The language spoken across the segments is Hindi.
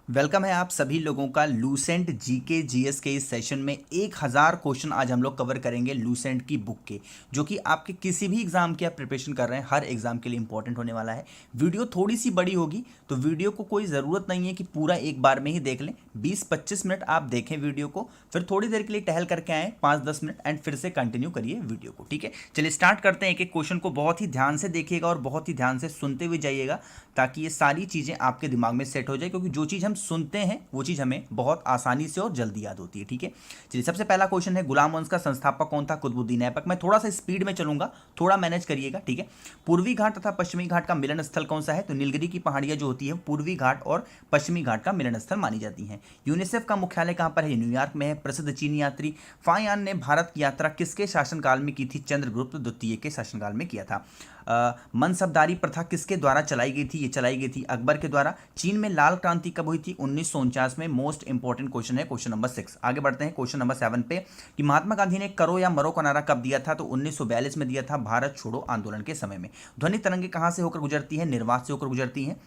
वेलकम है आप सभी लोगों का लूसेंट जीके जीएस के इस सेशन में 1000 क्वेश्चन आज हम लोग कवर करेंगे लूसेंट की बुक के, जो कि आपके किसी भी एग्जाम की आप प्रिपरेशन कर रहे हैं हर एग्जाम के लिए इंपॉर्टेंट होने वाला है। वीडियो थोड़ी सी बड़ी होगी तो वीडियो को कोई ज़रूरत नहीं है कि पूरा एक बार में ही देख लें। 20-25 मिनट आप देखें वीडियो को, फिर थोड़ी देर के लिए टहल करके आएँ 5-10 मिनट एंड फिर से कंटिन्यू करिए वीडियो को। ठीक है, चलिए स्टार्ट करते हैं। एक एक क्वेश्चन को बहुत ही ध्यान से देखिएगा और बहुत ही ध्यान से सुनते हुए जाइएगा, ताकि ये सारी चीज़ें आपके दिमाग में सेट हो जाए, क्योंकि जो चीज़ हम सुनते हैं वो चीज़ हमें बहुत आसानी से और जल्दी याद होती है। ठीक है, चलिए सबसे पहला क्वेश्चन है, गुलाम वंश का संस्थापक कौन था? कुतुबुद्दीन ऐबक। मैं थोड़ा सा स्पीड में चलूंगा, थोड़ा मैनेज करिएगा। ठीक है, पूर्वी घाट तथा पश्चिमी घाट का मिलन स्थल कौन सा है? तो नीलगिरी की पहाड़ियां जो होती है पूर्वी घाट और पश्चिमी घाट का मिलन स्थल मानी जाती हैं। यूनिसेफ का मुख्यालय कहाँ पर है? न्यूयॉर्क में है। प्रसिद्ध चीनी यात्री फायान ने भारत की यात्रा किसके शासनकाल में की थी? चंद्रगुप्त द्वितीय के शासनकाल में किया था। मनसबदारी प्रथा किसके द्वारा चलाई गई थी? ये चलाई गई थी अकबर के द्वारा। चीन में लाल क्रांति कब हुई थी? 1949 में। मोस्ट इंपॉर्टेंट क्वेश्चन है क्वेश्चन नंबर 6। आगे बढ़ते हैं क्वेश्चन नंबर 7 पे, कि महात्मा गांधी ने करो या मरो का नारा कब दिया था? तो 1942 में दिया था, भारत छोड़ो आंदोलन के समय में। ध्वनि तरंगे कहां से होकर गुजरती है? निर्वात से होकर गुजरती हैं,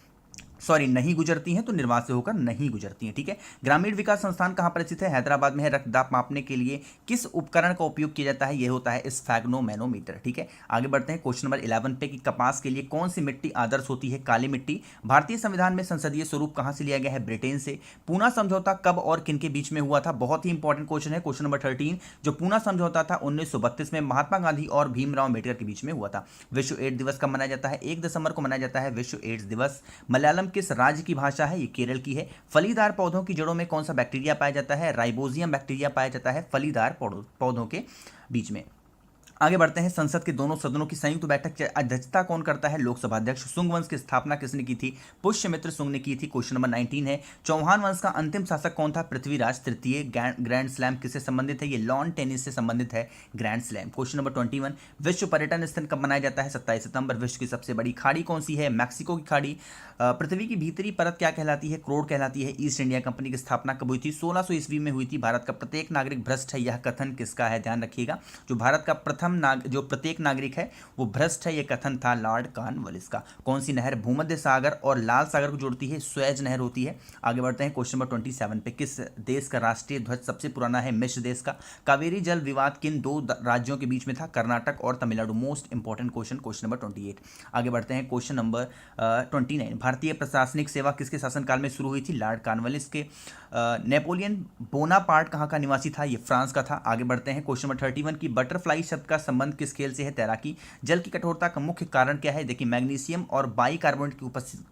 सॉरी नहीं गुजरती हैं, तो निर्वात से होकर नहीं गुजरती हैं। ठीक है, ग्रामीण विकास संस्थान कहाँ पर स्थित है? हैदराबाद में है। रक्तदाब मापने के लिए किस उपकरण का उपयोग किया जाता है? यह होता है स्फैग्नोमैनोमीटर। ठीक है, आगे बढ़ते हैं क्वेश्चन नंबर 11 पे, कि कपास के लिए कौन सी मिट्टी आदर्श होती है? काली मिट्टी। भारतीय संविधान में संसदीय स्वरूप कहाँ से लिया गया है? ब्रिटेन से। पूना समझौता कब और किन के बीच में हुआ था? बहुत ही इंपॉर्टेंट क्वेश्चन है क्वेश्चन नंबर 13। जो पूना समझौता था 1932 में महात्मा गांधी और भीमराव अम्बेडकर के बीच में हुआ था। विश्व एड्स दिवस कब मनाया जाता है? 1 दिसंबर को मनाया जाता है विश्व एड्स दिवस। मलयालम किस राज्य की भाषा है? ये केरल की है। फलीदार पौधों की जड़ों में कौन सा बैक्टीरिया पाया जाता है? राइबोजियम बैक्टीरिया पाया जाता है फलीदार पौधों के बीच में। आगे बढ़ते हैं, संसद के दोनों सदनों की संयुक्त बैठक की अध्यक्षता कौन करता है? लोकसभा अध्यक्ष। शुंग वंश की स्थापना किसने की थी? पुष्यमित्र शुंग ने की थी। क्वेश्चन नंबर 19 है, चौहान वंश का अंतिम शासक कौन था? पृथ्वीराज तृतीय। ग्रैंड स्लैम किससे संबंधित है? ये लॉन टेनिस से संबंधित है ग्रैंड स्लैम। क्वेश्चन नंबर 21, विश्व पर्यटन स्थल कब मनाया जाता है? 27 सितंबर। विश्व की सबसे बड़ी खाड़ी कौन सी है? मैक्सिको की खाड़ी। पृथ्वी की भीतरी परत क्या कहलाती है? क्रोड कहलाती है। ईस्ट इंडिया कंपनी की स्थापना कब हुई थी? 1600 ईस्वी में हुई थी। भारत का प्रत्येक नागरिक भ्रष्ट है, यह कथन किसका है? ध्यान रखिएगा, जो भारत का जो प्रत्येक नागरिक है वो भ्रष्ट है, यह कथन था लॉर्ड कॉर्नवालिस का। कौन सी नहर भूमध्य सागर और लाल सागर को जोड़ती है? स्वेज नहर होती है। आगे बढ़ते हैं क्वेश्चन नंबर 27 पे, किस देश का राष्ट्रीय ध्वज सबसे पुराना है? मिस्र देश का। कावेरी जल विवाद किन दो राज्यों के बीच में था? कर्नाटक और Tamil Nadu. Most important question question number 28। आगे बढ़ते हैं क्वेश्चन नंबर 29, भारतीय प्रशासनिक सेवा किसके शासनकाल में शुरू हुई थी? लॉर्ड कॉर्नवालिस के। नेपोलियन बोनापार्ट कहाँ का निवासी था? ये फ्रांस का था। आगे बढ़ते हैं क्वेश्चन नंबर 31 की बटरफ्लाई शब्द का संबंध किस खेल से है? तैराकी। जल की कठोरता का मुख्य कारण क्या है? देखिए, मैग्नीशियम और बाइकार्बोनेट की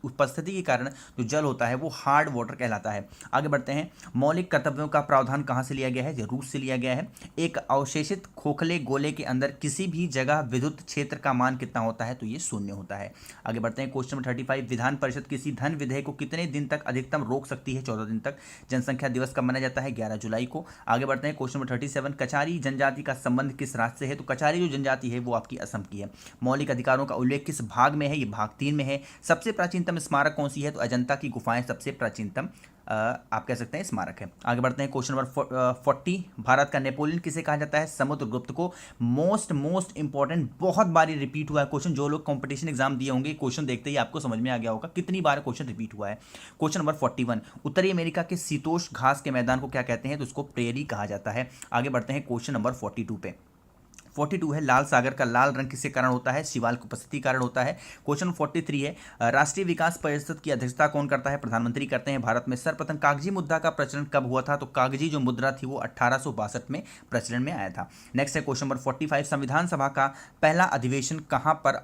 उपस्थिति के कारण जो जल होता है वो हार्ड वाटर कहलाता है। आगे बढ़ते हैं, मौलिक कर्तव्यों का प्रावधान कहाँ से लिया गया है? रूस से लिया गया है। एक अवशेषित खोखले गोले के अंदर किसी भी जगह विद्युत क्षेत्र का मान कितना होता है? तो ये 0 होता है। आगे बढ़ते हैं क्वेश्चन नंबर 35, विधान परिषद किसी धन विधेयक को कितने दिन तक अधिकतम रोक सकती है? 14 दिन तक। जनसंख्या दिवस कब मनाया जाता है? 11 जुलाई को। आगे बढ़ते हैं क्वेश्चन नंबर 37, कचारी जनजाति का संबंध किस राज्य से है? तो कचारी जो जनजाति है वो आपकी असम की है। मौलिक अधिकारों का उल्लेख किस भाग में है? ये भाग 3 में है। सबसे प्राचीनतम स्मारक कौन सी है? तो अजंता की गुफाएं सबसे प्राचीनतम आप कह सकते हैं स्मारक है। आगे बढ़ते हैं क्वेश्चन नंबर 40, भारत का नेपोलियन किसे कहा जाता है? समुद्रगुप्त को। मोस्ट इंपॉर्टेंट, बहुत बार रिपीट हुआ है क्वेश्चन। जो लोग कंपटीशन एग्जाम दिए होंगे क्वेश्चन देखते ही आपको समझ में आ गया होगा कितनी बार क्वेश्चन रिपीट हुआ है। क्वेश्चन नंबर 41, उत्तरी अमेरिका के शीतोष्ण घास के मैदान को क्या कहते हैं? तो उसको प्रेरी कहा जाता है। आगे बढ़ते हैं क्वेश्चन नंबर 42 पे। 42 है, लाल सागर का लाल रंग किसके कारण होता है? शिवाल की उपस्थिति कारण होता है। क्वेश्चन 43 है, राष्ट्रीय विकास परिषद की अध्यक्षता कौन करता है? प्रधानमंत्री करते हैं। भारत में सर्वप्रथम कागजी मुद्रा का प्रचलन कब हुआ था? तो कागजी जो मुद्रा थी वो 1862 में प्रचलन में आया था। नेक्स्ट है क्वेश्चन नंबर 45, संविधान सभा का पहला अधिवेशन कहां पर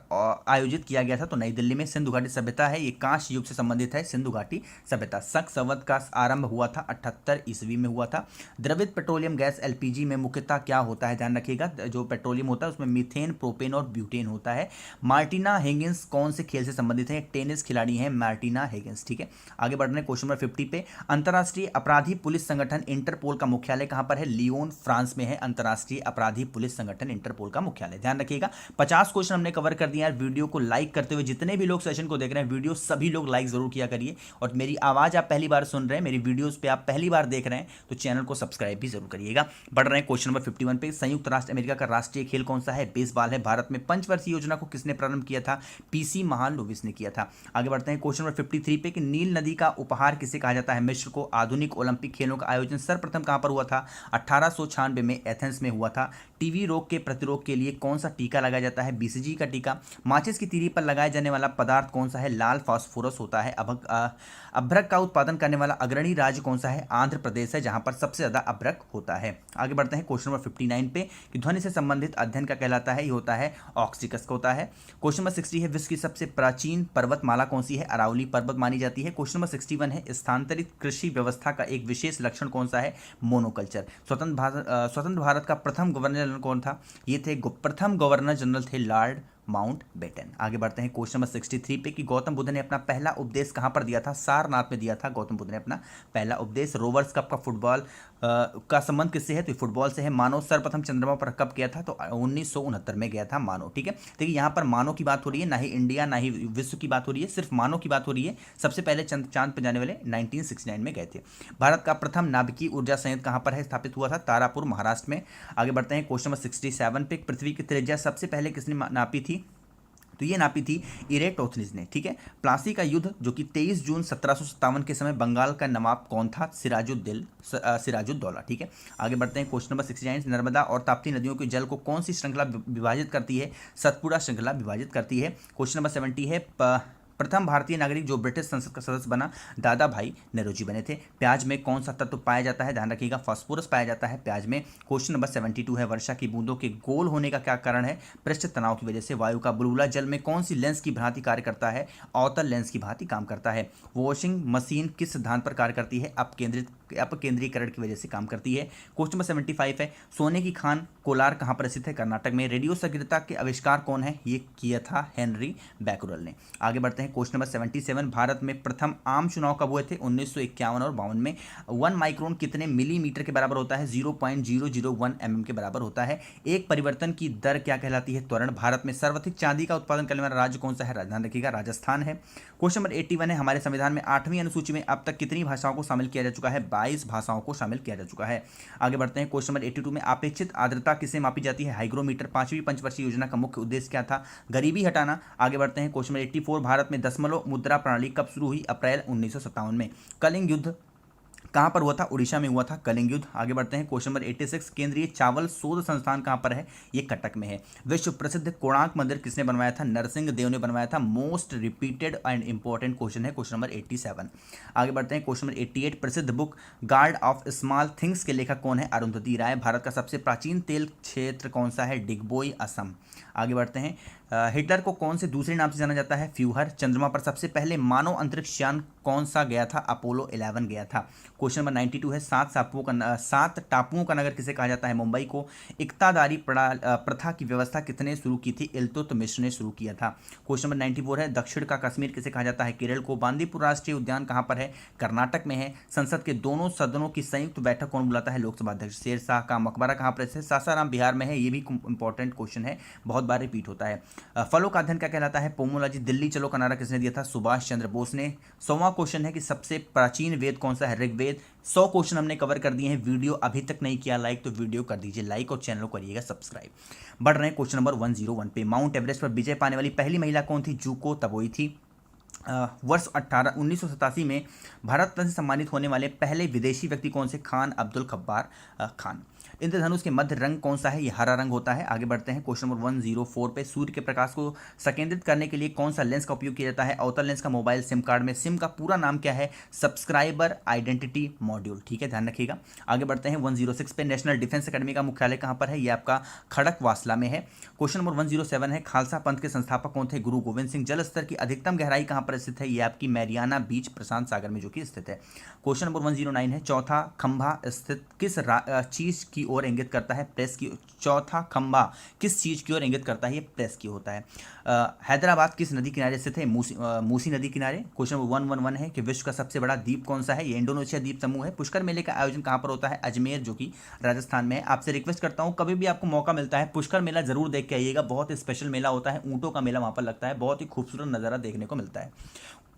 आयोजित किया गया था? तो नई दिल्ली में। सिंधु घाटी सभ्यता है, ये कांस्य युग से संबंधित है। सिंधु घाटी सभ्यता। शक संवत का आरंभ हुआ था 78 ईस्वी में हुआ था। द्रवित पेट्रोलियम गैस एलपीजी में मुख्यतः क्या होता है? ध्यान रखिएगा, जो पेट्रोलियम होता है उसमें मीथेन, प्रोपेन और ब्यूटेन होता है। मार्टिना हिगिंस कौन से खेल से संबंधित है? टेनिस खिलाड़ी हैं मार्टिना हिगिंस। ठीक है, आगे बढ़ रहे हैं क्वेश्चन नंबर 50 पे। अंतर्राष्ट्रीय अपराधी पुलिस संगठन इंटरपोल का मुख्यालय कहां पर है? लियोन फ्रांस में है अंतर्राष्ट्रीय अपराधी पुलिस संगठन इंटरपोल का मुख्यालय। ध्यान रखिएगा, 50 क्वेश्चन हमने कवर कर दिया। वीडियो को लाइक करते हुए जितने भी लोग सेशन को देख रहे हैं, वीडियो सभी लोग लाइक जरूर किया करिए। और मेरी आवाज आप पहली बार सुन रहे हैं, मेरी वीडियोस पे आप पहली बार देख रहे हैं, तो चैनल को सब्सक्राइब भी जरूर करिएगा। बढ़ रहे हैं क्वेश्चन नंबर 51 पे। संयुक्त राष्ट्र अमेरिका का राष्ट्रीय खेल कौन सा है? बेसबॉल है। भारत में पंचवर्षीय योजना को किसने प्रारंभ किया था? पीसी महालनोबिस ने किया था। आगे बढ़ते हैं क्वेश्चन नंबर 53 पे कि नील नदी का उपहार किसे कहा जाता है? मिस्र को। आधुनिक ओलंपिक खेलों का आयोजन सर्वप्रथम कहां पर हुआ था? 1896 में एथेंस में हुआ था। टीबी रोग के प्रतिरोध के लिए कौन सा टीका लगाया जाता है? बीसीजी का टीका। माचिस की तीली पर लगाए जाने वाला पदार्थ कौन सा है? लाल फास्फोरस होता है। अभ्रक का उत्पादन करने वाला अग्रणी राज्य कौन सा है? आंध्र प्रदेश है, जहां पर सबसे ज्यादा अभ्रक होता है। आगे बढ़ते हैं क्वेश्चन नंबर 59 पे कि ध्वनि से संबंधित अध्ययन का कहलाता है? ये होता है ऑक्सिकस का होता है। क्वेश्चन नंबर 60 है विश्व की सबसे प्राचीन पर्वतमाला कौन सी है? अरावली पर्वत मानी जाती है। क्वेश्चन नंबर 61 है स्थानांतरित कृषि व्यवस्था का एक विशेष लक्षण कौन सा है? मोनोकल्चर। स्वतंत्र भारत का प्रथम गवर्नर जनरल कौन था? ये थे प्रथम गवर्नर जनरल थे लॉर्ड माउंटबेटन। आगे बढ़ते हैं क्वेश्चन नंबर 63 पे कि गौतम बुद्ध ने अपना पहला उपदेश कहां पर दिया था? सारनाथ में दिया था गौतम बुद्ध ने अपना पहला उपदेश। रोवर्स कप का फुटबॉल का संबंध किससे है? तो फुटबॉल से है। मानव सर्वप्रथम चंद्रमा पर कब गया था? तो 1969 में गया था मानव। ठीक है, देखिए यहाँ पर मानव की बात हो रही है, ना ही इंडिया ना ही विश्व की बात हो रही है, सिर्फ मानव की बात हो रही है। सबसे पहले चांद पर जाने वाले 1969 में गए थे। भारत का प्रथम नाभिकीय ऊर्जा संयंत्र कहां पर है स्थापित हुआ था? तारापुर महाराष्ट्र में। आगे बढ़ते हैं क्वेश्चन नंबर 67 पे पृथ्वी की त्रिज्या सबसे पहले किसने नापी थी? तो ये नापी थी इरेटोथनीज ने। ठीक है, प्लासी का युद्ध जो कि 23 जून 1757 के समय बंगाल का नवाब कौन था? सिराजुद्दौला। ठीक है, आगे बढ़ते हैं क्वेश्चन नंबर 69 नर्मदा और ताप्ती नदियों के जल को कौन सी श्रृंखला विभाजित करती है? सतपुड़ा श्रृंखला विभाजित करती है। क्वेश्चन नंबर 70 है प्रथम भारतीय नागरिक जो ब्रिटिश संसद का सदस्य बना? दादा भाई नौरोजी बने थे। प्याज में कौन सा तत्व पाया जाता है? ध्यान रखिएगा फास्फोरस पाया जाता है प्याज में। क्वेश्चन नंबर 72 है वर्षा की बूंदों के गोल होने का क्या कारण है? पृष्ठ तनाव की वजह से। वायु का बुलबुला जल में कौन सी लेंस की भांति कार्य करता है? अवतल लेंस की भांति काम करता है। वॉशिंग मशीन किस सिद्धांत पर कार्य करती है? अपकेंद्रीकरण की वजह से काम करती है। क्वेश्चन नंबर 75 है सोने की खान कोलार कहाँ पर स्थित है? कर्नाटक में। रेडियो सक्रियता के आविष्कार कौन है? ये किया था हेनरी बैकुरल ने। आगे बढ़ते हैं क्वेश्चन नंबर 77 भारत में प्रथम आम चुनाव कब हुए थे? 1951 और 52 में। 1 माइक्रोन कितने मिलीमीटर के बराबर होता है? 0.001 mm के बराबर होता है। एक परिवर्तन की दर क्या कहलाती है? त्वरण। भारत में सर्वाधिक चांदी का उत्पादन करने वाला राज्य कौन सा है? ध्यान रखिएगा राजस्थान है। क्वेश्चन नंबर 81 है हमारे संविधान में 8वीं अनुसूची में अब तक कितनी भाषाओं को शामिल किया जा चुका है? 22 भाषाओं को शामिल किया जा चुका है। आगे बढ़ते हैं क्वेश्चन नंबर 82 में अपेक्षित आर्द्रता किसे मापी जाती है? हाइग्रोमीटर। 5वीं पंचवर्षीय योजना का मुख्य उद्देश्य क्या था? गरीबी हटाना। आगे बढ़ते हैं क्वेश्चन नंबर 84 भारत में दशमलव मुद्रा प्रणाली कब शुरू हुई? अप्रैल 1957 में। कलिंग युद्ध कहाँ पर हुआ था? उड़ीसा में हुआ था कलिंग युद्ध। आगे बढ़ते हैं क्वेश्चन नंबर 86 केंद्रीय चावल शोध संस्थान कहाँ पर है? ये कटक में है। विश्व प्रसिद्ध कोणार्क मंदिर किसने बनवाया था? नरसिंह देव ने बनवाया था। Most repeated and important question है क्वेश्चन नंबर 87। आगे बढ़ते हैं क्वेश्चन नंबर 88 प्रसिद्ध book guard of small things के लेखक कौन है? अरुंधति राय। भारत का सबसे प्राचीन तेल क्षेत्र कौन सा है? डिगबोई असम। आगे बढ़ते हैं हिटलर को कौन से दूसरे नाम से जाना जाता है? फ्यूहर। चंद्रमा पर सबसे पहले मानव अंतरिक्ष यान कौन सा गया था? अपोलो 11 गया था। क्वेश्चन नंबर 92 है 7 टापुओं का नगर किसे कहा जाता है? मुंबई को। इक्तादारी प्रथा की व्यवस्था किसने शुरू की थी? इल्तुतमिश ने शुरू किया था। क्वेश्चन नंबर 94 है दक्षिण का कश्मीर किसे कहा जाता है? केरल को। बांदीपुर राष्ट्रीय उद्यान कहाँ पर है? कर्नाटक में है। संसद के दोनों सदनों की संयुक्त बैठक कौन बुलाता है? लोकसभा अध्यक्ष। शेरशाह का मकबरा कहाँ पर है? सासाराम बिहार में है। ये भी इंपॉर्टेंट क्वेश्चन है, बहुत बार रिपीट होता है। फलों का अध्ययन क्या कहलाता है? पोमोलॉजी। दिल्ली चलो का नारा किसने दिया था? सुभाष चंद्र बोस ने। 100वां क्वेश्चन है कि सबसे प्राचीन वेद कौन सा है? ऋग्वेद। 100 क्वेश्चन हमने कवर कर दिए हैं। वीडियो अभी तक नहीं किया लाइक तो वीडियो कर दीजिए लाइक और चैनल को करिएगा सब्सक्राइब। बढ़ रहे हैं क्वेश्चन नंबर 101 पे। माउंट एवरेस्ट पर विजय पाने वाली पहली महिला कौन थी? जूको तबोई थी। वर्ष 1987 में भारत रत्न से सम्मानित होने वाले पहले विदेशी व्यक्ति कौन से? खान अब्दुल खब्बार खान। इंद्रधनुष के मध्य रंग कौन सा है? ये हरा रंग होता है। आगे बढ़ते हैं क्वेश्चन नंबर 104 पे। सूर्य के प्रकाश को संकेंद्रित करने के लिए कौन सा लेंस का उपयोग किया जाता है? अवतल लेंस का मोबाइल सिम कार्ड में। सिम का पूरा नाम क्या है? Subscriber identity module. ठीक है, ध्यान रखिएगा। आगे बढ़ते हैं 106 पे। नेशनल डिफेंस अकेडमी का मुख्यालय कहाँ पर है? ये आपका खड़कवासला में है। क्वेश्चन नंबर 107 है खालसा पंथ के संस्थापक कौन थे? गुरु गोविंद सिंह। जल स्तर की अधिकतम गहराई कहाँ पर स्थित है? ये आपकी मैरियाना बीच प्रशांत सागर में जो कि स्थित है। क्वेश्चन नंबर 109 है चौथा खंभा स्थित किस चीज की ओर इंगित करता है? प्रेस की। चौथा खंभा किस चीज की ओर इंगित करता है? ये प्रेस की होता है। हैदराबाद किस नदी किनारे स्थित है? मूसी नदी किनारे। क्वेश्चन नंबर 111 है कि विश्व का सबसे बड़ा द्वीप कौन सा है? ये इंडोनेशिया द्वीप समूह है। पुष्कर मेले का आयोजन कहाँ पर होता है? अजमेर जो कि राजस्थान में है। आपसे रिक्वेस्ट करता हूँ कभी भी आपको मौका मिलता है पुष्कर मेला जरूर देख के आइएगा। बहुत स्पेशल मेला होता है, ऊँटों का मेला वहाँ पर लगता है, बहुत ही खूबसूरत नज़ारा देखने को मिलता है।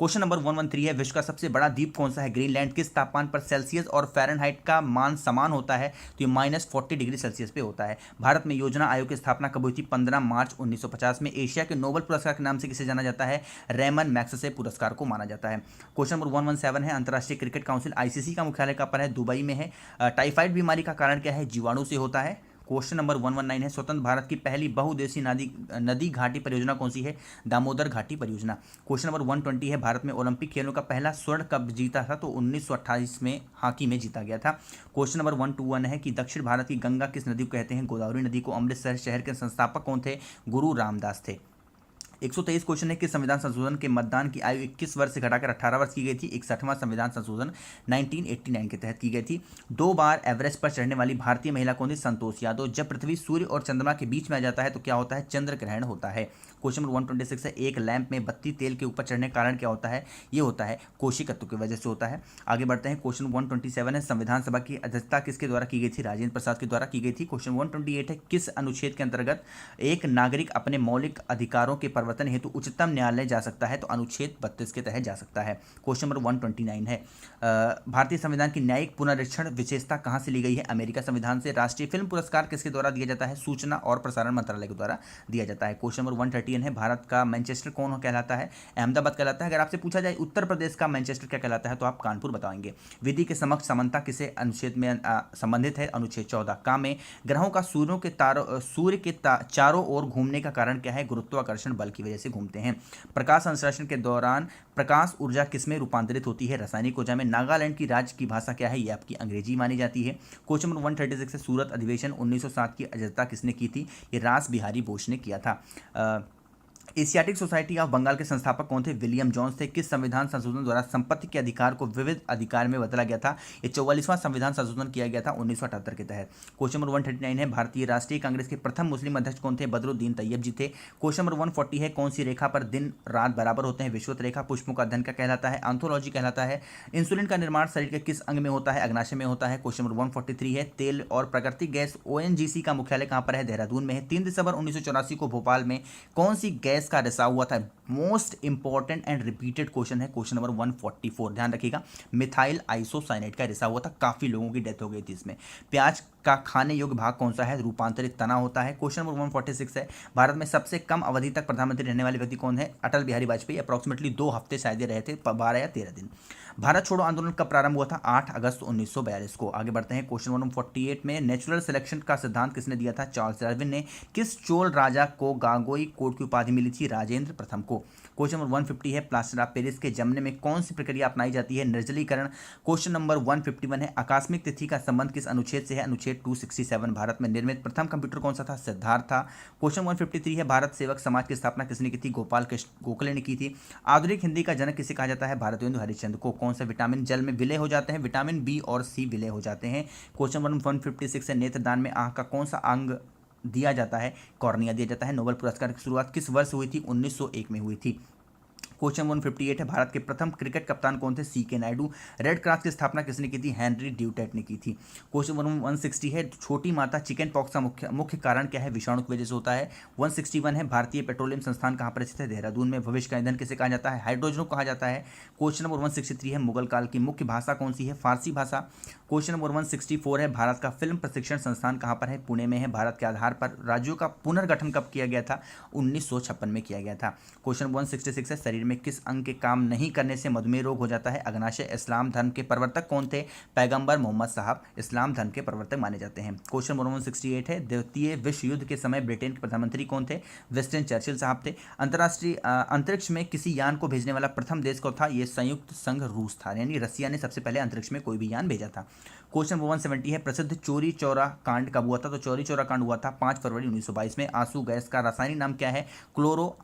क्वेश्चन नंबर 113 है, विश्व का सबसे बड़ा द्वीप कौन सा है? ग्रीनलैंड। किस तापमान पर सेल्सियस और फ़ारेनहाइट का मान समान होता है? तो ये -40 डिग्री सेल्सियस पे होता है। भारत में योजना आयोग की स्थापना कब हुई थी? 15 मार्च 1950 में। एशिया के नोबेल पुरस्कार के नाम से किसे जाना जाता है? रेमन मैग्सेसे पुरस्कार को माना जाता है। क्वेश्चन नंबर 117 है, अंतर्राष्ट्रीय क्रिकेट काउंसिल आईसीसी का मुख्यालय कहाँ पर है? दुबई में है। टाइफाइड बीमारी का कारण क्या है? जीवाणु से होता है। क्वेश्चन नंबर 119 है, स्वतंत्र भारत की पहली बहुउद्देशीय नदी घाटी परियोजना कौन सी है? दामोदर घाटी परियोजना। क्वेश्चन नंबर 120 है, भारत में ओलंपिक खेलों का पहला स्वर्ण कब जीता था? तो 1928 में हॉकी में जीता गया था। क्वेश्चन नंबर 121 है कि दक्षिण भारत की गंगा किस नदी को कहते हैं? गोदावरी नदी को। अमृतसर शहर के संस्थापक कौन थे? गुरु रामदास थे। 123 क्वेश्चन है कि संविधान संशोधन के मतदान की आयु 21 वर्ष से घटाकर 18 वर्ष की गई थी। 61वां संविधान संशोधन 1989 के तहत की गई थी। 2 बार एवरेस्ट पर चढ़ने वाली भारतीय महिला कौन थी? संतोष यादव। जब पृथ्वी सूर्य और चंद्रमा के बीच में आ जाता है तो क्या होता है? चंद्र ग्रहण होता है। क्वेश्चन नंबर 126 है, एक लैंप में बत्ती तेल के ऊपर चढ़ने का कारण क्या होता है? ये होता है कोशिकत्व की वजह से होता है। आगे बढ़ते हैं। क्वेश्चन 127 है, संविधान सभा की अध्यक्षता किसके द्वारा की गई थी? राजेंद्र प्रसाद के द्वारा की गई थी। क्वेश्चन 128 है, किस अनुच्छेद के अंतर्गत एक नागरिक अपने मौलिक अधिकारों के परिवर्तन हेतु उच्चतम न्यायालय जा सकता है? तो अनुच्छेद 32 के तहत जा सकता है। क्वेश्चन नंबर 129 है, भारतीय संविधान की न्यायिक पुनरीक्षण विशेषता कहाँ से ली गई है? अमेरिका संविधान से। राष्ट्रीय फिल्म पुरस्कार किसके द्वारा दिया जाता है? सूचना और प्रसारण मंत्रालय के द्वारा दिया जाता है। क्वेश्चन नंबर 130 है, भारत का मैनचेस्टर कौन कहलाता है? अहमदाबाद कहलाता है। अगर आपसे पूछा जाए उत्तर प्रदेश का मैनचेस्टर क्या कहलाता है तो आप कानपुर बताएंगे। विधि के समक्ष समानता किसे अनुच्छेद में संबंधित है? अनुच्छेद 14। का में ग्रहों का सूर्य के चारों ओर घूमने का कारण क्या है? गुरुत्वाकर्षण बल की वजह से घूमते हैं। प्रकाश संश्लेषण के दौरान प्रकाश ऊर्जा किसमें रूपांतरित होती है? रासायनिक ऊर्जा में। नागालैंड की राज्य की भाषा क्या है? ये आपकी अंग्रेजी मानी जाती है। क्वेश्चन नंबर 136 है, सूरत अधिवेशन 1907 की अध्यक्षता किसने की थी? ये रास बिहारी बोस ने किया था। एशियाटिक सोसाइटी ऑफ बंगाल के संस्थापक कौन थे? विलियम जोन्स थे। किस संविधान संशोधन द्वारा संपत्ति के अधिकार को विविध अधिकार में बदला गया था? ये 44वां संविधान संशोधन किया गया था 1978 के तहत। क्वेश्चन नंबर 139 है, भारतीय राष्ट्रीय कांग्रेस के प्रथम मुस्लिम अध्यक्ष कौन थे? बदरुद्दीन तैयब जी थे। क्वेश्चन नंबर 140 है, कौन सी रेखा पर दिन रात बराबर होते हैं? विषुवत रेखा। पुष्पों का अध्ययन क्या कहलाता है? आंथोलॉजी कहलाता है। इंसुलिन का निर्माण शरीर के किस अंग में होता है? अग्नाशय में होता है। क्वेश्चन नंबर 143 है, तेल और प्राकृतिक गैस ओएनजीसी का मुख्यालय कहाँ पर है? देहरादून में है। 3 दिसंबर 1984 को भोपाल में कौन सी गैस का रिसाव हुआ था? Most important and repeated question है। क्वेश्चन नंबर 144 ध्यान रखिएगा, मिथाइल आइसोसाइनेट का रिसाव हुआ था। काफी लोगों की डेथ हो गई थी इसमें। प्याज का खाने योग्य भाग कौन सा है? रूपांतरित तना होता है। क्वेश्चन नंबर 146 है, भारत में सबसे कम अवधि तक प्रधानमंत्री रहने वाले व्यक्ति कौन है? अटल बिहारी वाजपेयी। अप्रॉक्सीमेटली 2 हफ्ते शायद रहे थे, 12 या 13 दिन। भारत छोड़ो आंदोलन कब प्रारंभ हुआ था? 8 अगस्त 1942 को। आगे बढ़ते हैं। क्वेश्चन नंबर 48 में नेचुरल सिलेक्शन का सिद्धांत किसने दिया था? चार्ल्स डार्विन ने। किस चोल राजा को गागोई कोट की उपाधि मिली थी? राजेंद्र प्रथम को। क्वेश्चन नंबर 150 है, प्लास्टर ऑफ पेरिस के जमने में कौन सी प्रक्रिया अपनाई जाती है? निर्जलीकरण। क्वेश्चन नंबर 151 है, आकस्मिक तिथि का संबंध किस अनुच्छेद से है? अनुच्छेद 267। भारत में निर्मित प्रथम कंप्यूटर कौन सा था? सिद्धार्थ था। क्वेश्चन 153 है, भारत सेवक समाज की स्थापना किसने की थी? गोपाल कृष्ण गोखले ने की थी। आधुनिक हिंदी का जनक किसे कहा जाता है? भारतेंदु हरिश्चंद्र को। कौन सा विटामिन जल में विलय हो जाते हैं? विटामिन बी और सी विलय हो जाते हैं। क्वेश्चन 156 है, नेत्रदान में आंख का कौन सा अंग दिया जाता है? कॉर्निया दिया जाता है। नोबेल पुरस्कार की शुरुआत किस वर्ष हुई थी? 1901 में हुई थी। क्वेश्चन 158 है, भारत के प्रथम क्रिकेट कप्तान कौन थे? सीके नायडू। रेड क्रॉस की स्थापना किसने की थी? हेनरी ड्यूटेट ने की थी। क्वेश्चन 160 है, छोटी माता चिकन पॉक्स का मुख्य कारण क्या है? विषाणु की वजह से होता है। 161 है, भारतीय पेट्रोलियम संस्थान कहाँ पर स्थित है? देहरादून में। भविष्य का ईंधन किसे कहा जाता है? हाइड्रोजन को कहा जाता है। क्वेश्चन नंबर 163 है, मुगल काल की मुख्य भाषा कौन सी है? फारसी भाषा। क्वेश्चन नंबर 164 है, भारत का फिल्म प्रशिक्षण संस्थान कहाँ पर है? पुणे में है। भारत के आधार पर राज्यों का पुनर्गठन कब किया गया था? 1956 में किया गया था। क्वेश्चन 166 है, शरीर में किस अंग के काम नहीं करने से मधुमेह रोग हो जाता है? अग्नाशय। इस्लाम धर्म के प्रवर्तक कौन थे? पैगंबर मोहम्मद साहब इस्लाम धर्म के प्रवर्तक माने जाते हैं। क्वेश्चन नंबर 168 है, द्वितीय विश्व युद्ध के समय ब्रिटेन के प्रधानमंत्री कौन थे? विंस्टन चर्चिल साहब थे। अंतर्राष्ट्रीय अंतरिक्ष में किसी यान को भेजने वाला प्रथम देश कौन था? ये संयुक्त संघ रूस था, यानी रसिया ने सबसे पहले अंतरिक्ष में कोई भी यान भेजा था। क्वेश्चन नंबर 170 है, प्रसिद्ध चोरी चौरा कांड कब हुआ था? तो चोरी चौरा कांड हुआ था 5 फरवरी 1922 में। आंसू गैस का रासायनिक नाम क्या है? क्लोरो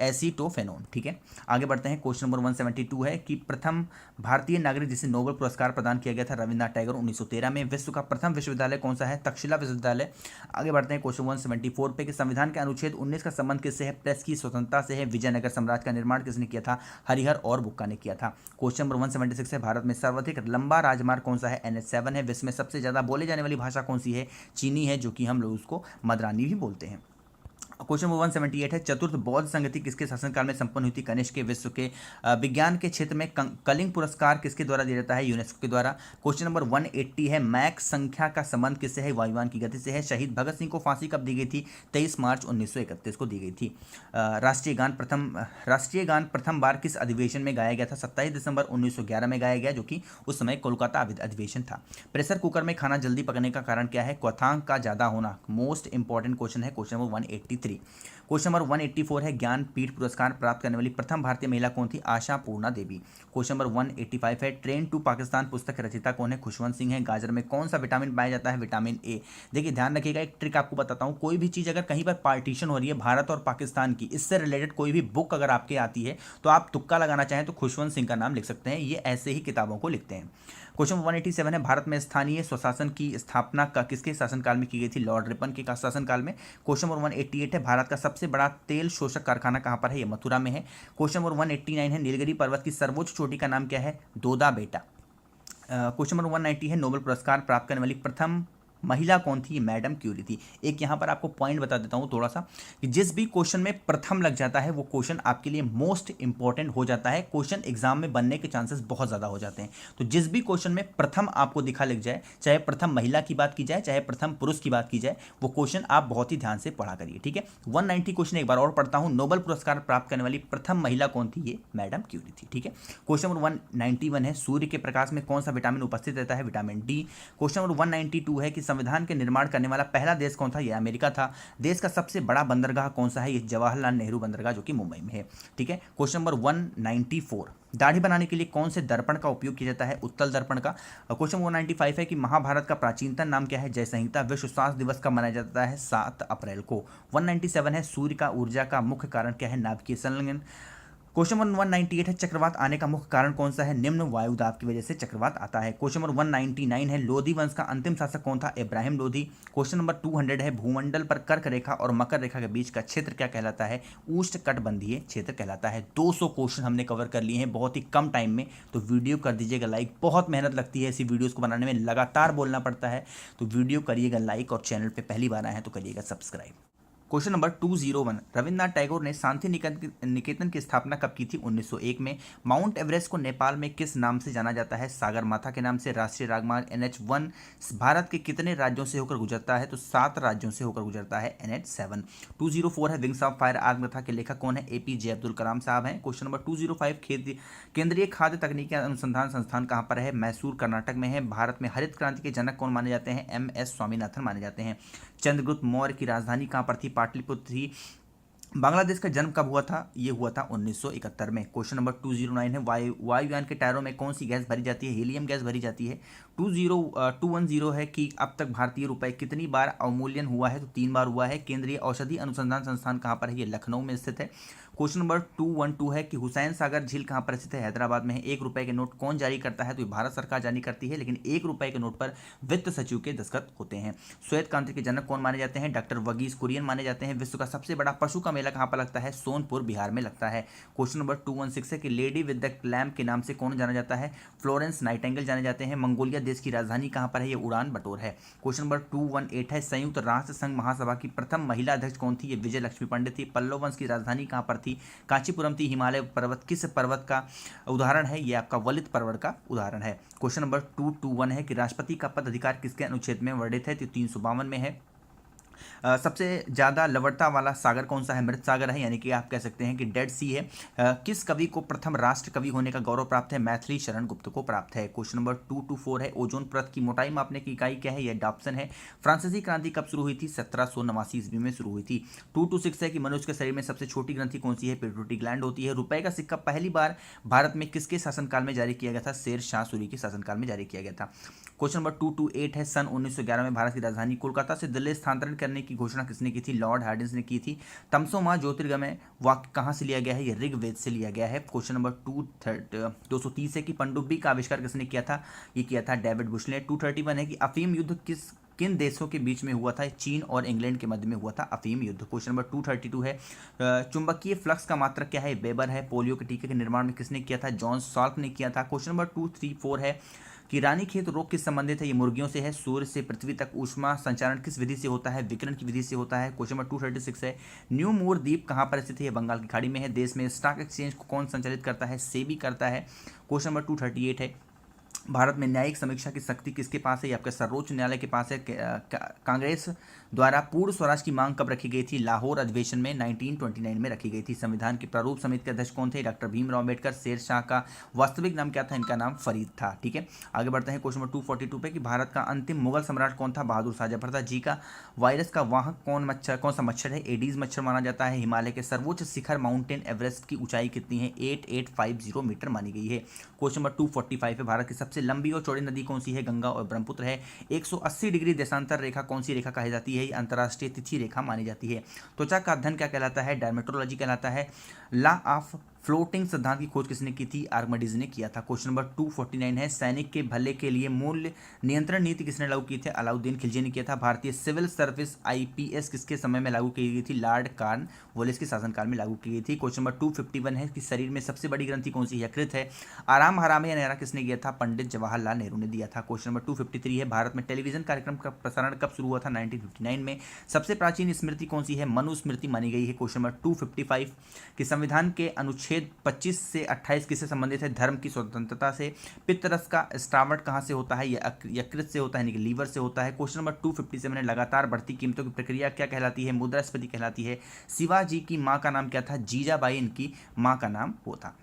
एसीटोफेनोन। ठीक है, आगे बढ़ते हैं। क्वेश्चन नंबर 172 है कि प्रथम भारतीय नागरिक जिसे नोबेल पुरस्कार प्रदान किया गया था रविन्द्रनाथ टैगोर 1913 में। विश्व का प्रथम विश्वविद्यालय कौन सा है? तक्षशिला विश्वविद्यालय। आगे बढ़ते हैं क्वेश्चन 174 पे कि संविधान के अनुच्छेद 19 का संबंध किससे है? प्रेस की स्वतंत्रता से है। विजयनगर साम्राज्य का निर्माण किसने किया था? हरिहर और बुक्का ने किया था। क्वेश्चन नंबर 176 है, भारत में सर्वाधिक लंबा राजमार्ग कौन सा है? NH7 है। विश्व में सबसे ज्यादा बोले जाने वाली भाषा कौन सी है? चीनी है, जो कि हम लोग उसको मद्रानी भी बोलते हैं। क्वेश्चन नंबर 178 है, चतुर्थ बौद्ध संगति किसके शासनकाल में संपन्न हुई थी? कनिष्क के। विश्व के विज्ञान के क्षेत्र में कलिंग पुरस्कार किसके द्वारा दिया जाता है? यूनेस्को के द्वारा। क्वेश्चन नंबर 180 है, मैक संख्या का संबंध किससे है? वायुयान की गति से है। शहीद भगत सिंह को फांसी कब दी गई थी? 23 मार्च 1931 को दी गई थी। राष्ट्रीय गान प्रथम बार किस अधिवेशन में गाया गया था? 27 दिसंबर 1911 में गाया गया, जो कि उस समय कोलकाता अधिवेशन था। प्रेशर कुकर में खाना जल्दी पकने का कारण क्या है? क्वथनांक का ज्यादा होना। मोस्ट इंपॉर्टेंट क्वेश्चन है क्वेश्चन नंबर 183। क्वेश्चन नंबर 184 है, ज्ञानपीठ पुरस्कार प्राप्त करने वाली प्रथम भारतीय महिला कौन थी? आशा पूर्णा देवी। क्वेश्चन नंबर 185 है, ट्रेन टू पाकिस्तान पुस्तक के रचयिता कौन है? खुशवंत सिंह है। गाजर में कौन सा विटामिन पाया जाता है? Vitamin A. देखिए ध्यान रखिएगा, एक ट्रिक आपको बताता हूँ, कोई भी चीज़ अगर कहीं पर पार्टीशन हो रही है भारत और पाकिस्तान की, इससे रिलेटेड कोई भी बुक अगर आपके आती है तो आप तुक्का लगाना चाहें तो खुशवंत सिंह का नाम लिख सकते हैं, ये ऐसे ही किताबों को लिखते हैं। क्वेश्चन 187 है, भारत में स्थानीय स्वशासन की स्थापना का किसके शासनकाल में की गई थी? लॉर्ड रिपन के शासनकाल में। क्वेश्चन नंबर 188 है, भारत का सबसे बड़ा तेल शोषक कारखाना कहाँ पर है? ये मथुरा में है। क्वेश्चन नंबर 189 है, नीलगिरी पर्वत की सर्वोच्च चोटी का नाम क्या है? दोदा बेटा। क्वेश्चन नंबर 190 है, नोबेल पुरस्कार प्राप्त करने वाली प्रथम महिला कौन थी? मैडम क्यूरी थी। एक यहाँ पर आपको पॉइंट बता देता हूँ थोड़ा सा, कि जिस भी क्वेश्चन में प्रथम लग जाता है वो क्वेश्चन आपके लिए मोस्ट इंपॉर्टेंट हो जाता है, क्वेश्चन एग्जाम में बनने के चांसेस बहुत ज़्यादा हो जाते हैं। तो जिस भी क्वेश्चन में प्रथम आपको दिखा लिख जाए, चाहे प्रथम महिला की बात की जाए चाहे प्रथम पुरुष की बात की जाए, वो क्वेश्चन आप बहुत ही ध्यान से पढ़ा करिए, ठीक है। 190 क्वेश्चन एक बार और पढ़ता हूँ, नोबेल पुरस्कार प्राप्त करने वाली प्रथम महिला कौन थी? ये मैडम क्यूरी थी, ठीक है। क्वेश्चन नंबर 191 है, सूर्य के प्रकाश में कौन सा विटामिन उपस्थित रहता है? Vitamin D. क्वेश्चन नंबर 192 है कि संविधान के निर्माण करने वाला पहला देश कौन था? यह अमेरिका था। देश का सबसे बड़ा बंदरगाह कौन सा है? ये जवाहरलाल नेहरू बंदरगाह, जो कि मुंबई में है, ठीक है। क्वेश्चन नंबर 194, दाढ़ी बनाने के लिए कौन से दर्पण का उपयोग किया जाता है? उत्तल दर्पण का। क्वेश्चन 195 है कि महाभारत का प्राचीनतम नाम क्या है? जय संहिता। विश्व स्वास्थ्य दिवस कब मनाया जाता है? 7 अप्रैल को। 197 है, सूर्य का ऊर्जा का मुख्य कारण क्या है? नाभिकीय संलग्न। क्वेश्चन नंबर 198 है, चक्रवात आने का मुख्य कारण कौन सा है? निम्न वायुदाब की वजह से चक्रवात आता है। क्वेश्चन नंबर 199 है, लोधी वंश का अंतिम शासक कौन था? इब्राहिम लोधी। क्वेश्चन नंबर 200 है, भूमंडल पर कर्क रेखा और मकर रेखा के बीच का क्षेत्र क्या कहलाता है? उष्णकटिबंधीय क्षेत्र कहलाता है। 200 क्वेश्चन हमने कवर कर लिए हैं बहुत ही कम टाइम में, तो वीडियो कर दीजिएगा लाइक। बहुत मेहनत लगती है ऐसी वीडियोज़ को बनाने में, लगातार बोलना पड़ता है, तो वीडियो करिएगा लाइक, और चैनल पर पहली बार आए हैं तो करिएगा subscribe. Question number 201, Rabindranath Tagore ने शांति निकेतन की स्थापना कब की थी? 1901 में। माउंट एवरेस्ट को नेपाल में किस नाम से जाना जाता है? सागरमाथा के नाम से। राष्ट्रीय राजमार्ग NH1 भारत के कितने राज्यों से होकर गुजरता है? तो 7 राज्यों से होकर गुजरता है NH7। 204 है, विंग्स ऑफ फायर आत्मकथा के लेखक कौन है? APJ अब्दुल कलाम साहब हैं। क्वेश्चन नंबर 205, केंद्रीय खाद्य तकनीकी अनुसंधान संस्थान कहाँ पर है? मैसूर कर्नाटक में है। भारत में हरित क्रांति के जनक कौन माने जाते हैं? MS स्वामीनाथन माने जाते हैं। चंद्रगुप्त मौर्य की राजधानी कहाँ पर थी? पाटलिपुत्र थी। बांग्लादेश का जन्म कब हुआ था? ये हुआ था 1971 में। क्वेश्चन नंबर 209 है, वायुयान के टायरों में कौन सी गैस भरी जाती है? हीलियम गैस भरी जाती है। 210 है कि अब तक भारतीय रुपए कितनी बार अवमूल्यन हुआ है? तो 3 बार हुआ है। केंद्रीय औषधि अनुसंधान संस्थान कहाँ पर है? ये लखनऊ में स्थित है। क्वेश्चन नंबर 212 है कि हुसैन सागर झील कहाँ पर स्थित है? हैदराबाद में है। 1 रुपए के नोट कौन जारी करता है? तो ये भारत सरकार जारी करती है, लेकिन 1 रुपए के नोट पर वित्त सचिव के दस्तखत होते हैं। श्वेत क्रांति के जनक कौन माने जाते हैं? डॉक्टर वर्गीस कुरियन माने जाते हैं। विश्व का सबसे बड़ा पशु का मेला कहाँ पर लगता है? सोनपुर, बिहार में लगता है। क्वेश्चन नंबर 216 है कि लेडी विद द लैम्प के नाम से कौन जाना जाता है? फ्लोरेंस नाइटिंगेल जाने जाते हैं। मंगोलिया देश की राजधानी कहाँ पर है? ये उड़ान बटोर है। क्वेश्चन नंबर 218 है, संयुक्त राष्ट्र संघ महासभा की प्रथम महिला अध्यक्ष कौन थी? ये विजय लक्ष्मी पंडित थी। पल्लव वंश की राजधानी कहाँ पर थी? कांचीपुरम थी। हिमालय पर्वत किस पर्वत का उदाहरण है? ये आपका वलित पर्वत का उदाहरण है। क्वेश्चन नंबर 221 है कि राष्ट्रपति का पद अधिकार किसके अनुच्छेद में वर्णित है? तो 352 में है। सबसे ज़्यादा लवणता वाला सागर कौन सा है? मृत सागर है, यानी कि आप कह सकते हैं कि डेड सी है। किस कवि को प्रथम राष्ट्र कवि होने का गौरव प्राप्त है? मैथिली शरण गुप्त को प्राप्त है। क्वेश्चन नंबर 224 है, ओजोन परत की मोटाई मापने की इकाई क्या है? यह डाप्सन है। फ्रांसीसी क्रांति कब शुरू हुई थी? 1789 ईस्वी में शुरू हुई थी। 226 है कि मनुष्य के शरीर में सबसे छोटी ग्रंथि कौन सी है? पिट्यूटरी ग्लैंड होती है। रुपए का सिक्का पहली बार भारत में किसके शासनकाल में जारी किया गया था? शेर शाह सूरी के शासनकाल में जारी किया गया था। क्वेश्चन नंबर 228 है, सन 1911 में भारत की राजधानी कोलकाता से दिल्ली स्थानांतरण करने की घोषणा किसने की थी? लॉर्ड हार्डिंस ने की थी। तमसो माह ज्योतिर्गमय वाक्य कहाँ से लिया गया है? ये ऋग्वेद से लिया गया है। क्वेश्चन नंबर 230 है कि पनडुब्बी का आविष्कार किसने किया था? ये किया था डेविड बुश ने। 231 है कि अफीम युद्ध किन देशों के बीच में हुआ था? चीन और इंग्लैंड के मध्य में हुआ था अफीम युद्ध। क्वेश्चन नंबर 232 है, चुंबकीय फ्लक्स का मात्रक क्या है? वेबर है। पोलियो के टीके के निर्माण में किसने किया था? जॉन साल्क ने किया था। क्वेश्चन नंबर 234 है, कि रानीखेत रोग किस संबंधित है, ये मुर्गियों से है। सूर्य से पृथ्वी तक ऊष्मा संचारण किस विधि से होता है, विकिरण की विधि से होता है। क्वेश्चन नंबर 236 है, न्यू मूर द्वीप कहाँ पर स्थित है, बंगाल की खाड़ी में है। देश में स्टॉक एक्सचेंज को कौन संचालित करता है, सेबी करता है। क्वेश्चन नंबर 238 है, भारत में न्यायिक समीक्षा की शक्ति किसके पास है, ये आपके सर्वोच्च न्यायालय के पास है। कांग्रेस द्वारा पूर्ण स्वराज की मांग कब रखी गई थी, लाहौर अधिवेशन में 1929 में रखी गई थी। संविधान के प्रारूप समिति के अध्यक्ष कौन थे, डॉक्टर भीमराव अम्बेडकर। शेर शाह का वास्तविक नाम क्या था, इनका नाम फरीद था। ठीक है, आगे बढ़ते हैं क्वेश्चन नंबर 242 पे कि भारत का अंतिम मुगल सम्राट कौन था, बहादुर शाह जफर था। जी का वायरस का वाहक कौन सा मच्छर है, एडीज मच्छर माना जाता है। हिमालय के सर्वोच्च शिखर माउंटेन एवरेस्ट की ऊंचाई कितनी है, 8850 मीटर मानी गई है। क्वेश्चन नंबर 245 है, भारत की सबसे लंबी और चौड़ी नदी कौन सी है, गंगा और ब्रह्मपुत्र है। 180 डिग्री देशांतर रेखा कौन सी रेखा कही जाती है, ये अंतर्राष्ट्रीय तिथि रेखा मानी जाती है। त्वचा का अध्ययन क्या कहलाता है, डर्मेटोलॉजी कहलाता है। लॉ ऑफ फ्लोटिंग सिद्धांत की खोज किसने की थी, आर्किमिडीज ने किया था। क्वेश्चन नंबर 249 है, सैनिक के भले के लिए मूल्य नियंत्रण नीति किसने लागू की थी, अलाउद्दीन खिलजी ने किया था। भारतीय सिविल सर्विस आईपीएस किसके समय में लागू की गई थी, लॉर्ड कॉर्नवालिस के शासनकाल में लागू की गई थी। क्वेश्चन नंबर 251 है कि शरीर में सबसे बड़ी ग्रंथि कौन सी, यकृत है। आराम हराम या नहरा किसने किया था, पंडित जवाहरलाल नेहरू ने दिया था। क्वेश्चन नंबर 253 है, भारत में टेलीविजन कार्यक्रम का प्रसारण कब शुरू हुआ था, 1959 में। सबसे प्राचीन स्मृति कौन सी है, मनुस्मृति मानी गई है। क्वेश्चन नंबर 255 कि संविधान के अनुच्छेद 25 से 28 किससे संबंधित है, धर्म की स्वतंत्रता से। पित्तरस का स्टार्ट कहाँ से होता है, यकृत से होता है, यानी कि लीवर से होता है। क्वेश्चन नंबर 257 है, लगातार बढ़ती कीमतों की प्रक्रिया क्या कहलाती है, मुद्रास्फीति कहलाती है। शिवाजी की माँ का नाम क्या था, जीजाबाई इनकी माँ का नाम होता।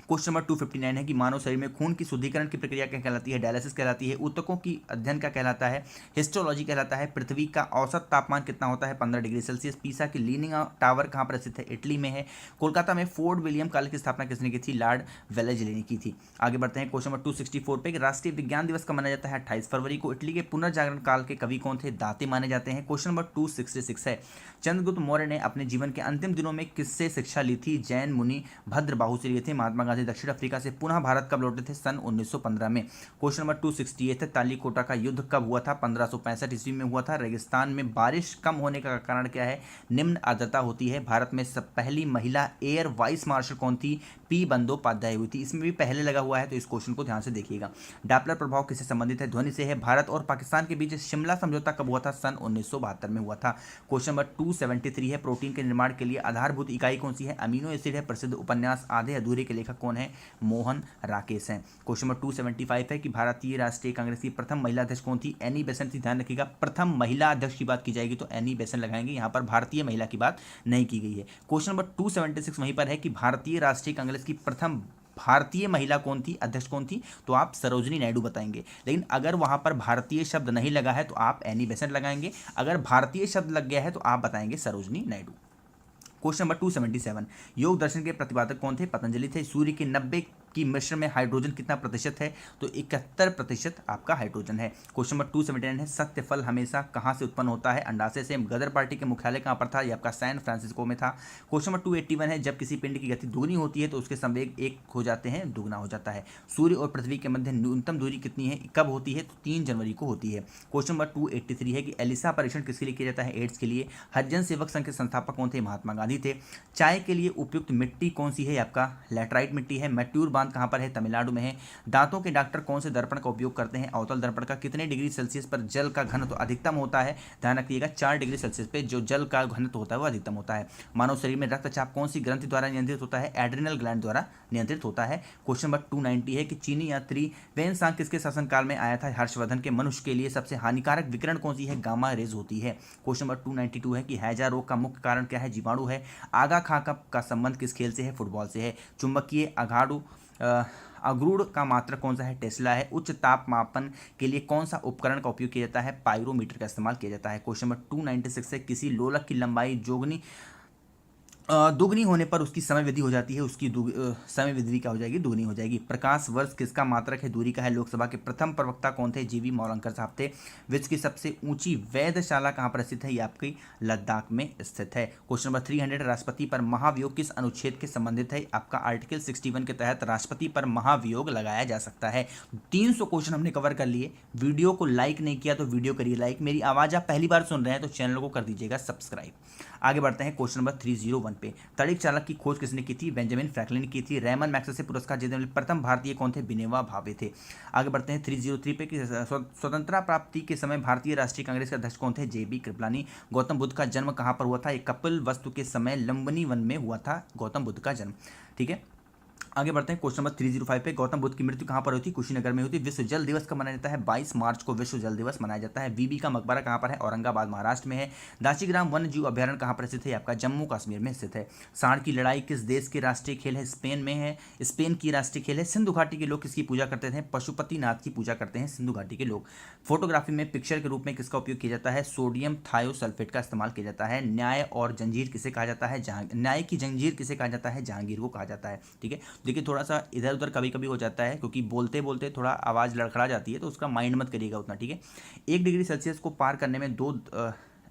क्वेश्चन नंबर 259 है कि मानव शरीर में खून की शुद्धिकरण की प्रक्रिया क्या कहलाती है, डायलिसिस कहलाती है। ऊतकों की अध्ययन क्या कहलाता है, हिस्टोलॉजी कहलाता है। पृथ्वी का औसत तापमान कितना होता है, 15 डिग्री सेल्सियस। पीसा की लीनिंग टावर कहाँ पर स्थित है, इटली में है। कोलकाता में फोर्ट विलियम कॉलेज की स्थापना किसने की थी, लॉर्ड वेलेस्ली ने की थी। आगे बढ़ते हैं क्वेश्चन नंबर 264 पे, राष्ट्रीय विज्ञान दिवस कब मनाया जाता है, 28 फरवरी को। इटली के पुनर्जागरण काल के कवि कौन थे, दाते माने जाते हैं। क्वेश्चन नंबर 266 है, चंद्रगुप्त मौर्य ने अपने जीवन के अंतिम दिनों में किससे शिक्षा ली थी, जैन मुनि भद्रबाहु से लिए थे। महात्मा गांधी दक्षिण अफ्रीका से पुनः भारत कब लौटे थे, सन 1915 में। क्वेश्चन नंबर 268 है, तालीकोटा का युद्ध कब हुआ था, 1565 ईस्वी में हुआ था। रेगिस्तान में बारिश कम होने का कारण क्या है, निम्न आर्द्रता होती है। भारत में सब पहली महिला एयर वाइस मार्शल कौन थी, पी बंदोपाध्याय हुई थी। इसमें भी पहले लगा हुआ है, तो इस क्वेश्चन को ध्यान से देखिएगा। डॉपलर प्रभाव किससे संबंधित है, ध्वनि से है। भारत और पाकिस्तान के बीच शिमला समझौता कब हुआ था, सन 1972 में हुआ था। क्वेश्चन नंबर 273 है, प्रोटीन के निर्माण के लिए आधारभूत इकाई कौन सी है, अमीनो एसिड है। प्रसिद्ध उपन्यास आधे अधूरे के लेखक कौन है, मोहन राकेश हैं। क्वेश्चन नंबर 275 है कि भारतीय राष्ट्रीय कांग्रेस की प्रथम महिला अध्यक्ष कौन थी, एनी बेसेंट थी। ध्यान रखिएगा, प्रथम महिला अध्यक्ष की बात की जाएगी तो एनी बेसेंट लगाएंगे, यहाँ पर भारतीय महिला की बात नहीं की गई है। क्वेश्चन नंबर 276 वहीं पर है कि भारतीय राष्ट्रीय कांग्रेस की प्रथम भारतीय महिला कौन थी, अध्यक्ष कौन थी, तो आप सरोजनी नायडू बताएंगे। लेकिन अगर वहां पर भारतीय शब्द नहीं लगा है तो आप एनी बेसेंट लगाएंगे, अगर भारतीय शब्द लग गया है तो आप बताएंगे सरोजनी नायडू। क्वेश्चन नंबर 277, योग दर्शन के प्रतिपादक कौन थे, पतंजलि थे। सूर्य के 90 की मिश्रण में हाइड्रोजन कितना प्रतिशत है, तो 71% आपका हाइड्रोजन है। क्वेश्चन नंबर 279 है, सत्य फल हमेशा कहाँ से उत्पन्न होता है, अंडाशय से। गदर पार्टी के मुख्यालय कहाँ पर था, ये आपका सैन फ्रांसिस्को में था। क्वेश्चन नंबर 281 है, जब किसी पिंड की गति दुगनी होती है तो उसके संवेग एक हो जाते हैं, दुगना हो जाता है। सूर्य और पृथ्वी के मध्य न्यूनतम दूरी कितनी है, कब होती है, तो 3 जनवरी को होती है। क्वेश्चन नंबर 283 है कि एलिसा परीक्षण किसके लिए किया जाता है, एड्स के लिए। हरिजन सेवक संघ के संस्थापक कौन थे, महात्मा गांधी थे। चाय के लिए उपयुक्त मिट्टी कौन सी है, आपका लैटराइट मिट्टी है। मैट्यूर बांध कहाँ पर है, तमिलनाडु में है। दांतों के डॉक्टर कौन से दर्पण का उपयोग करते हैं, अवतल दर्पण का। कितने डिग्री सेल्सियस पर जल का घनत्व अधिकतम होता है, ध्यान रखिएगा 4 डिग्री सेल्सियस पे जो जल का घनत्व होता है वो अधिकतम होता है। मानव शरीर में रक्तचाप कौन सी ग्रंथि द्वारा नियंत्रित होता है, एड्रिनल ग्लैंड द्वारा नियंत्रित होता है। क्वेश्चन नंबर 290 है कि चीनी यात्री वेन सांग किसके शासनकाल में आया था, हर्षवर्धन के। मनुष्य के लिए सबसे हानिकारक विकिरण कौन सी है, गामा रेज होती है। क्वेश्चन नंबर 292 है कि हैजा रोग का मुख्य कारण क्या है, जीवाणु है। आगा खां का संबंध किस खेल से है, फुटबॉल से है। चुंबकीय अगरूढ़ का मात्रक कौन सा है, टेस्ला है। उच्च ताप मापन के लिए कौन सा उपकरण का उपयोग किया जाता है, पायरोमीटर का इस्तेमाल किया जाता है। क्वेश्चन नंबर 296 है, किसी लोलक की लंबाई दुगनी होने पर उसकी समय विधि हो जाती है, उसकी समय विधि क्या हो जाएगी, दुगनी हो जाएगी। प्रकाश वर्ष किसका मात्रक है, दूरी का है। लोकसभा के प्रथम प्रवक्ता कौन थे, जीवी मौलंकर साहब थे। विश्व की सबसे ऊंची वेधशाला कहाँ पर स्थित है, ये आपकी लद्दाख में स्थित है। क्वेश्चन नंबर 300, राष्ट्रपति पर महाभियोग किस अनुच्छेद के संबंधित है, आपका आर्टिकल 61 के तहत राष्ट्रपति पर महाभियोग लगाया जा सकता है। 300 क्वेश्चन हमने कवर कर लिए। वीडियो को लाइक नहीं किया तो वीडियो करिए लाइक। मेरी आवाज़ आप पहली बार सुन रहे हैं तो चैनल को कर दीजिएगा सब्सक्राइब। आगे बढ़ते हैं क्वेश्चन नंबर 301 पे। तड़िक चालक की खोज किसने की थी? बेंजामिन फ्रैंकलिन ने की थी। रेमन मैग्सेसे पुरस्कार जीतने वाले प्रथम भारतीय कौन थे? विनोबा भावे थे। आगे बढ़ते हैं 303 पे कि स्वतंत्रता प्राप्ति के समय भारतीय राष्ट्रीय कांग्रेस के अध्यक्ष कौन थे? जेबी कृपलानी। गौतम बुद्ध का जन्म कहाँ पर हुआ था? एक कपिल वस्तु के समय लंबनी वन में हुआ था गौतम बुद्ध का जन्म। ठीक है, आगे बढ़ते हैं क्वेश्चन नंबर 305 पे। गौतम बुद्ध की मृत्यु कहाँ पर हुई थी? कुशीनगर में हुई थी। विश्व जल दिवस कब मनाया जाता है? 22 मार्च को विश्व जल दिवस मनाया जाता है। बीबी का मकबरा कहाँ पर है? औरंगाबाद महाराष्ट्र में है। दाशीग्राम वन्य जीव अभ्यारण्य कहाँ पर स्थित है? आपका जम्मू कश्मीर में स्थित है। सांड की लड़ाई किस देश के राष्ट्रीय खेल है? स्पेन में है। स्पेन की राष्ट्रीय खेल है। सिंधु घाटी के लोग किसकी पूजा करते थे? पशुपतिनाथ की पूजा करते हैं सिंधु घाटी के लोग। फोटोग्राफी में पिक्चर के रूप में किसका उपयोग किया जाता है? सोडियम थायोसल्फेट का इस्तेमाल किया जाता है। न्याय और जंजीर किसे कहा जाता है? न्याय की जंजीर किसे कहा जाता है? जहांगीर को कहा जाता है। ठीक है, देखिए थोड़ा सा इधर उधर कभी कभी हो जाता है क्योंकि बोलते बोलते थोड़ा आवाज़ लड़खड़ा जाती है, तो उसका माइंड मत करिएगा उतना। ठीक है, 1 डिग्री सेल्सियस को पार करने में दो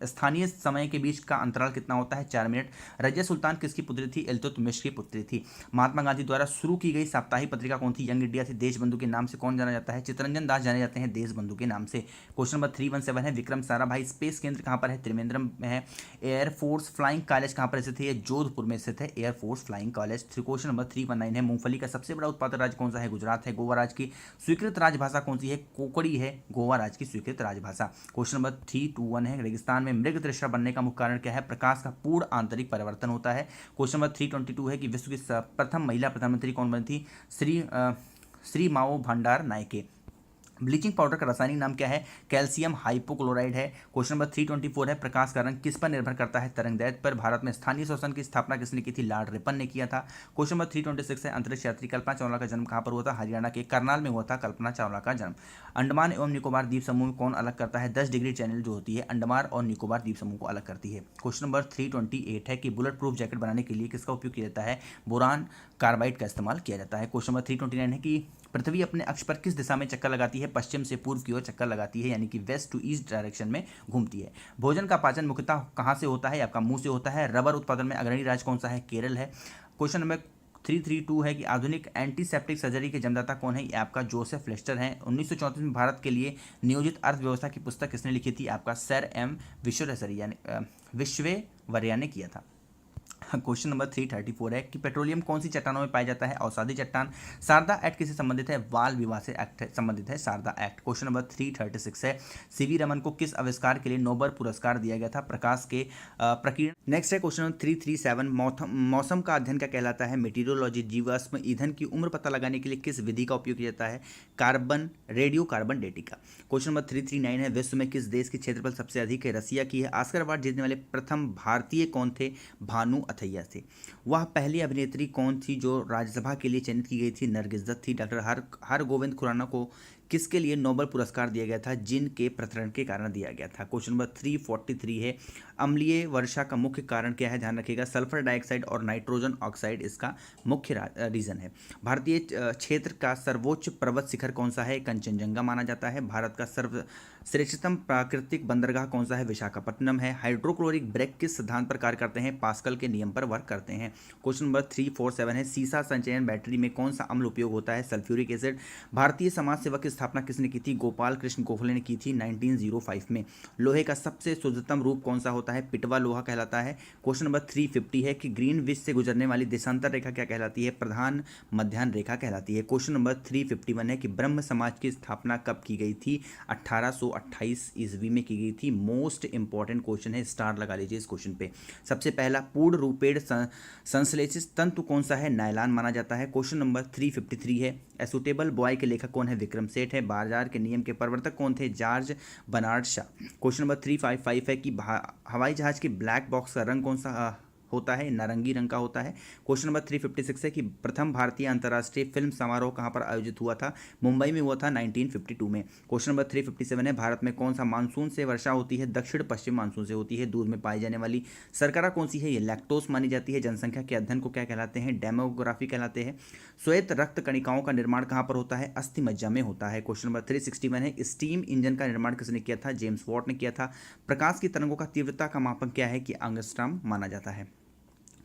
स्थानीय समय के बीच का अंतराल कितना होता है? 4 मिनट। रजिया सुल्तान किसकी पुत्री थी? इल्तुतमिश की पुत्री थी। महात्मा गांधी द्वारा शुरू की गई साप्ताहिक पत्रिका कौन थी? यंग इंडिया थी। देशबंधु के नाम से कौन जाना जाता है? चित्तरंजन दास जाने जाते हैं देशबंधु के नाम से। क्वेश्चन नंबर 317 है। विक्रम साराभाई स्पेस केंद्र कहाँ पर है? त्रिवेंद्रम में है। एयरफोर्स फ्लाइंग कॉलेज कहाँ पर स्थित है? जोधपुर में स्थित है air force flying college. Question number 319 है। मूंगफली का सबसे बड़ा उत्पादक राज्य कौन सा है? गुजरात है। गोवा राज्य की स्वीकृत राजभाषा कौन सी है? कोकड़ी है गोवा राज्य की स्वीकृत राजभाषा। क्वेश्चन नंबर 321 है। रेगिस्तान में मृग तृष्णा बनने का मुख्य कारण क्या है? प्रकाश का पूर्ण आंतरिक परिवर्तन होता है। क्वेश्चन नंबर 322 है कि विश्व की प्रथम महिला प्रधानमंत्री कौन बनी थी? श्री माओ भंडार नायके। ब्लीचिंग पाउडर का रासायनिक नाम क्या है? कैल्शियम हाइपोक्लोराइड है। क्वेश्चन नंबर 324 है। प्रकाश का रंग किस पर निर्भर करता है? तरंगदैर्घ्य पर। भारत में स्थानीय शासन की स्थापना किसने की थी? लॉर्ड रिपन ने किया था। क्वेश्चन नंबर 326 है। अंतरिक्ष यात्री कल्पना चावला का जन्म कहाँ पर हुआ था? हरियाणा के करनाल में हुआ था कल्पना चावला का जन्म। अंडमान एवं निकोबार द्वीप समूह में कौन अलग करता है? 10 डिग्री चैनल जो होती है अंडमान और निकोबार द्वीप समूह को अलग करती है। क्वेश्चन नंबर 328 है कि बुलेट प्रूफ जैकेट बनाने के लिए किसका उपयोग किया जाता है? बोरान कार्बाइड का इस्तेमाल किया जाता है। क्वेश्चन नंबर 329 है कि पृथ्वी अपने अक्ष पर किस दिशा में चक्कर लगाती है? पश्चिम से पूर्व की ओर चक्कर लगाती है, यानी कि वेस्ट टू ईस्ट डायरेक्शन में घूमती है। भोजन का पाचन मुख्यतः कहाँ से होता है? आपका मुंह से होता है। रबर उत्पादन में अग्रणी राज्य कौन सा है? केरल है। क्वेश्चन नंबर 332 है कि आधुनिक एंटीसेप्टिक सर्जरी के जन्मदाता कौन है? ये आपका जोसेफ लेस्टर हैं। 1934 में भारत के लिए नियोजित अर्थव्यवस्था की पुस्तक किसने लिखी थी? आपका सर एम विश्वेश्वरैया ने किया था। क्वेश्चन नंबर 334 है कि पेट्रोलियम कौन सी चट्टानों में पाई जाता है? अवसादी चट्टान। शारदा एक्ट किससे संबंधित है? बाल विवाह से एक्ट संबंधित है शारदा एक्ट। क्वेश्चन नंबर 336 है। सीवी रमन को किस आविष्कार के लिए नोबेल पुरस्कार दिया गया था? प्रकाश के प्रकीर्णन। नेक्स्ट है क्वेश्चन नंबर 337। मौसम का अध्ययन क्या कहलाता है? मेटीरियोलॉजी। जीवाश्म ईंधन की उम्र पता लगाने के लिए किस विधि का उपयोग किया जाता है? रेडियो कार्बन डेटिंग का। क्वेश्चन नंबर 339 है। विश्व में किस देश की क्षेत्रफल सबसे अधिक है? रसिया की है। ऑस्कर अवार्ड जीतने वाले प्रथम भारतीय कौन थे? भानु अथैया थे। वह पहली अभिनेत्री कौन थी जो राज्यसभा के लिए चयनित की गई थी? नरगिस दत्त थी। डॉक्टर हरगोविंद खुराना को किसके लिए नोबेल पुरस्कार दिया गया था? जिनके प्रथरण के कारण दिया गया था। क्वेश्चन नंबर 343 है। अम्लीय वर्षा का मुख्य कारण क्या है? ध्यान रखिएगा, सल्फर डाइऑक्साइड और नाइट्रोजन ऑक्साइड इसका मुख्य रीजन है। भारतीय क्षेत्र का सर्वोच्च पर्वत शिखर कौन सा है? कंचनजंगा माना जाता है। भारत का सर्वश्रेष्ठतम प्राकृतिक बंदरगाह कौन सा है? विशाखापट्टनम है। हाइड्रोक्लोरिक ब्रेक किस सिद्धांत पर कार्य करते हैं? पास्कल के नियम पर वर्क करते हैं। क्वेश्चन नंबर 347 है। सीसा संचयन बैटरी में कौन सा अम्ल उपयोग होता है? Sulphuric acid. भारतीय समाज सेवा की स्थापना किसने की थी? गोपाल कृष्ण गोखले ने की थी 1905 में। लोहे का सबसे शुद्धतम रूप कौन सा होता है? पिटवा लोहा कहलाता है। क्वेश्चन नंबर 350 है कि ग्रीनविच से गुजरने वाली देशांतर रेखा क्या कहलाती है? प्रधान मध्याह्न रेखा कहलाती है। क्वेश्चन नंबर 351 है कि ब्रह्म समाज की स्थापना कब की गई थी? 1828 ईस्वी में की गई थी। मोस्ट इंपॉर्टेंट क्वेश्चन है, स्टार लगा लीजिए इस क्वेश्चन पे। सबसे पहला पूर्ण रूपेण संश्लेषित तंतु कौन सा है? नायलॉन माना जाता है। क्वेश्चन नंबर 353 है। एसोटेबल बॉय के लेखक कौन है? विक्रम सेठ है। बाजार के नियम के प्रवर्तक कौन थे? George Bernard Shaw. Question number 355 है कि हवाई जहाज के ब्लैक बॉक्स का रंग कौन सा होता है? नारंगी रंग का होता है। क्वेश्चन नंबर 356 है कि प्रथम भारतीय अंतर्राष्ट्रीय फिल्म समारोह कहाँ पर आयोजित हुआ था? मुंबई में हुआ था 1952 में। क्वेश्चन नंबर 357 है। भारत में कौन सा मानसून से वर्षा होती है? दक्षिण पश्चिम मानसून से होती है। दूध में पाई जाने वाली शर्करा कौन सी है? ये लैक्टोस मानी जाती है। जनसंख्या के अध्ययन को क्या कहलाते हैं? डेमोग्राफी कहलाते हैं। श्वेत रक्त कणिकाओं का निर्माण कहाँ पर होता है? अस्थि मज्जा में होता है। क्वेश्चन नंबर 361 है। स्टीम इंजन का निर्माण किसने किया था? जेम्स वॉट ने किया था। प्रकाश की तरंगों का तीव्रता का मापक क्या है? कि एंगस्ट्रॉम माना जाता है।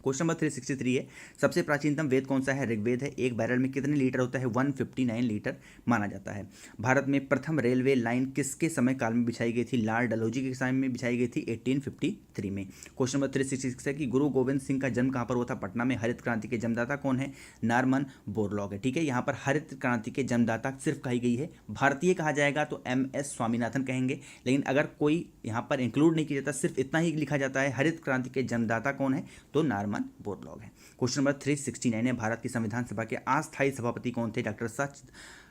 क्वेश्चन नंबर 363 है, सबसे प्राचीनतम वेद कौन सा है? ऋग्वेद है। एक बैरल में कितने लीटर होता है? 159 लीटर माना जाता है। भारत में प्रथम रेलवे लाइन किसके समय काल में बिछाई गई थी? लॉर्ड डलहौजी के समय में बिछाई गई थी 1853 में। क्वेश्चन नंबर 366 है कि गुरु गोविंद सिंह का जन्म कहाँ पर हुआ था? पटना में। हरित क्रांति के जन्मदाता कौन है? नॉर्मन बोरलॉग है। ठीक है, यहाँ पर हरित क्रांति के जन्मदाता सिर्फ कही गई है, भारतीय कहा जाएगा तो MS स्वामीनाथन कहेंगे, लेकिन अगर कोई यहाँ पर इंक्लूड नहीं किया जाता, सिर्फ इतना ही लिखा जाता है हरित क्रांति के जन्मदाता कौन है, तो नॉर्मन बोरलॉग है। क्वेश्चन नंबर 369 है, भारत की संविधान सभा के अस्थायी सभापति कौन थे? डॉक्टर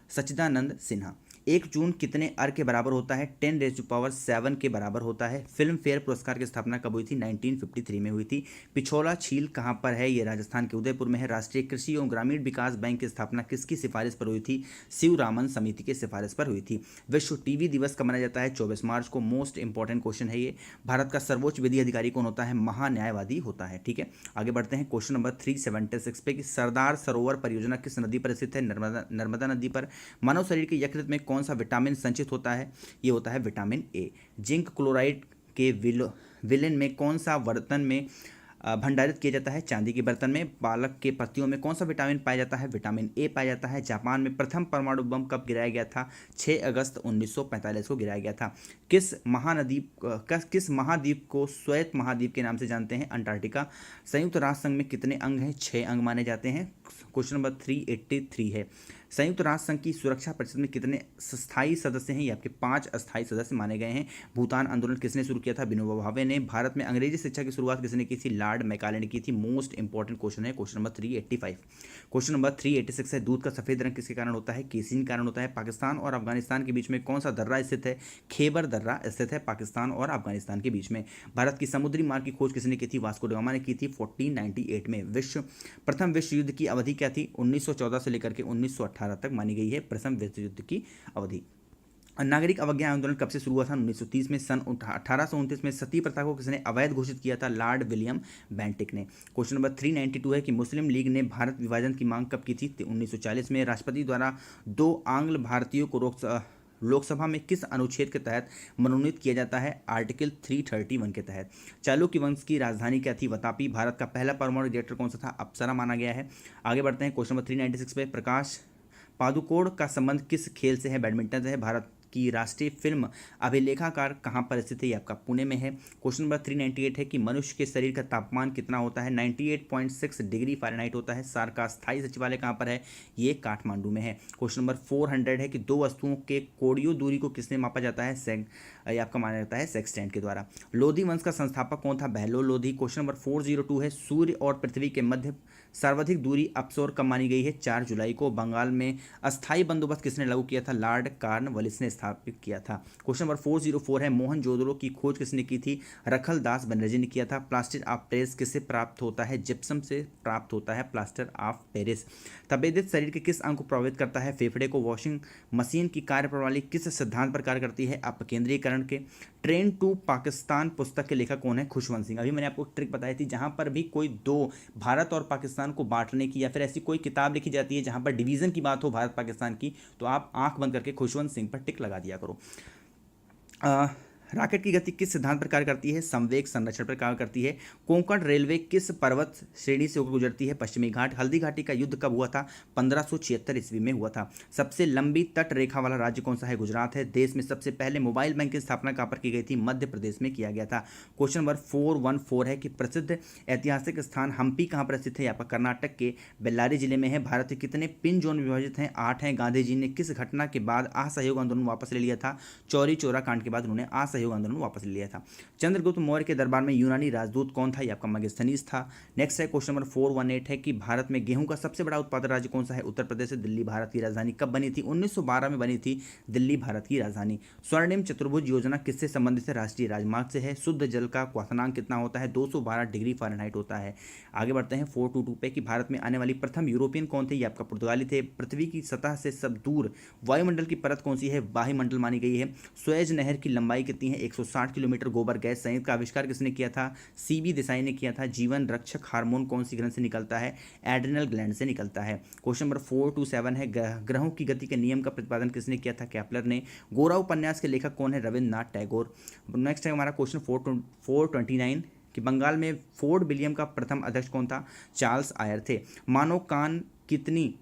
सच्चिदानंद सिन्हा। 1 जून कितने अर्घ के बराबर होता है? 10⁻7 के बराबर होता है। फिल्म फेयर पुरस्कार की स्थापना कब हुई थी? 1953 में हुई थी। पिछोला झील कहाँ पर है? ये राजस्थान के उदयपुर में है। राष्ट्रीय कृषि एवं ग्रामीण विकास बैंक की स्थापना किसकी सिफारिश पर हुई थी? शिवरामन समिति की सिफारिश पर हुई थी। विश्व टीवी दिवस कब मनाया जाता है? 24 मार्च को। मोस्ट इंपॉर्टेंट क्वेश्चन है ये। भारत का सर्वोच्च विधि अधिकारी कौन होता है? महान्यायवादी होता है। ठीक है, आगे बढ़ते हैं। क्वेश्चन नंबर 376 पे कि सरदार सरोवर परियोजना किस नदी पर स्थित है? नर्मदा नदी पर। मानव शरीर के यकृत में कौन सा विटामिन संचित होता है? ये होता है विटामिन ए। जिंक क्लोराइड के विलेन में कौन सा बर्तन में भंडारित किया जाता है? चांदी के बर्तन में। पालक के पत्तियों में कौन सा विटामिन पाया जाता है? विटामिन ए पाया जाता है। जापान में प्रथम परमाणु बम कब गिराया गया था? 6 अगस्त 1945 को गिराया गया था। किस महाद्वीप को श्वेत महाद्वीप के नाम से जानते हैं? अंटार्कटिका। संयुक्त राष्ट्र संघ में कितने अंग हैं? 6 अंग माने जाते हैं। क्वेश्चन नंबर 383 है, संयुक्त राष्ट्र संघ की सुरक्षा परिषद में कितने स्थायी सदस्य हैं? ये आपके 5 अस्थायी सदस्य माने गए हैं। भूटान आंदोलन किसने शुरू किया था? विनोबा भावे ने। भारत में अंग्रेजी शिक्षा की शुरुआत किसने की थी? लॉर्ड मैकाले ने की थी। मोस्ट इंपॉर्टेंट क्वेश्चन है क्वेश्चन नंबर 385। क्वेश्चन नंबर 386 है, दूध का सफेद रंग किसके कारण होता है? केसिन कारण होता है। पाकिस्तान और अफगानिस्तान के बीच में कौन सा दर्रा स्थित है? खैबर दर्रा स्थित है पाकिस्तान और अफगानिस्तान के बीच में। भारत की समुद्री मार्ग की खोज किसने की थी? वास्को ड गामा ने की थी 1498 में। प्रथम विश्व युद्ध की अवधि क्या थी? 1914 से लेकर के 1918 तक मानी गई है प्रथम विश्व युद्ध की अवधि। नागरिक अवज्ञा आंदोलन कब से शुरू हुआ था? 1930 में। सन 1829 में सती प्रथा को किसने अवैध घोषित किया था? लॉर्ड विलियम बेंटिक ने। क्वेश्चन नंबर 392 है कि मुस्लिम लीग ने भारत विभाजन की मांग कब की थी? 1940 में। राष्ट्रपति द्वारा 2 आंग्ल भारतीयों को लोकसभा में किस अनुच्छेद के तहत मनोनीत किया जाता है? आर्टिकल 331 के तहत। चालुक्य वंश की राजधानी क्या थी? वातापी। भारत का पहला परमाणु रिएक्टर कौन सा था? अप्सरा माना गया है। आगे बढ़ते हैं। क्वेश्चन नंबर 396 पे प्रकाश पादुकोण का संबंध किस खेल से है? बैडमिंटन से है। भारत की राष्ट्रीय फिल्म अभिलेखागार कहाँ पर स्थित है? ये आपका पुणे में है। क्वेश्चन नंबर 398 है कि मनुष्य के शरीर का तापमान कितना होता है? 98.6 डिग्री फ़ारेनहाइट होता है। सार्क का स्थायी सचिवालय कहाँ पर है? ये काठमांडू में है। क्वेश्चन नंबर 400 है कि 2 वस्तुओं के कोणीय दूरी को किसने मापा जाता है? ये आपका माना जाता है सेक्सटेंट के द्वारा। लोधी वंश का संस्थापक कौन था? बहलोल लोधी। क्वेश्चन नंबर 402 है, सूर्य और पृथ्वी के मध्य सर्वाधिक दूरी अपसोर कब मानी गई है? 4 जुलाई को। बंगाल में अस्थायी बंदोबस्त किसने लागू किया था? लॉर्ड कॉर्नवालिस ने स्थापित किया था। क्वेश्चन नंबर 404 है, मोहनजोदड़ो की खोज किसने की थी? रखलदास बनर्जी ने किया था। प्लास्टर ऑफ पेरिस किससे प्राप्त होता है? जिप्सम से प्राप्त होता है प्लास्टर ऑफ पेरिस। तपेदित शरीर के किस अंग को प्रभावित करता है? फेफड़े को। वॉशिंग मशीन की कार्यप्रणाली किस सिद्धांत पर कार्य करती है? अपकेंद्रीकरण के। ट्रेन टू पाकिस्तान पुस्तक के लेखक कौन है? खुशवंत सिंह। अभी मैंने आपको ट्रिक बताई थी, जहां पर भी कोई 2 भारत और पाकिस्तान को बांटने की या फिर ऐसी कोई किताब लिखी जाती है जहां पर डिवीजन की बात हो भारत पाकिस्तान की, तो आप आंख बंद करके खुशवंत सिंह पर टिक लगा दिया करो। रॉकेट की गति किस सिद्धांत पर कार्य करती है? संवेग संरक्षण पर कार्य करती है। कोंकण रेलवे किस पर्वत श्रेणी से होकर गुजरती है? पश्चिमी घाट। हल्दी घाटी का युद्ध कब हुआ था? 1576 ईस्वी में हुआ था। सबसे लंबी तट रेखा वाला राज्य कौन सा है? गुजरात है। देश में सबसे पहले मोबाइल बैंक की स्थापना कहाँ पर की गई थी? मध्य प्रदेश में किया गया था। क्वेश्चन नंबर 414 है कि प्रसिद्ध ऐतिहासिक स्थान हम्पी कहाँ पर स्थित है? आपका कर्नाटक के बेल्लारी जिले में है। भारत के कितने पिन जोन विभाजित हैं? 8 हैं। गांधी जी ने किस घटना के बाद असहयोग आंदोलन वापस ले लिया था? चौरी चौरा कांड के बाद उन्होंने असहयोग आंदोलन वापस ले लिया था। चंद्रगुप्त मौर्य के दरबार में यूनानी राजदूत कौन था? ये आपका मेगास्थनीज था। नेक्स्ट है क्वेश्चन नंबर 418 है कि भारत में गेहूं का सबसे बड़ा उत्पादक राज्य कौन सा है? उत्तर प्रदेश है। दिल्ली भारत की राजधानी कब बनी थी? 1912 में बनी थी दिल्ली भारत की राजधानी। स्वर्णिम चतुर्भुज योजना किससे संबंधित है? राष्ट्रीय राजमार्ग से है। शुद्ध जल का क्वथनांक कितना होता है? 212 डिग्री फ़ारेनहाइट होता है। आगे बढ़ते हैं 422 पे कि भारत में आने वाली प्रथम यूरोपियन कौन थे? ये आपका पुर्तगाली थे। पृथ्वी की सतह से सब दूर वायुमंडल की परत कौन सी है? वायुमंडल मानी गई है। सुएज नहर की लंबाई कितनी है? 160 किलोमीटर। गोबर गैस संयंत्र का आविष्कार किसने किया था? सीबी देसाई ने किया था। जीवन रक्षक हार्मोन कौन सी ग्रंथ से निकलता है? एड्रिनल ग्लैंड से निकलता है। क्वेश्चन नंबर 427 है, ग्रहों की गति के नियम का प्रतिपादन किसने किया था? केपलर ने। गोरा उपन्यास के लेखक कौन है? रविन्द्रनाथ टैगोर। नेक्स्ट है हमारा क्वेश्चन 429 कि बंगाल में फोर्ट विलियम का प्रथम अध्यक्ष कौन था? चार्ल्स आयर थे। मानव कान कितनी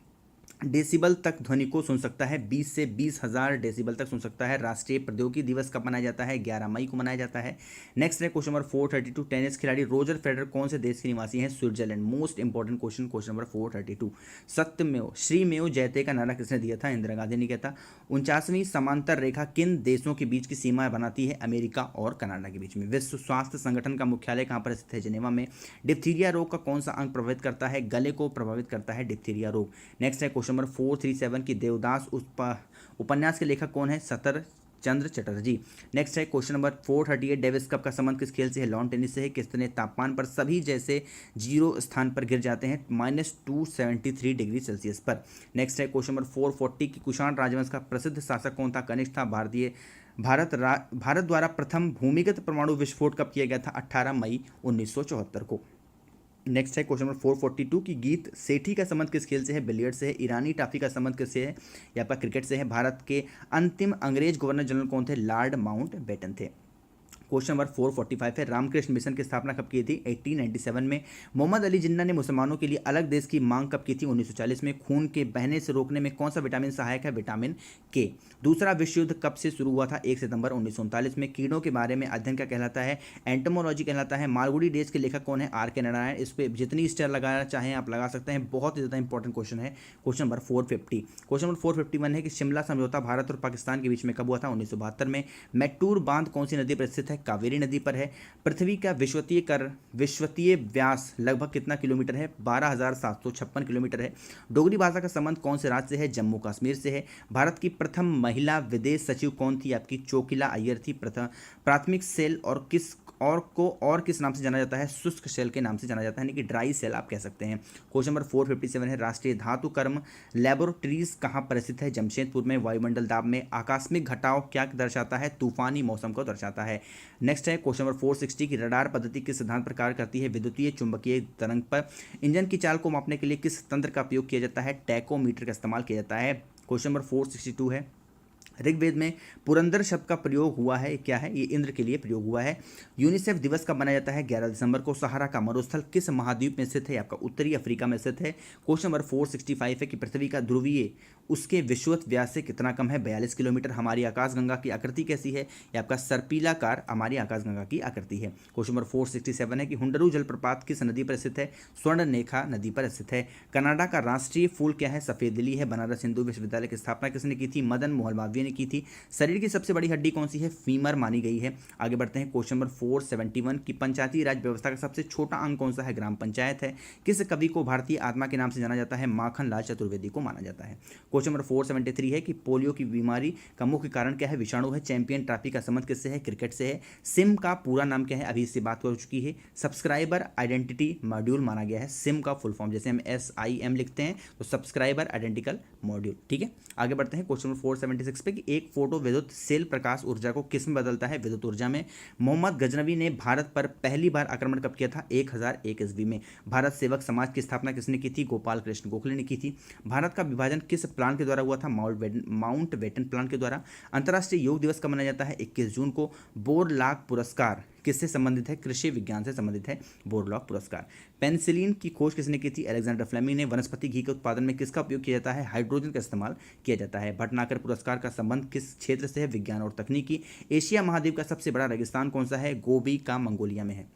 डेसिबल तक ध्वनि को सुन सकता है? 20 से 20,000 डेसिबल तक सुन सकता है। राष्ट्रीय प्रौद्योगिकी दिवस कब मनाया जाता है? 11 मई को मनाया जाता है। नेक्स्ट है क्वेश्चन नंबर 432, टेनिस खिलाड़ी रोजर फेडरर कौन से देश के निवासी हैं? Switzerland. Most important question, question number 432, सत्यमेव श्रीमेव जयते का नारा किसने दिया था? इंदिरा गांधी ने किया था। 49वीं समांतर रेखा किन देशों के बीच की सीमा बनाती है? अमेरिका और कनाडा के बीच में। विश्व स्वास्थ्य संगठन का मुख्यालय कहाँ पर स्थित है? जिनेवा में। डिप्थीरिया रोग का कौन सा अंग प्रभावित करता है? गले को प्रभावित करता है डिप्थीरिया रोग। नेक्स्ट है क्वेश्चन नंबर 437 की देवदास उपन्यास के लेखक कौन है? सतर चंद्र चटर्जी। नेक्स्ट है क्वेश्चन नंबर 438, डेविस कप का संबंध किस खेल से है? लॉन टेनिस से है। कितने तापमान पर सभी जैसे 0 स्थान पर गिर जाते हैं? -273 डिग्री सेल्सियस पर। नेक्स्ट है क्वेश्चन नंबर 440 की कुषाण राजवंश का प्रसिद्ध शासक कौन था? कनिष्क था। भारत द्वारा प्रथम भूमिगत परमाणु विस्फोट कब किया गया था? 18 मई 1974 को। नेक्स्ट है क्वेश्चन नंबर 442 की गीत सेठी का संबंध किस खेल से है? बिलियर्ड से है। ईरानी टाफी का संबंध किससे है? ये आपका क्रिकेट से है। भारत के अंतिम अंग्रेज गवर्नर जनरल कौन थे? लॉर्ड माउंटबेटन थे। क्वेश्चन नंबर 445 है, रामकृष्ण मिशन की स्थापना कब की थी? 1897 में। मोहम्मद अली जिन्ना ने मुसलमानों के लिए अलग देश की मांग कब की थी? 1940 में। खून के बहने से रोकने में कौन सा विटामिन सहायक है? विटामिन के। दूसरा विश्व युद्ध कब से शुरू हुआ था? 1 सितंबर 1939 में। कीड़ों के बारे में अध्ययन क्या कहलाता है? एंटोमोलॉजी कहलाता है। मालगुडी डेज के लेखक कौन है? आर के नारायण। इस पर जितनी स्टार लगाना चाहें आप लगा सकते हैं, बहुत ही ज़्यादा इंपॉर्टेंट क्वेश्चन है। क्वेश्चन नंबर 450, क्वेश्चन नंबर 451 है कि शिमला समझौता भारत और पाकिस्तान के बीच में कब हुआ था? 1972 में। मैटूर बांध कौन सी नदी पर स्थित है? कावेरी नदी पर है। पृथ्वी का विश्वतीय व्यास लगभग कितना किलोमीटर है? 12,756 किलोमीटर है। डोगरी भाषा का संबंध कौन से राज्य से है? जम्मू कश्मीर से है। भारत की प्रथम महिला विदेश सचिव कौन थी? आपकी चोकिला अय्यर थी। प्राथमिक सेल और किस नाम से जाना जाता है? शुष्क सेल के नाम से जाना जाता है, यानी कि ड्राई सेल आप कह सकते हैं। क्वेश्चन नंबर 457 है, राष्ट्रीय धातु कर्म लैबोरेटरीज कहाँ पर स्थित है? जमशेदपुर में। वायुमंडल दाब में आकस्मिक घटाव क्या दर्शाता है? तूफानी मौसम को दर्शाता है। नेक्स्ट है क्वेश्चन नंबर 460 की रडार पद्धति किस सिद्धांत पर कार्य करती है? विद्युतीय चुंबकीय तरंग पर। इंजन की चाल को मापने के लिए किस तंत्र का उपयोग किया जाता है? टैकोमीटर का इस्तेमाल किया जाता है। क्वेश्चन नंबर 462 है, ऋग्वेद में पुरंदर शब्द का प्रयोग हुआ है, क्या है? ये इंद्र के लिए प्रयोग हुआ है। यूनिसेफ दिवस कब मनाया जाता है? 11 दिसंबर को। सहारा का मरुस्थल किस महाद्वीप में स्थित है? आपका उत्तरी अफ्रीका में स्थित है। क्वेश्चन नंबर 465 है कि पृथ्वी का ध्रुवीय उसके विषुवत व्यास से कितना कम है? 42 किलोमीटर। हमारी आकाशगंगा की आकृति कैसी है? ये आपका सर्पिलाकार हमारी आकाशगंगा की आकृति है। क्वेश्चन नंबर 467 है कि हुंडरू जलप्रपात किस नदी पर स्थित है? स्वर्णरेखा नदी पर स्थित है। कनाडा का राष्ट्रीय फूल क्या है? सफेद लिली है। बनारस हिंदू विश्वविद्यालय की स्थापना किसने की थी? मदन मोहन मालवीय ने की थी। शरीर की सबसे बड़ी हड्डी कौन सी है? फीमर मानी गई है। आगे बढ़ते हैं क्वेश्चन नंबर 471 की पंचायती राज व्यवस्था का सबसे छोटा अंग कौन सा है? ग्राम पंचायत है। किस कवि को भारतीय आत्मा के नाम से जाना जाता है? माखन लाल चतुर्वेदी को माना जाता है। क्वेश्चन नंबर 473 है कि पोलियो की बीमारी का मुख्य कारण क्या है? विषाणु है। चैंपियन ट्रॉफी का संबंध किससे है? क्रिकेट से है। सिम का पूरा नाम क्या है? अभी इससे बात हो चुकी है। सब्सक्राइबर आइडेंटिटी मॉड्यूल माना गया है। सिम का फुल फॉर्म, जैसे हम SIM लिखते हैं तो सब्सक्राइबर आइडेंटिकल मॉड्यूल, ठीक है। आगे बढ़ते हैं क्वेश्चन नंबर 476 पे कि एक फोटो विद्युत सेल प्रकाश ऊर्जा को किस में बदलता है? विद्युत ऊर्जा में। मोहम्मद गजनवी ने भारत पर पहली बार आक्रमण कब किया था? 1001 ईस्वी में। भारत सेवक समाज की स्थापना किसने की थी? गोपाल कृष्ण गोखले ने की थी। भारत का विभाजन किस प्लान के द्वारा हुआ था? माउंटबेटन प्लान के द्वारा। अंतर्राष्ट्रीय योग दिवस कब मनाया जाता है? 21 जून को। बोरलॉग पुरस्कार किससे संबंधित है? कृषि विज्ञान से संबंधित है बोरलॉग पुरस्कार। पेनिसिलिन की खोज किसने की थी? अलेक्जेंडर फ्लेमिंग ने। वनस्पति घी के उत्पादन में किसका उपयोग किया जाता है? हाइड्रोजन का इस्तेमाल किया जाता है। भटनागर पुरस्कार का संबंध किस क्षेत्र से है? विज्ञान और तकनीकी। एशिया महाद्वीप का सबसे बड़ा रेगिस्तान कौन सा है? गोबी का मंगोलिया में है।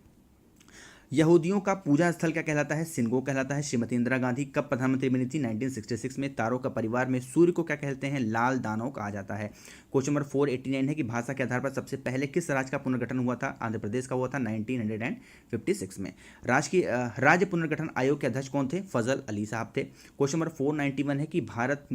यहूदियों का पूजा स्थल क्या कहलाता है? सिनगोग कहलाता है। श्रीमती इंदिरा गांधी कब प्रधानमंत्री बनी थी? 1966 में। तारों का परिवार में सूर्य को क्या कहते हैं? लाल दानव कहा जाता है। क्वेश्चन नंबर 489 है कि भाषा के आधार पर सबसे पहले किस राज्य का पुनर्गठन हुआ था? आंध्र प्रदेश का हुआ था 1956 में। राज्य पुनर्गठन आयोग के अध्यक्ष कौन थे? फजल अली साहब थे। क्वेश्चन नंबर 491 है कि भारत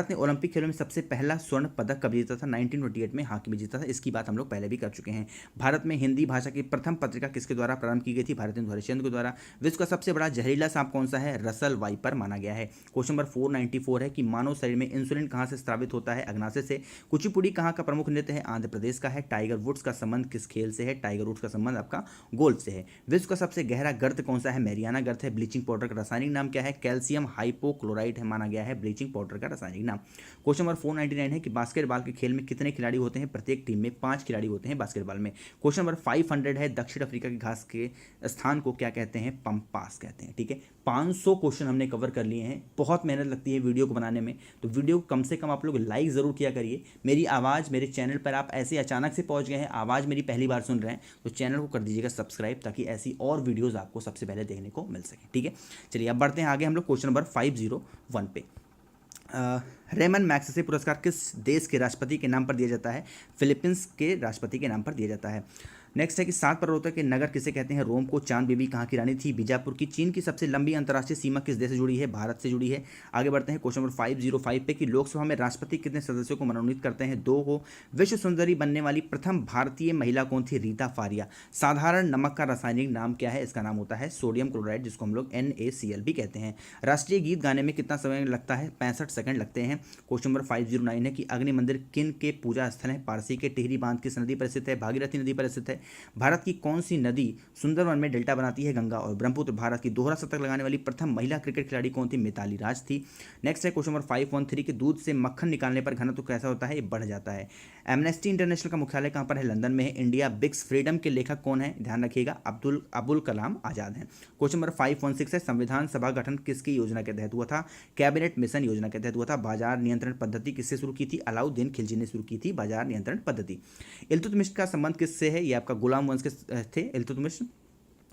ने ओलंपिक खेलों में सबसे पहला स्वर्ण पदक कब जीता था? 1928 में हॉकी में जीता था। इसकी बात हम लोग पहले भी कर चुके हैं। भारत में हिंदी भाषा की प्रथम पत्रिका किसके द्वारा प्रारंभ की गई थी? भारतेंदु हरिश्चंद्र के द्वारा। विश्व का सबसे बड़ा जहरीला सांप कौन सा है? रसल वाइपर माना गया है। क्वेश्चन नंबर 494 है कि मानव शरीर में इंसुलिन कहां से स्रावित होता है? अग्नाशय से। कुचिपुड़ी कहां का प्रमुख नृत्य है? आंध्र प्रदेश का है। टाइगर वुड्स का संबंध किस खेल से है? टाइगर वुड्स का संबंध आपका गोल्फ से है। विश्व का सबसे गहरा गर्त कौन सा है? मैरियाना गर्त है। ब्लीचिंग पाउडर का रासायनिक नाम क्या है? कैल्शियम हाइपोक्लोराइड है माना गया है ब्लीचिंग पाउडर का रासायनिक रासायनिक नाम। क्वेश्चन नंबर 499 है कि बास्केटबॉल के खेल में कितने खिलाड़ी होते हैं? प्रत्येक टीम में 5 खिलाड़ी होते हैं बास्केटबॉल में। क्वेश्चन नंबर 500 है दक्षिण अफ्रीका की घास के स्थान को क्या कहते हैं? पंपास कहते हैं। ठीक है, 500 क्वेश्चन हमने कवर कर लिए हैं। बहुत मेहनत लगती है वीडियो को बनाने में, तो वीडियो को कम से कम आप लोग लाइक ज़रूर किया करिए। मेरी आवाज़ मेरे चैनल पर आप ऐसे अचानक से पहुंच गए हैं, आवाज़ मेरी पहली बार सुन रहे हैं, तो चैनल को कर दीजिएगा सब्सक्राइब, ताकि ऐसी और वीडियोज़ आपको सबसे पहले देखने को मिल सके। ठीक है, चलिए अब बढ़ते हैं आगे हम लोग क्वेश्चन नंबर 501 पे। रेमन मैग्सेसे पुरस्कार किस देश के राष्ट्रपति के नाम पर दिया जाता है? फिलीपींस के राष्ट्रपति के नाम पर दिया जाता है। नेक्स्ट है कि 7 पर्वतों के नगर किसे कहते हैं? रोम को। चांद बीबी कहाँ की रानी थी? बीजापुर की। चीन की सबसे लंबी अंतर्राष्ट्रीय सीमा किस देश से जुड़ी है? भारत से जुड़ी है। आगे बढ़ते हैं क्वेश्चन नंबर 505 पे कि लोकसभा में राष्ट्रपति कितने सदस्यों को मनोनीत करते हैं? 2 को। विश्व सुंदरी बनने वाली प्रथम भारतीय महिला कौन थी? रीता फारिया। साधारण नमक का रासायनिक नाम क्या है? इसका नाम होता है सोडियम क्लोराइड, जिसको हम लोग NaCl भी कहते हैं। राष्ट्रीय गीत गाने में कितना समय लगता है? 65 सेकंड लगते हैं। क्वेश्चन नंबर 509 है कि अग्नि मंदिर किन के पूजा स्थल है? पारसी के। टिहरी बांध किस नदी पर स्थित है? भागीरथी नदी पर स्थित है। भारत की कौन सी नदी सुंदरवन में डेल्टा बनाती है? गंगा और ब्रह्मपुत्र। भारत की दोहरा शतक लगाने वाली प्रथम महिला क्रिकेट खिलाड़ी कौन थी? मिताली राज थी। नेक्स्ट है क्वेश्चन नंबर 513 कि दूध से मक्खन निकालने पर घनत्व कैसा होता है? ये बढ़ जाता है। एमनेस्टी इंटरनेशनल का मुख्यालय कहाँ पर है? लंदन में है। इंडिया बिग्स फ्रीडम के लेखक कौन है? ध्यान रखिएगा, अबुल कलाम आजाद हैं। क्वेश्चन नंबर 516 है संविधान सभा गठन किसकी योजना के तहत हुआ था? कैबिनेट मिशन योजना के तहत हुआ था। बाजार नियंत्रण पद्धति किससे शुरू की थी? अलाउद्दीन खिलजी ने शुरू की थी बाजार नियंत्रण पद्धति। इल्तुतमिश का संबंध किससे है? ये आपका गुलाम वंश के थे इल्तुतमिश।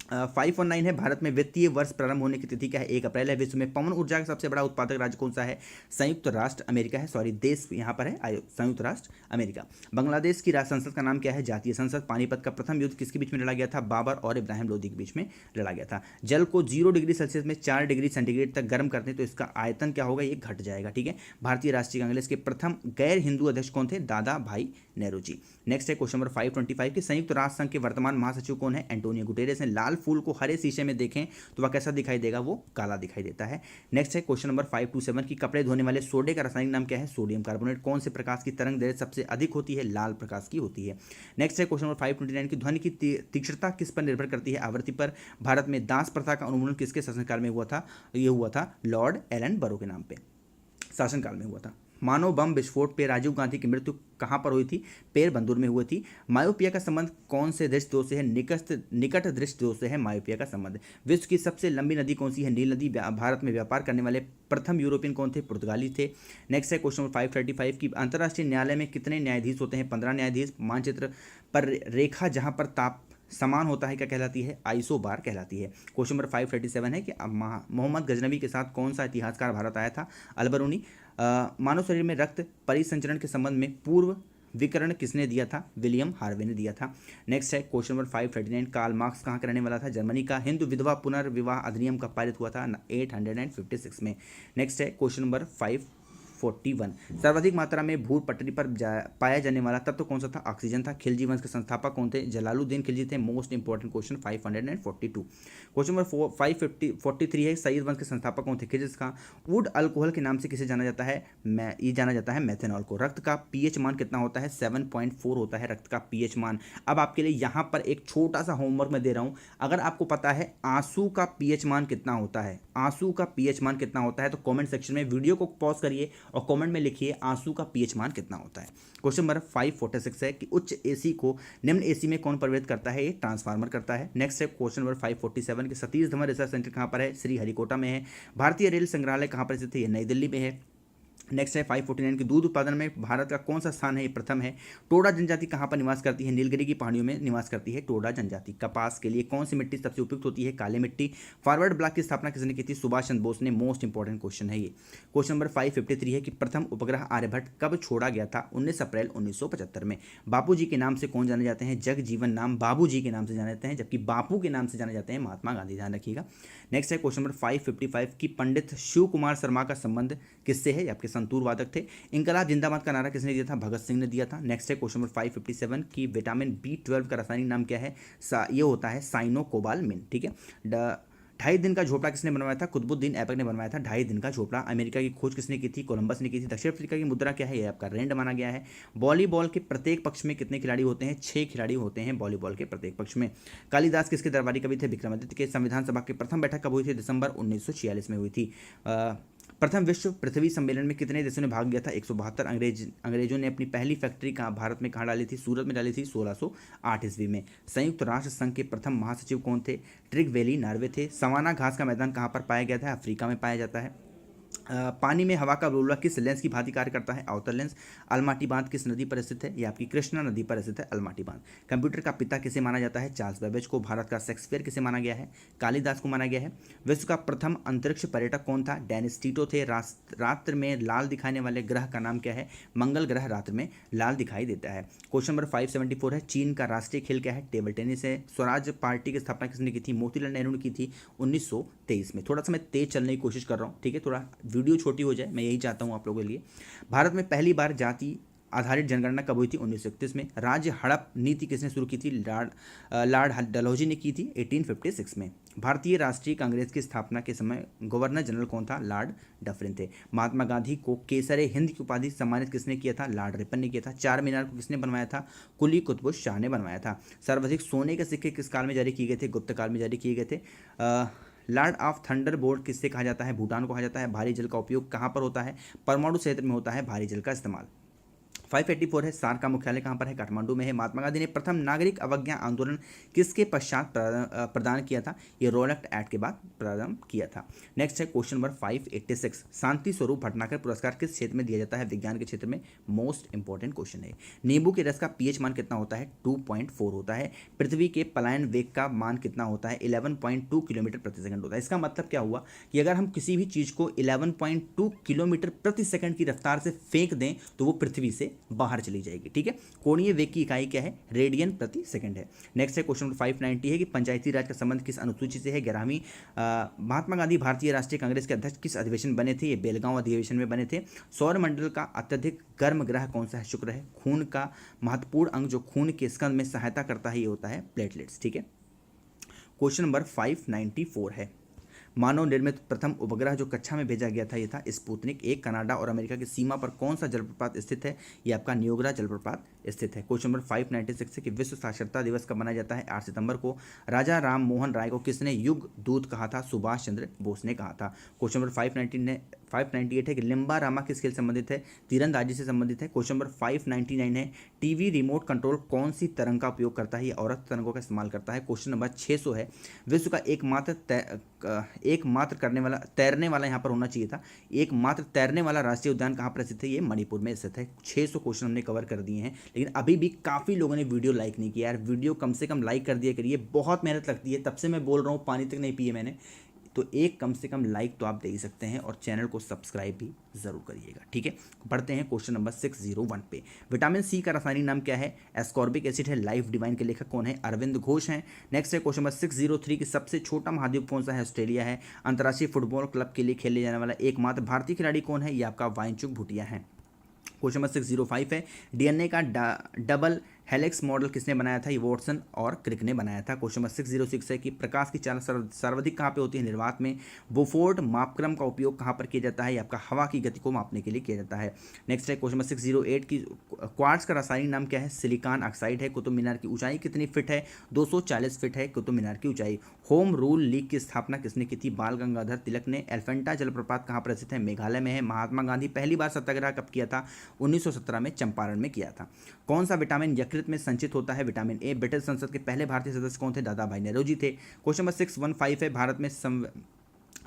519 है भारत में वित्तीय वर्ष प्रारंभ होने की तिथि क्या है? 1 अप्रैल है। विश्व में पवन ऊर्जा का सबसे बड़ा उत्पादक राज्य कौन सा है? संयुक्त राष्ट्र अमेरिका है। सॉरी, देश यहाँ पर है संयुक्त राष्ट्र अमेरिका। बांग्लादेश की राष्ट्र संसद का नाम क्या है? जातीय संसद। पानीपत का प्रथम युद्ध किसके बीच में लड़ा गया था? बाबर और इब्राहिम लोदी के बीच में लड़ा गया था। जल को 0 डिग्री सेल्सियस में 4 डिग्री सेंटीग्रेड तक गर्म करते हैं तो इसका आयतन क्या होगा? ये घट जाएगा। ठीक है, भारतीय राष्ट्रीय कांग्रेस के प्रथम गैर हिंदू अध्यक्ष कौन थे? दादा भाई नेहरू जी। नेक्स्ट है क्वेश्चन नंबर 525 कि संयुक्त राष्ट्र संघ के वर्तमान महासचिव कौन है? एंटोनियो गुटेरेस हैं। लाल फूल को हरे शीशे में देखें तो वह कैसा दिखाई देगा? वो काला दिखाई देता है। नेक्स्ट है क्वेश्चन नंबर 527 की कपड़े धोने वाले सोडे का रासायनिक नाम क्या है? Sodium carbonate. कौन से प्रकाश की तरंग दैर्घ्य सबसे अधिक होती है? लाल प्रकाश की होती है। नेक्स्ट है क्वेश्चन नंबर 529 की ध्वनि की तीक्ष्णता किस पर निर्भर करती है? आवृत्ति पर। भारत में दास प्रथा का उन्मूलन किसके शासनकाल में हुआ था? ये हुआ था लॉर्ड एलन बरो के नाम पे, शासनकाल में हुआ था। मानव बम विस्फोट पे राजीव गांधी की मृत्यु कहाँ पर हुई थी? पेरबंदूर में हुई थी। मायोपिया का संबंध कौन से दृष्टि दोष से है? निकट दृष्टि दोष से है मायोपिया का संबंध। विश्व की सबसे लंबी नदी कौन सी है? नील नदी। भारत में व्यापार करने वाले प्रथम यूरोपियन कौन थे? पुर्तगाली थे। नेक्स्ट है क्वेश्चन नंबर 535 की अंतर्राष्ट्रीय न्यायालय में कितने न्यायाधीश होते हैं? 15 न्यायाधीश। मानचित्र पर रेखा जहाँ पर ताप समान होता है क्या कहलाती है? आइसोबार कहलाती है। क्वेश्चन नंबर 537 है कि मोहम्मद गजनवी के साथ कौन सा इतिहासकार भारत आया था? अलबरूनी। मानव शरीर में रक्त परिसंचरण के संबंध में पूर्व विकरण किसने दिया था? विलियम हार्वे ने दिया था। नेक्स्ट है क्वेश्चन नंबर 539 कार्ल मार्क्स कहाँ का रहने वाला था? जर्मनी का। हिंदू विधवा पुनर्विवाह अधिनियम कब पारित हुआ था? 856 में। नेक्स्ट है क्वेश्चन नंबर 541 सर्वाधिक मात्रा में भू पटरी पर पाया जाने वाला तत्व कौन सा था? ऑक्सीजन था। खिलजी वंश के संस्थापक कौन थे? जलालुद्दीन खिलजी थे। Most important question 542। Question number 543 है सईद वंश के संस्थापक कौन थे? खिजिस खां। वुड अल्कोहल के नाम से किसे जाना जाता है? ये जाना जाता है मेथेनॉल को। रक्त का पीएच मान कितना होता है? 7.4 होता है रक्त का पीएच मान। अब आपके लिए यहाँ पर एक छोटा सा होमवर्क मैं दे रहा हूँ। अगर आपको पता है आंसू का पीएच मान कितना होता है, आंसू का पीएच मान कितना होता है, तो कमेंट सेक्शन में वीडियो को पॉज करिए और कमेंट में लिखिए आंसू का पीएच मान कितना होता है। क्वेश्चन नंबर 546 है कि उच्च एसी को निम्न एसी में कौन परिवर्तित करता है? ये ट्रांसफार्मर करता है। नेक्स्ट है क्वेश्चन नंबर 547 कि सतीश धवन रिसर्च सेंटर कहाँ पर है? श्री हरिकोटा में है। भारतीय रेल संग्रहालय कहाँ पर स्थित है? ये नई दिल्ली में है। नेक्स्ट है 549 की दूध उत्पादन में भारत का कौन सा स्थान है? ये प्रथम है। टोडा जनजाति कहाँ पर निवास करती है? नीलगिरी की पहाड़ियों में निवास करती है टोडा जनजाति। कपास के लिए कौन सी मिट्टी सबसे उपयुक्त होती है? काली मिट्टी। फॉरवर्ड ब्लॉक की स्थापना किसने की थी? सुभाष चंद्र बोस ने। मोस्ट इंपॉर्टेंट क्वेश्चन है ये। क्वेश्चन नंबर 553 है कि प्रथम उपग्रह आर्यभट्ट कब छोड़ा गया था? 19 अप्रैल 1975 में। बापू जी के नाम से कौन जाने जाते हैं? जगजीवन नाम बाबू जी के नाम से जाने जाते हैं, जबकि बापू के नाम से जाने जाते हैं महात्मा गांधी। ध्यान रखिएगा। नेक्स्ट है क्वेश्चन नंबर 555 की पंडित शिव कुमार शर्मा का संबंध किससे है? आपके संतूर वादक थे। इनकलाब जिंदाबाद का नारा किसने दिया था? भगत सिंह ने दिया था। नेक्स्ट है क्वेश्चन नंबर 557 की विटामिन B12 का रासायनिक नाम क्या है? ये होता है साइनोकोबालमिन। ठीक है। 2.5 दिन का झोपड़ा किसने बनवाया था? कुतुबुद्दीन ऐबक ने बनवाया था 2.5 दिन का झोपड़ा। अमेरिका की खोज किसने की थी? कोलंबस ने की थी। दक्षिण अफ्रीका की मुद्रा क्या है? ये आपका रेंड माना गया है। वॉलीबॉल के प्रत्येक पक्ष में कितने खिलाड़ी होते हैं? 6 खिलाड़ी होते हैं वॉलीबॉल के प्रत्येक पक्ष में। कालिदास किसके दरबारी कवि थे? विक्रमादित्य के। संविधान सभा की प्रथम बैठक कब हुई थी? दिसंबर 1946 में हुई थी। प्रथम विश्व पृथ्वी सम्मेलन में कितने देशों ने भाग लिया था? 172। अंग्रेजों ने अपनी पहली फैक्ट्री कहाँ भारत में कहाँ डाली थी? सूरत में डाली थी 1608 ईस्वी में। संयुक्त राष्ट्र संघ के प्रथम महासचिव कौन थे? ट्रिगवेली नार्वे थे। सवाना घास का मैदान कहाँ पर पाया गया था? अफ्रीका में पाया जाता है। पानी में हवा का बुलबुला किस लेंस की भांति कार्य करता है? Outer lens. अलमाटी बांध किस नदी पर स्थित है? ये आपकी कृष्णा नदी पर स्थित है अलमाटी बांध। कंप्यूटर का पिता किसे माना जाता है? चार्ल्स बेबेज को। भारत का शेक्सपियर किसे माना गया है? कालिदास को माना गया है। विश्व का प्रथम अंतरिक्ष पर्यटक कौन था? डेनिस टीटो थे। रात्र में लाल दिखाने वाले ग्रह का नाम क्या है? मंगल ग्रह रात्र में लाल दिखाई देता है। क्वेश्चन नंबर 574 है, चीन का राष्ट्रीय खेल क्या है? टेबल टेनिस है। स्वराज पार्टी की स्थापना किसने की थी? मोतीलाल नेहरू ने की थी 1923 में। थोड़ा सा मैं तेज चलने की कोशिश कर रहा हूँ, ठीक है, थोड़ा वीडियो छोटी हो जाए, मैं यही चाहता हूँ आप लोगों के लिए। भारत में पहली बार जाति आधारित जनगणना कब हुई थी? 1931 में। राज्य हड़प नीति किसने शुरू की थी? लॉर्ड डलहौजी ने की थी 1856 में। भारतीय राष्ट्रीय कांग्रेस की स्थापना के समय गवर्नर जनरल कौन था? लॉर्ड डफरिन थे। महात्मा गांधी को केसरे हिंद की उपाधि सम्मानित किसने किया था? लॉर्ड रिपन ने किया था। चार मीनार को किसने बनवाया था? कुली कुतुब शाह ने बनवाया था। सर्वाधिक सोने के सिक्के किस काल में जारी किए गए थे? गुप्त काल में जारी किए गए थे। लॉर्ड ऑफ थंडर बोल्ट किससे कहा जाता है? भूटान को कहा जाता है। भारी जल का उपयोग कहाँ पर होता है? परमाणु क्षेत्र में होता है भारी जल का इस्तेमाल। 584 है, सार्क का मुख्यालय कहाँ पर है? काठमांडू में है। महात्मा गांधी ने प्रथम नागरिक अवज्ञा आंदोलन किसके पश्चात प्रदान किया था? ये रोलैक्ट एक्ट के बाद प्रारंभ किया था। नेक्स्ट है क्वेश्चन नंबर 586, शांति स्वरूप भटनागर पुरस्कार किस क्षेत्र में दिया जाता है? विज्ञान के क्षेत्र में। मोस्ट इंपॉर्टेंट क्वेश्चन है। नींबू के रस का पीएच मान कितना होता है? 2.4 होता है। पृथ्वी के पलायन वेग का मान कितना होता है? 11.2 किलोमीटर प्रति सेकंड होता है। इसका मतलब क्या हुआ कि अगर हम किसी भी चीज़ को 11.2 किलोमीटर प्रति सेकंड की रफ्तार से फेंक दें तो वो पृथ्वी से बाहर चली जाएगी, ठीक है। कोणीय वेग की इकाई क्या है? रेडियन प्रति सेकंड है। नेक्स्ट है क्वेश्चन नंबर 590 है कि पंचायती राज का संबंध किस अनुसूची से है? 11वीं। महात्मा गांधी भारतीय राष्ट्रीय कांग्रेस के अध्यक्ष किस अधिवेशन बने थे? ये बेलगांव अधिवेशन में बने थे। सौर मंडल का अत्यधिक गर्म ग्रह कौन सा है? शुक्र है। खून का महत्वपूर्ण अंग जो खून के स्कंद में सहायता करता है ये होता है प्लेटलेट्स, ठीक है। क्वेश्चन नंबर 594 है, मानव निर्मित प्रथम उपग्रह जो कक्षा में भेजा गया था ये था स्पुतनिक 1। कनाडा और अमेरिका की सीमा पर कौन सा जलप्रपात स्थित है? ये आपका नियोग्रा जलप्रपात स्थित है। क्वेश्चन नंबर 596 है कि विश्व साक्षरता दिवस कब मनाया जाता है? 8 सितंबर को। राजा राम मोहन राय को किसने युग दूत कहा था? सुभाष चंद्र बोस ने कहा था। क्वेश्चन नंबर 598 है कि लिम्बा रामा किस खेल संबंधित है? तीरंदाजी से संबंधित है। क्वेश्चन नंबर 599 है, टीवी रिमोट कंट्रोल कौन सी तरंग का उपयोग करता है? ये औरत तरंगों का इस्तेमाल करता है। क्वेश्चन नंबर 600 है, विश्व का एकमात्र तैरने वाला यहाँ पर होना चाहिए था, एकमात्र तैरने वाला राष्ट्रीय उद्यान कहाँ पर स्थित है? ये मणिपुर में स्थित है। 600 क्वेश्चन हमने कवर कर दिए हैं, लेकिन अभी भी काफ़ी लोगों ने वीडियो लाइक नहीं किया यार। वीडियो कम से कम लाइक कर दिया करिए, बहुत मेहनत लगती है, तब से मैं बोल रहा हूँ, पानी तक नहीं पिए मैंने। तो एक कम से कम लाइक तो आप दे ही सकते हैं और चैनल को सब्सक्राइब भी जरूर करिएगा, ठीक है। बढ़ते हैं क्वेश्चन नंबर 601 पे। विटामिन सी का रासायनिक नाम क्या है? एस्कॉर्बिक एसिड है। लाइफ डिवाइन के लेखक कौन है? अरविंद घोष हैं। नेक्स्ट है क्वेश्चन नंबर 603 की सबसे छोटा महाद्वीप कौन सा है? ऑस्ट्रेलिया है। अंतर्राष्ट्रीय फुटबॉल क्लब के लिए खेले जाने वाला एकमात्र भारतीय खिलाड़ी कौन है? ये आपका वाइनचुक भूटिया है। क्वेश्चन नंबर 605 है, डीएनए का डबल हेलिक्स मॉडल किसने बनाया था? ये वॉटसन और क्रिक ने बनाया था। क्वेश्चन नंबर 606 है कि प्रकाश की चाल सर्वाधिक कहाँ पे होती है? निर्वात में। बोफोर्ड मापक्रम का उपयोग कहाँ पर किया जाता है? ये आपका हवा की गति को मापने के लिए किया जाता है। नेक्स्ट है क्वेश्चन नंबर 608 की क्वार्ट्ज का रासायनिक नाम क्या है? सिलिकॉन ऑक्साइड है। कुतुब मीनार की ऊंचाई कितनी फिट है? 240 फिट है कुतुब मीनार की ऊंचाई। होम रूल लीग की स्थापना किसने की थी? बाल गंगाधर तिलक ने। एलिफेंटा जलप्रपात कहाँ पर स्थित है? मेघालय में है। महात्मा गांधी पहली बार सत्याग्रह कब किया था? 1917 में चंपारण में किया था। कौन सा विटामिन यकृत में संचित होता है? Vitamin A. ब्रिटिश संसद के पहले भारतीय सदस्य कौन थे? दादा भाई नेहरू थे। क्वेश्चन नंबर 615 है, भारत में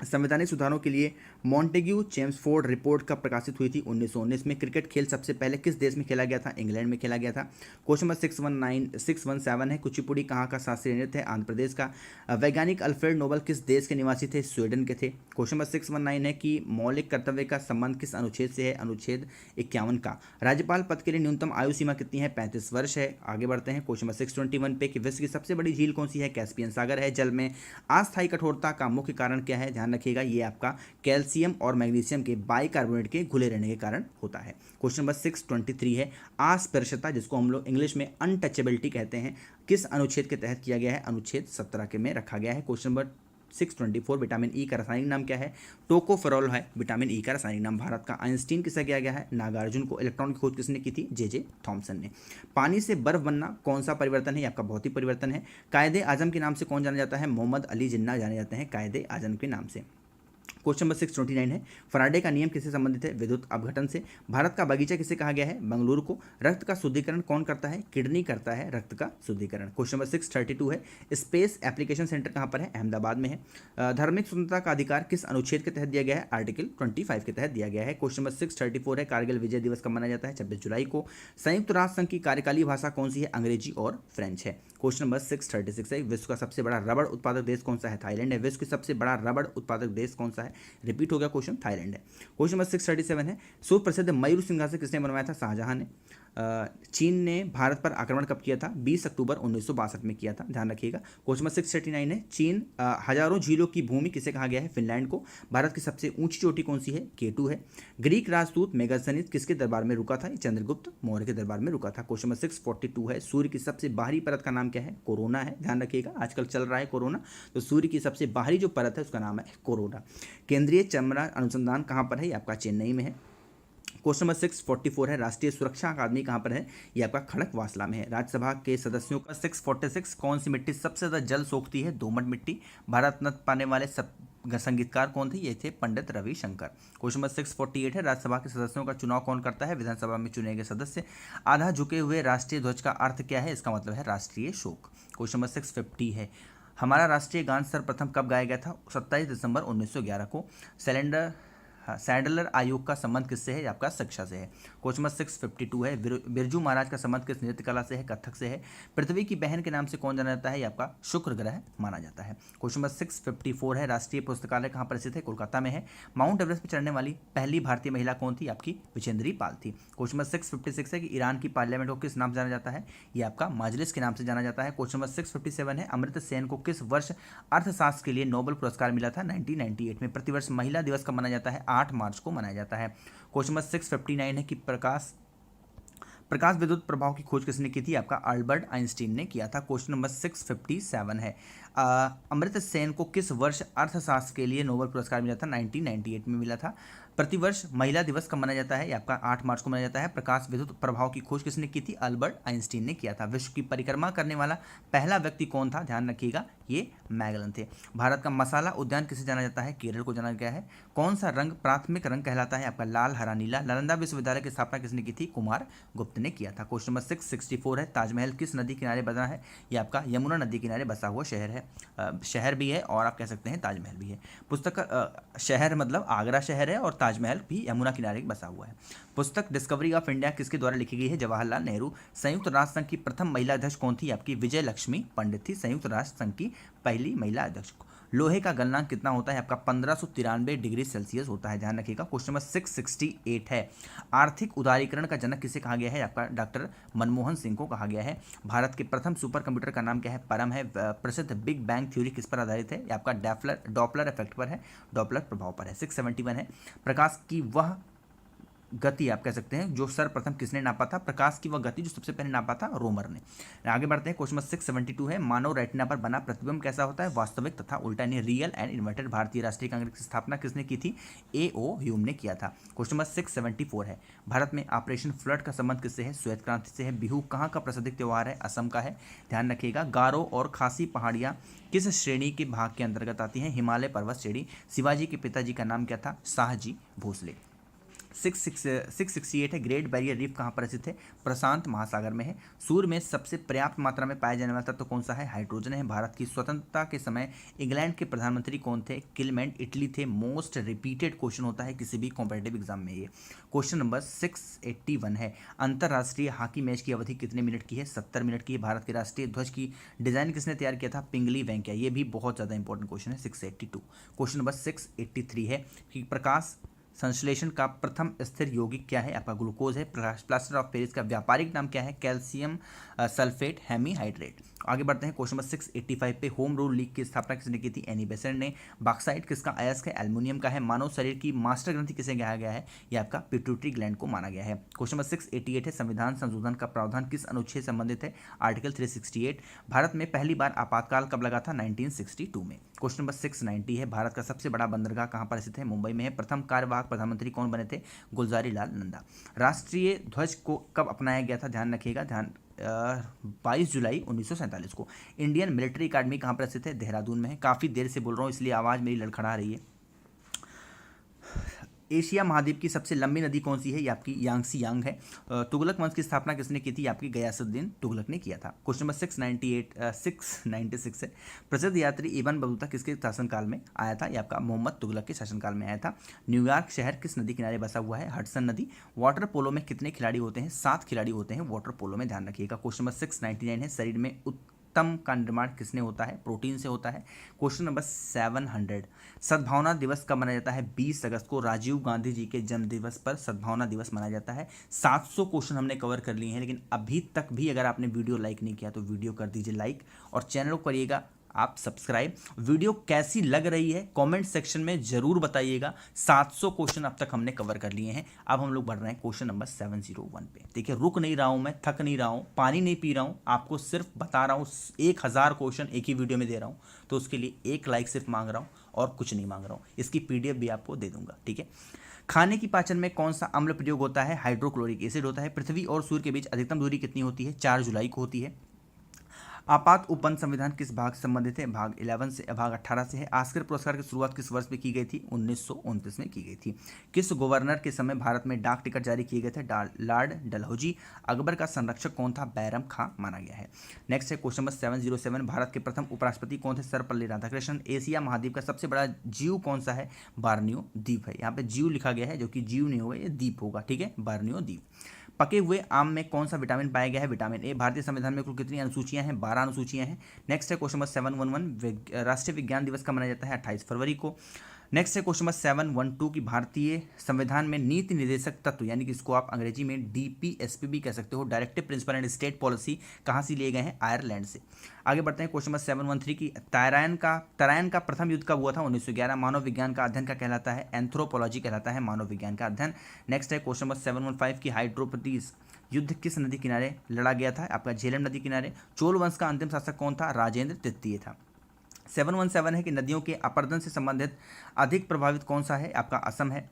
संवैधानिक सुधारों के लिए मॉन्टेग्यू चेम्सफोर्ड रिपोर्ट कब प्रकाशित हुई थी? 1919 में। क्रिकेट खेल सबसे पहले किस देश में खेला गया था? इंग्लैंड में खेला गया था। क्वेश्चन नंबर 617 है, कुचिपुड़ी कहाँ का शास्त्रीय नृत्य है? आंध्र प्रदेश का। वैज्ञानिक अल्फ्रेड नोबल किस देश के निवासी थे? स्वीडन के थे। क्वेश्चन नंबर 619 है कि मौलिक कर्तव्य का संबंध किस अनुच्छेद से है? अनुच्छेद 51 का। राज्यपाल पद के लिए न्यूनतम आयु सीमा कितनी है? 35 वर्ष है। आगे बढ़ते हैं क्वेश्चन नंबर 621 पे कि विश्व की सबसे बड़ी झील कौन सी है? कैस्पियन सागर है। जल में अस्थायी कठोरता का मुख्य कारण क्या है? ध्यान रखिएगा, ये आपका कैल्शियम और मैग्नीशियम के बाइकार्बोनेट के घुले रहने के कारण होता है। क्वेश्चन नंबर 623 है, अस्पृश्यता जिसको हम लोग इंग्लिश में अनटचेबिलिटी कहते हैं, किस अनुच्छेद के तहत किया गया है? अनुच्छेद 17 के में रखा गया है। क्वेश्चन नंबर 624, विटामिन ई का रासायनिक नाम क्या है? टोकोफेरोल है विटामिन ई का रासायनिक नाम। भारत का आइंस्टीन किसे किया गया है? नागार्जुन को। इलेक्ट्रॉन की खोज किसने की थी? जे थॉमसन ने। पानी से बर्फ बनना कौन सा परिवर्तन है? आपका भौतिक परिवर्तन है। कायदे आजम के नाम से कौन जाना जाता है? मोहम्मद अली जिन्ना जाने जाते हैं कायदे आजम के नाम से। क्वेश्चन नंबर 629 है, फराडे का नियम किससे संबंधित है? विद्युत अपघटन से। भारत का बगीचा किसे कहा गया है? बेंगलुरु को। रक्त का शुद्धिकरण कौन करता है? किडनी करता है रक्त का शुद्धिकरण। क्वेश्चन नंबर 632 है, स्पेस एप्लीकेशन सेंटर कहाँ पर है? अहमदाबाद में है। धार्मिक स्वतंत्रता का अधिकार किस अनुच्छेद के तहत दिया गया है? आर्टिकल 25 के तहत दिया गया है। क्वेश्चन नंबर 634 है, कारगिल विजय दिवस कब मनाया जाता है? 26 जुलाई को। संयुक्त राष्ट्र संघ की कार्यकाली भाषा कौन सी है? अंग्रेजी और फ्रेंच है। क्वेश्चन नंबर 636 है, विश्व का सबसे बड़ा रबड़ उत्पादक देश कौन सा है? थाईलैंड है। विश्व की सबसे बड़ा रबड़ उत्पादक देश कौन सा है? रिपीट हो गया क्वेश्चन, थाईलैंड है। क्वेश्चन नंबर 637 है, सुप्रसिद्ध मयूर सिंहासन किसने बनवाया था? शाहजहां ने। चीन ने भारत पर आक्रमण कब किया था? 20 अक्टूबर 1962 में किया था, ध्यान रखिएगा। क्वेश्चन नंबर 639 है, चीन हजारों झीलों की भूमि किसे कहा गया है? फिनलैंड को। भारत की सबसे ऊंची चोटी कौन सी है? केटू है। ग्रीक राजदूत मेगास्थनीज किसके दरबार में रुका था? चंद्रगुप्त मौर्य के दरबार में रुका था। क्वेश्चन नंबर 642 है, सूर्य की सबसे बाहरी परत का नाम क्या है? कोरोना है, ध्यान रखिएगा, आजकल चल रहा है कोरोना, तो सूर्य की सबसे बाहरी जो परत है उसका नाम है कोरोना। केंद्रीय चमड़ा अनुसंधान कहाँ पर है? ये आपका चेन्नई में है। क्वेश्चन नंबर 644 है, राष्ट्रीय सुरक्षा अकादमी कहाँ पर है? ये आपका खड़कवासला में है। राज्यसभा के सदस्यों का 646, कौन सी मिट्टी सबसे ज़्यादा जल सोखती है? दोमट मिट्टी। भारत रत्न पाने वाले सब संगीतकार कौन थे? ये थे पंडित रविशंकर। क्वेश्चन नंबर 648 है, राज्यसभा के सदस्यों का चुनाव कौन करता है? विधानसभा में चुने गए सदस्य। आधा झुके हुए राष्ट्रीय ध्वज का अर्थ क्या है? इसका मतलब है राष्ट्रीय शोक। क्वेश्चन नंबर 650 है, हमारा राष्ट्रीय गान सर्वप्रथम कब गाया गया था? 27 दिसंबर 1911 को। सैडलर आयोग का संबंध किससे है? आपका शिक्षा से है। क्वेश्चन नंबर 652 है, बिरजू महाराज का संबंध किस नृत्य कला से है? कथक से है। पृथ्वी की बहन के नाम से कौन जाना जाता है? ये आपका शुक्र ग्रह माना जाता है। क्वेश्चन नंबर 654 है, राष्ट्रीय पुस्तकालय कहाँ पर स्थित है? कोलकाता में है। माउंट एवरेस्ट पर चढ़ने वाली पहली भारतीय महिला कौन थी? आपकी विजेंद्री पाल थी। क्वेश्चन नंबर 656 है कि ईरान की पार्लियामेंट को किस नाम से जाना जाता है? ये आपका मजलिस के नाम से जाना जाता है। क्वेश्चन नंबर 657 है, अमृता सेन को किस वर्ष अर्थशास्त्र के लिए नोबेल पुरस्कार मिला था? 1998 में। प्रतिवर्ष महिला दिवस कब मनाया जाता है? 8 मार्च को मनाया जाता है। क्वेश्चन नंबर 659 है कि प्रकाश विद्युत प्रभाव की खोज किसने की थी? आपका अल्बर्ट आइंस्टीन ने किया था। क्वेश्चन नंबर 657 है, अमृता सेन को किस वर्ष अर्थशास्त्र के लिए नोबेल पुरस्कार मिला था? 1998 में मिला था। प्रतिवर्ष महिला दिवस कब मनाया जाता है? ये आपका 8 मार्च को मनाया जाता है। प्रकाश विद्युत प्रभाव की खोज किसने की थी? अल्बर्ट आइंस्टीन ने किया था। विश्व की परिक्रमा करने वाला पहला व्यक्ति कौन था? ध्यान रखिएगा, ये मैगलन थे। भारत का मसाला उद्यान किसे जाना जाता है? केरल को जाना गया है। कौन सा रंग प्राथमिक रंग कहलाता है? आपका लाल, हरा, नीला। नालंदा विश्वविद्यालय की स्थापना किसने की थी? कुमार गुप्त ने किया था। क्वेश्चन नंबर 664 है, ताजमहल किस नदी किनारे बना है? ये आपका यमुना नदी किनारे बसा हुआ शहर है, शहर भी है और आप कह सकते हैं ताजमहल भी है। पुस्तक शहर मतलब आगरा शहर है और ताजमहल भी यमुना किनारे बसा हुआ है। पुस्तक डिस्कवरी ऑफ इंडिया किसके द्वारा लिखी गई है? जवाहरलाल नेहरू। संयुक्त राष्ट्र संघ की प्रथम महिला अध्यक्ष कौन थी? आपकी विजय लक्ष्मी पंडित थी, संयुक्त राष्ट्र संघ की पहली महिला अध्यक्ष। लोहे का गलनांक कितना होता है? आपका 1593 डिग्री सेल्सियस होता है, ध्यान रखिएगा। क्वेश्चन नंबर 668 है, आर्थिक उदारीकरण का जनक किसे कहा गया है? आपका डॉक्टर मनमोहन सिंह को कहा गया है। भारत के प्रथम सुपर कंप्यूटर का नाम क्या है? परम है। प्रसिद्ध बिग बैंग थ्योरी किस पर आधारित है? आपका डॉपलर इफेक्ट पर है, डॉपलर प्रभाव पर है। 671 है, प्रकाश की वह गति आप कह सकते हैं जो सर्वप्रथम किसने नापा था? प्रकाश की वह गति जो सबसे पहले नापा था रोमर ने। आगे बढ़ते हैं, क्वेश्चन नंबर 672 है, मानव रेटिना पर बना प्रतिबिंब कैसा होता है? वास्तविक तथा उल्टा, यानी रियल एंड इन्वर्टेड। भारतीय राष्ट्रीय कांग्रेस की स्थापना किसने की थी? A.O. ह्यूम ने किया था। क्वेश्चन नंबर 674 है, भारत में ऑपरेशन फ्लड का संबंध किससे है? श्वेत क्रांति से है। बिहू कहाँ का प्रसिद्ध त्यौहार है? असम का है, ध्यान रखिएगा। गारो और खासी पहाड़ियाँ किस श्रेणी के भाग के अंतर्गत आती हैं? हिमालय पर्वत श्रेणी। शिवाजी के पिताजी का नाम क्या था? शाहजी भोसले। 668 है, ग्रेट बैरियर रीफ कहाँ पर स्थित है? प्रशांत महासागर में है। सूर्य में सबसे पर्याप्त मात्रा में पाया जाने वाला तत्व कौन सा है? हाइड्रोजन है। भारत की स्वतंत्रता के समय इंग्लैंड के प्रधानमंत्री कौन थे? किलमेंट इटली थे। मोस्ट रिपीटेड क्वेश्चन होता है किसी भी कॉम्पिटेटिव एग्जाम में ये। क्वेश्चन नंबर 681 है, अंतर्राष्ट्रीय हॉकी मैच की अवधि कितने मिनट की है? 70 मिनट की है। भारत के राष्ट्रीय ध्वज की डिजाइन किसने तैयार किया था? पिंगली वेंकैया। ये भी बहुत ज़्यादा इंपॉर्टेंट क्वेश्चन है। 682। क्वेश्चन नंबर 683 है कि प्रकाश संश्लेषण का प्रथम स्थिर यौगिक क्या है? आपका ग्लूकोज है। प्लास्टर ऑफ पेरिस का व्यापारिक नाम क्या है? Calcium sulphate hemihydrate. आगे बढ़ते हैं, क्वेश्चन नंबर 685 पे, होम रूल लीग की स्थापना किसने की थी? एनी बेसेंट ने। बॉक्साइट किसका अयस्क है? एल्युमिनियम का है। मानव शरीर की मास्टर ग्रंथि किसे कहा गया है? ये आपका पिट्यूटरी ग्लैंड को माना गया है। क्वेश्चन नंबर 688 है, संविधान संशोधन का प्रावधान किस अनुच्छेद से संबंधित है? आर्टिकल 368। भारत में पहली बार आपातकाल कब लगा था? 1962 में। क्वेश्चन नंबर 690 है, भारत का सबसे बड़ा बंदरगाह कहाँ पर स्थित है? मुंबई में है। प्रथम कार्यवाहक प्रधानमंत्री कौन बने थे? गुलजारी लाल नंदा। राष्ट्रीय ध्वज को कब अपनाया गया था? ध्यान रखिएगा, 22 जुलाई 1947 को। इंडियन मिलिट्री अकादमी कहाँ पर स्थित है? देहरादून में है। काफ़ी देर से बोल रहा हूँ इसलिए आवाज़ मेरी लड़खड़ा रही है। एशिया महाद्वीप की सबसे लंबी नदी कौन सी है? ये आपकी यांगसी यांग है। तुगलक वंश की स्थापना किसने की थी? आपकी गयासुद्दीन तुगलक ने किया था। क्वेश्चन नंबर 696 है। प्रसिद्ध यात्री इब्न बतूता किसके शासनकाल में आया था? ये आपका मोहम्मद तुगलक के शासनकाल में आया था। न्यूयॉर्क शहर किस नदी किनारे बसा हुआ है? हडसन नदी। वाटर पोलो में कितने खिलाड़ी होते हैं? 7 खिलाड़ी होते हैं वाटर पोलो में, ध्यान रखिएगा। क्वेश्चन नंबर 699 है। शरीर में उत्तम का निर्माण किसने होता है? प्रोटीन से होता है। क्वेश्चन नंबर 700, सद्भावना दिवस कब मनाया जाता है? 20 अगस्त को राजीव गांधी जी के जन्म दिवस पर सद्भावना दिवस मनाया जाता है। 700 क्वेश्चन हमने कवर कर लिए हैं, लेकिन अभी तक भी अगर आपने वीडियो लाइक नहीं किया तो वीडियो कर दीजिए लाइक, और चैनल को करिएगा आप सब्सक्राइब। वीडियो कैसी लग रही है कमेंट सेक्शन में जरूर बताइएगा। 700 क्वेश्चन अब तक हमने कवर कर लिए हैं। अब हम लोग बढ़ रहे हैं क्वेश्चन नंबर 701 पे। देखिए, रुक नहीं रहा हूं मैं, थक नहीं रहा हूं, पानी नहीं पी रहा हूं, आपको सिर्फ बता रहा हूं। 1000 क्वेश्चन एक ही वीडियो में दे रहा हूं, तो उसके लिए एक लाइक सिर्फ मांग रहा हूं और कुछ नहीं मांग रहा हूं। इसकी पीडीएफ भी आपको दे दूंगा, ठीक है। खाने की पाचन में कौन सा अम्ल प्रयोग होता है? हाइड्रोक्लोरिक एसिड होता है। पृथ्वी और सूर्य के बीच अधिकतम दूरी कितनी होती है? 4 जुलाई को होती है। आपात उपबंध संविधान किस भाग से संबंधित है? भाग 11 से, भाग 18 से है। ऑस्कर पुरस्कार की शुरुआत किस वर्ष में की गई थी? 1929 में की गई थी। किस गवर्नर के समय भारत में डाक टिकट जारी किए गए थे? लॉर्ड डलहौजी। अकबर का संरक्षक कौन था? बैरम खां माना गया है। नेक्स्ट है क्वेश्चन नंबर 707, भारत के प्रथम उपराष्ट्रपति कौन थे? सर्वपल्ली राधाकृष्णन। एशिया महाद्वीप का सबसे बड़ा जीव कौन सा है? बार्नियो द्वीप है। यहाँ पे जीव लिखा गया है, जो कि जीव नहीं होगा, ये द्वीप होगा, ठीक है, बार्नियो द्वीप। पके हुए आम में कौन सा विटामिन पाया गया है? Vitamin A. भारतीय संविधान में कुल कितनी अनुसूचियां हैं? 12 अनुसूचियां हैं। नेक्स्ट है क्वेश्चन नंबर 711, राष्ट्रीय विज्ञान दिवस कब मनाया जाता है? 28 फरवरी को। नेक्स्ट है क्वेश्चन नंबर 712 की भारतीय संविधान में नीति निर्देशक तत्व, यानी कि इसको आप अंग्रेजी में डीपीएसपी भी कह सकते हो, directive principle and state policy, कहाँ से लिए गए हैं? आयरलैंड से। आगे बढ़ते हैं क्वेश्चन नंबर 713 की तराइन का प्रथम युद्ध कब हुआ था? 1911। मानव विज्ञान का अध्ययन का कहलाता है? एंथ्रोपोलॉजी कहलाता है मानव विज्ञान का अध्ययन। नेक्स्ट है क्वेश्चन नंबर 715 की हाइड्रोपटीज युद्ध किस नदी किनारे लड़ा गया था? आपका झेलम नदी किनारे। चोल वंश का अंतिम शासक कौन था? राजेंद्र तृतीय था। 717 है कि नदियों के अपरदन से संबंधित अधिक प्रभावित कौन सा है? आपका असम है।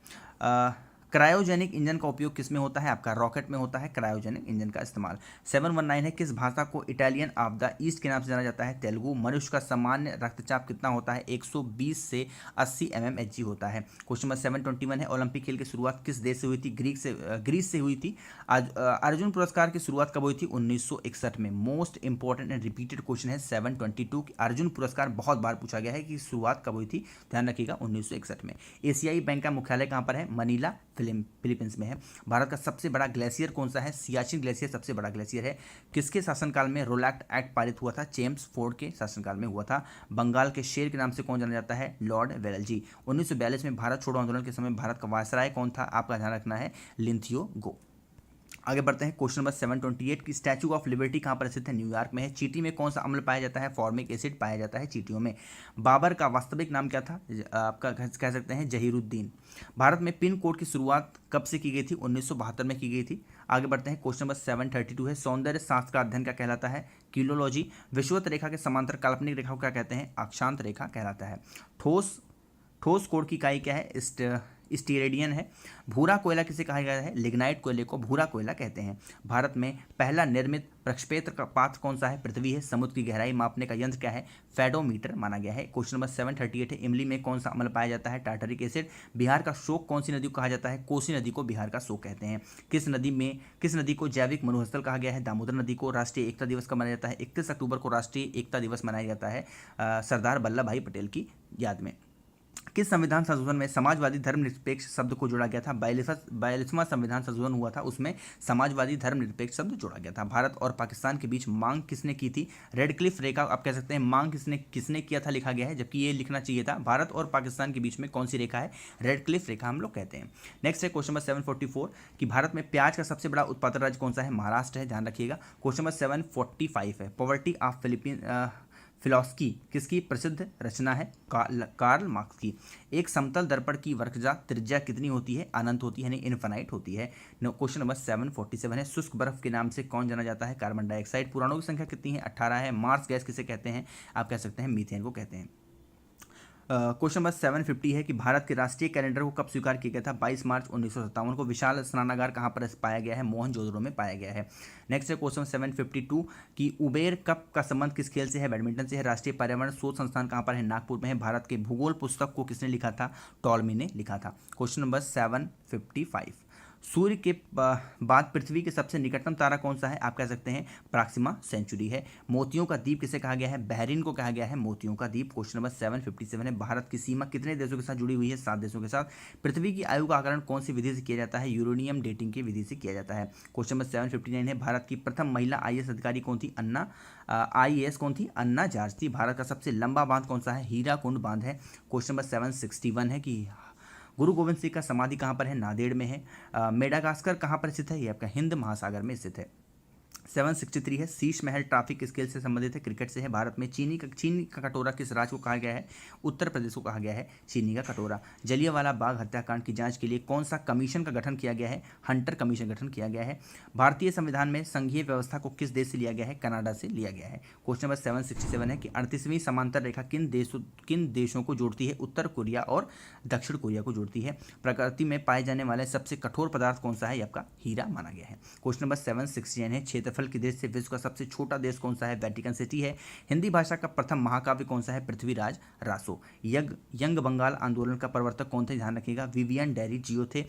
क्रायोजेनिक इंजन का उपयोग किस में होता है? आपका रॉकेट में होता है क्रायोजेनिक इंजन का इस्तेमाल। 719 है किस भाषा को इटालियन ऑफ द ईस्ट के नाम से जाना जाता है? तेलुगु। मनुष्य का सामान्य रक्तचाप कितना होता है? 120 से 80 mmHg होता है। क्वेश्चन नंबर 721 है ओलंपिक खेल की शुरुआत किस देश से हुई थी? ग्रीस से हुई थी। आज अर्जुन पुरस्कार की शुरुआत कब हुई थी? 1961 में। Most important and repeated question है 722 की अर्जुन पुरस्कार बहुत बार पूछा गया है कि शुरुआत कब हुई थी, ध्यान रखिएगा, 1961 में। एशियाई बैंक का मुख्यालय कहाँ पर है? मनीला, फिलीपींस में है। भारत का सबसे बड़ा ग्लेशियर कौन सा है? सियाचिन ग्लेशियर सबसे बड़ा ग्लेशियर है। किसके शासनकाल में रोलैक्ट एक्ट पारित हुआ था? जेम्स फोर्ड के शासनकाल में हुआ था। बंगाल के शेर के नाम से कौन जाना जाता है? लॉर्ड वेलजी। 1942 में भारत छोड़ो आंदोलन के समय भारत का वायसराय कौन था? आपका ध्यान रखना है लिंथियो गो। आगे बढ़ते हैं क्वेश्चन नंबर 728 की स्टैचू ऑफ लिबर्टी कहाँ पर स्थित है? न्यूयॉर्क में है। चींटी में कौन सा अम्ल पाया जाता है? फॉर्मिक एसिड पाया जाता है चींटियों में। बाबर का वास्तविक नाम क्या था? आपका कह सकते हैं जहीरुद्दीन। भारत में पिन कोड की शुरुआत कब से की गई थी? 1972 में की गई थी। आगे बढ़ते हैं क्वेश्चन नंबर 732 है सौंदर्य शास्त्र का अध्ययन क्या कहलाता है? किलोलॉजी। विषुवत रेखा के समांतर काल्पनिक रेखा को क्या कहते हैं? अक्षांत रेखा कहलाता है। ठोस कोड की इकाई क्या है? स्टीरेडियन है। भूरा कोयला किसे कहा गया है? लिग्नाइट कोयले को भूरा कोयला कहते हैं। भारत में पहला निर्मित प्रक्षेपत्र का पात्र कौन सा है? पृथ्वी है। समुद्र की गहराई मापने का यंत्र क्या है? फेडोमीटर माना गया है। क्वेश्चन नंबर 738 है इमली में कौन सा अम्ल पाया जाता है? Tartaric acid. बिहार का शोक कौन सी नदी को कहा जाता है? कोसी नदी को बिहार का शोक कहते हैं। किस नदी को जैविक मरुस्थल कहा गया है? दामोदर नदी को। राष्ट्रीय एकता दिवस कब मनाया जाता है? 31 अक्टूबर को राष्ट्रीय एकता दिवस मनाया जाता है सरदार वल्लभ भाई पटेल की याद में। किस संविधान संशोधन में समाजवादी धर्मनिरपेक्ष शब्द को जोड़ा गया था? 42वां संविधान संशोधन हुआ था, उसमें समाजवादी धर्मनिरपेक्ष शब्द जोड़ा गया था। भारत और पाकिस्तान के बीच मांग किसने की थी? रेड क्लिफ रेखा आप कह सकते हैं। मांग किसने किया था लिखा गया है, जबकि ये लिखना चाहिए था भारत और पाकिस्तान के बीच में कौन सी रेखा है? रेड क्लिफ रेखा हम लोग कहते हैं। नेक्स्ट है क्वेश्चन नंबर 744 कि भारत में प्याज का सबसे बड़ा उत्पादक राज्य कौन सा है? महाराष्ट्र है, ध्यान रखिएगा। क्वेश्चन नंबर 745 है पॉवर्टी ऑफ फिलॉसफी किसकी प्रसिद्ध रचना है? कार्ल मार्क्स की। एक समतल दर्पण की वर्कजा त्रिज्या कितनी होती है? अनंत होती है, यानी इनफाइनाइट होती है। क्वेश्चन नंबर 747 है शुष्क बर्फ के नाम से कौन जाना जाता है? Carbon dioxide. पुराणों की संख्या कितनी है? 18 है। मार्स गैस किसे कहते हैं? आप कह सकते हैं मीथेन को कहते हैं। क्वेश्चन नंबर 750 है कि भारत के राष्ट्रीय कैलेंडर को कब स्वीकार किया गया था? 22 मार्च 1957 को। विशाल स्नानागार कहाँ पर पाया गया है? मोहनजोदड़ो में पाया गया है। नेक्स्ट है क्वेश्चन 752 कि उबेर कप का संबंध किस खेल से है? बैडमिंटन से है। राष्ट्रीय पर्यावरण शोध संस्थान कहाँ पर है? नागपुर में है। भारत के भूगोल पुस्तक को किसने लिखा था? टॉलमी ने लिखा था। क्वेश्चन नंबर 755 सूर्य के बाद पृथ्वी के सबसे निकटतम तारा कौन सा है? आप कह सकते हैं प्रॉक्सिमा सेंचुरी है। मोतियों का द्वीप किसे कहा गया है? बहरीन को कहा गया है मोतियों का द्वीप। क्वेश्चन नंबर 757 है भारत की सीमा कितने देशों के साथ जुड़ी हुई है? 7 देशों के साथ। पृथ्वी की आयु का आकलन कौन सी विधि से किया जाता है? यूरेनियम डेटिंग की विधि से किया जाता है। क्वेश्चन नंबर 759 है भारत की प्रथम महिला IAS अधिकारी कौन थी? अन्ना IAS कौन थी? अन्ना जॉर्ज थी। भारत का सबसे लंबा बांध कौन सा है? हीराकुंड बांध है। क्वेश्चन नंबर 761 है कि गुरु गोविंद सिंह का समाधि कहाँ पर है? नांदेड़ में है। मेडागास्कर कहाँ पर स्थित है? ये आपका हिंद महासागर में स्थित है। 763 है शीश महल ट्रॉफी किस खेल से संबंधित है? क्रिकेट से है। भारत में चीनी का कटोरा किस राज्य को कहा गया है? उत्तर प्रदेश को कहा गया है चीनी का कटोरा। जलियांवाला बाग हत्याकांड की जांच के लिए कौन सा कमीशन का गठन किया गया है? हंटर कमीशन गठन किया गया है। भारतीय संविधान में संघीय व्यवस्था को किस देश से लिया गया है? कनाडा से लिया गया है। क्वेश्चन नंबर 767 है कि 38वीं समांतर रेखा किन देशों को जोड़ती है? उत्तर कोरिया और दक्षिण कोरिया को जोड़ती है। प्रकृति में पाए जाने वाले सबसे कठोर पदार्थ कौन सा है? आपका हीरा माना गया है। क्वेश्चन नंबर 769 है क्षेत्रफल की देश से विश्व का सबसे छोटा देश कौन सा है? वेटिकन सिटी है। हिंदी भाषा का प्रथम महाकाव्य कौन सा है? पृथ्वीराज रासो। यंग बंगाल आंदोलन का प्रवर्तक कौन थे? ध्यान रखिएगा विवियन डेरी जियो थे।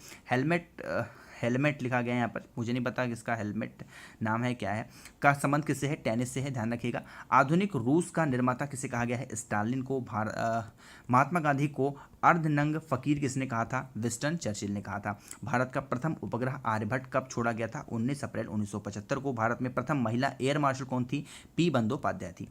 हेलमेट लिखा गया है यहाँ पर, मुझे नहीं पता किसका हेलमेट नाम है, क्या है। का संबंध किससे है? टेनिस से है, ध्यान रखिएगा। आधुनिक रूस का निर्माता किसे कहा गया है? स्टालिन को। महात्मा गांधी को अर्धनंग फकीर किसने कहा था? विंस्टन चर्चिल ने कहा था। भारत का प्रथम उपग्रह आर्यभट्ट कब छोड़ा गया था? 19 अप्रैल 1975 को। भारत में प्रथम महिला एयर मार्शल कौन थी? P बंदोपाध्याय थी।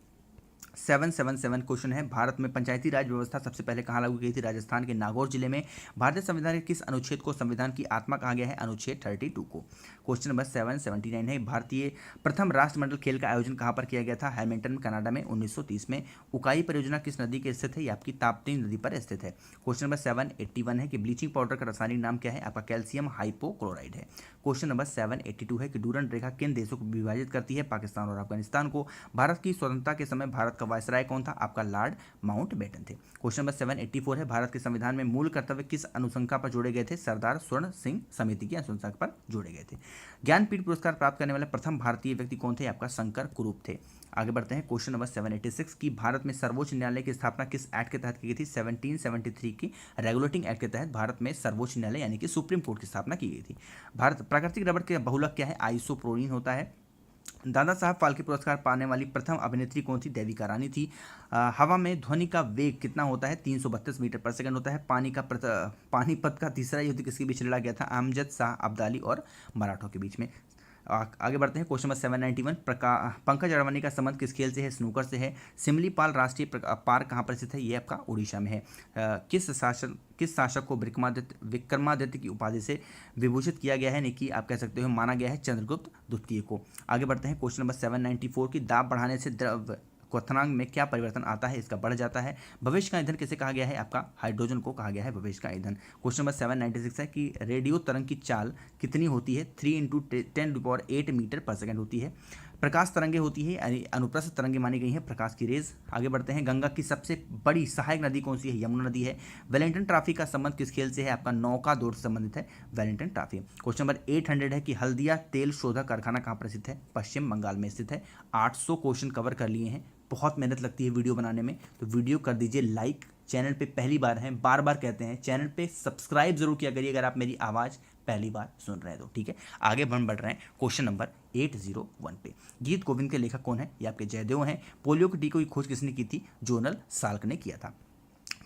777 क्वेश्चन है भारत में पंचायती राज व्यवस्था सबसे पहले कहाँ लागू की थी? राजस्थान के नागौर जिले में। भारतीय संविधान के किस अनुच्छेद को संविधान की आत्मा कहा गया है? अनुच्छेद 32 को। क्वेश्चन नंबर 779 है भारतीय प्रथम राष्ट्रमंडल खेल का आयोजन कहाँ पर किया गया था? हैमिल्टन कनाडा में 1930 में। उकाई परियोजना किस नदी के स्थित है? ये आपकी ताप्ती नदी पर स्थित है। क्वेश्चन नंबर 781 है कि ब्लीचिंग पाउडर का रासायनिक नाम क्या है? आपका कैल्शियम हाइपोक्लोराइड है। क्वेश्चन नंबर 782 है कि डूरंड रेखा किन देशों को विभाजित करती है? पाकिस्तान और अफगानिस्तान को। भारत की स्वतंत्रता के समय भारत का वायसराय कौन था? आपका लॉर्ड माउंटबेटन थे। क्वेश्चन नंबर 784 है भारत के संविधान में मूल कर्तव्य किस अनुशंसा पर जोड़े गए थे? सरदार स्वर्ण सिंह समिति की अनुशंसा पर जोड़े गए थे। ज्ञानपीठ पुरस्कार प्राप्त करने वाले प्रथम भारतीय व्यक्ति कौन थे? आपका शंकर कुरूप थे। आगे बढ़ते हैं क्वेश्चन नंबर 786 की भारत में सर्वोच्च न्यायालय की स्थापना किस एक्ट के तहत की गई थी? 1773 की रेगुलेटिंग एक्ट के तहत भारत में सर्वोच्च न्यायालय यानी कि सुप्रीम कोर्ट की स्थापना की गई थी। भारत प्राकृतिक रबड़ के बहुलक क्या है? आइसोप्रोलीन होता है। दादा साहब फाल्के पुरस्कार पाने वाली प्रथम अभिनेत्री कौन थी? देविका रानी थी। हवा में ध्वनि का वेग कितना होता है? 332 मीटर पर सेकंड होता है। पानीपत का तीसरा युद्ध किसके बीच लड़ा गया था? अमजद शाह अब्दाली और मराठों के बीच में। आगे बढ़ते हैं क्वेश्चन नंबर 791 पंकज अडवाणी का संबंध किस खेल से है? स्नूकर से है। सिमलीपाल राष्ट्रीय पार्क कहाँ पर स्थित है? ये आपका उड़ीसा में है। किस शासक को विक्रमादित्य की उपाधि से विभूषित किया गया है? कि आप कह सकते हो माना गया है चंद्रगुप्त द्वितीय को। आगे बढ़ते हैं क्वेश्चन नंबर 794 की दाब बढ़ाने से द्रव क्वथनांक में क्या परिवर्तन आता है? इसका बढ़ जाता है। भविष्य का ईंधन किसे कहा गया है? आपका हाइड्रोजन को कहा गया है भविष्य का ईंधन। क्वेश्चन नंबर 796 है कि रेडियो तरंग की चाल कितनी होती है? 3 × 10⁸ मीटर पर सेकंड होती है। प्रकाश तरंगे होती है यानी अनुप्रस्थ तरंगे मानी गई हैं, प्रकाश की रेज। आगे बढ़ते हैं गंगा की सबसे बड़ी सहायक नदी कौन सी है? यमुना नदी है। वेलिंगटन ट्रॉफी का संबंध किस खेल से है? आपका नौका दौड़ से संबंधित है वेलिंगटन ट्रॉफी। क्वेश्चन नंबर 800 है कि हल्दिया तेल शोधक कारखाना कहाँ पर स्थित है? पश्चिम बंगाल में स्थित है। 800 क्वेश्चन कवर कर लिए हैं। बहुत मेहनत लगती है वीडियो बनाने में, तो वीडियो कर दीजिए लाइक। चैनल पे पहली बार हैं, बार बार कहते हैं चैनल पे सब्सक्राइब जरूर किया करिए अगर आप मेरी आवाज़ पहली बार सुन रहे हैं तो, ठीक है। आगे बढ़ रहे हैं क्वेश्चन नंबर 801 पे। गीत गोविंद के लेखक कौन है? ये आपके जयदेव हैं। पोलियो के टीकों की खोज किसने की थी? जोनल साल्क ने किया था।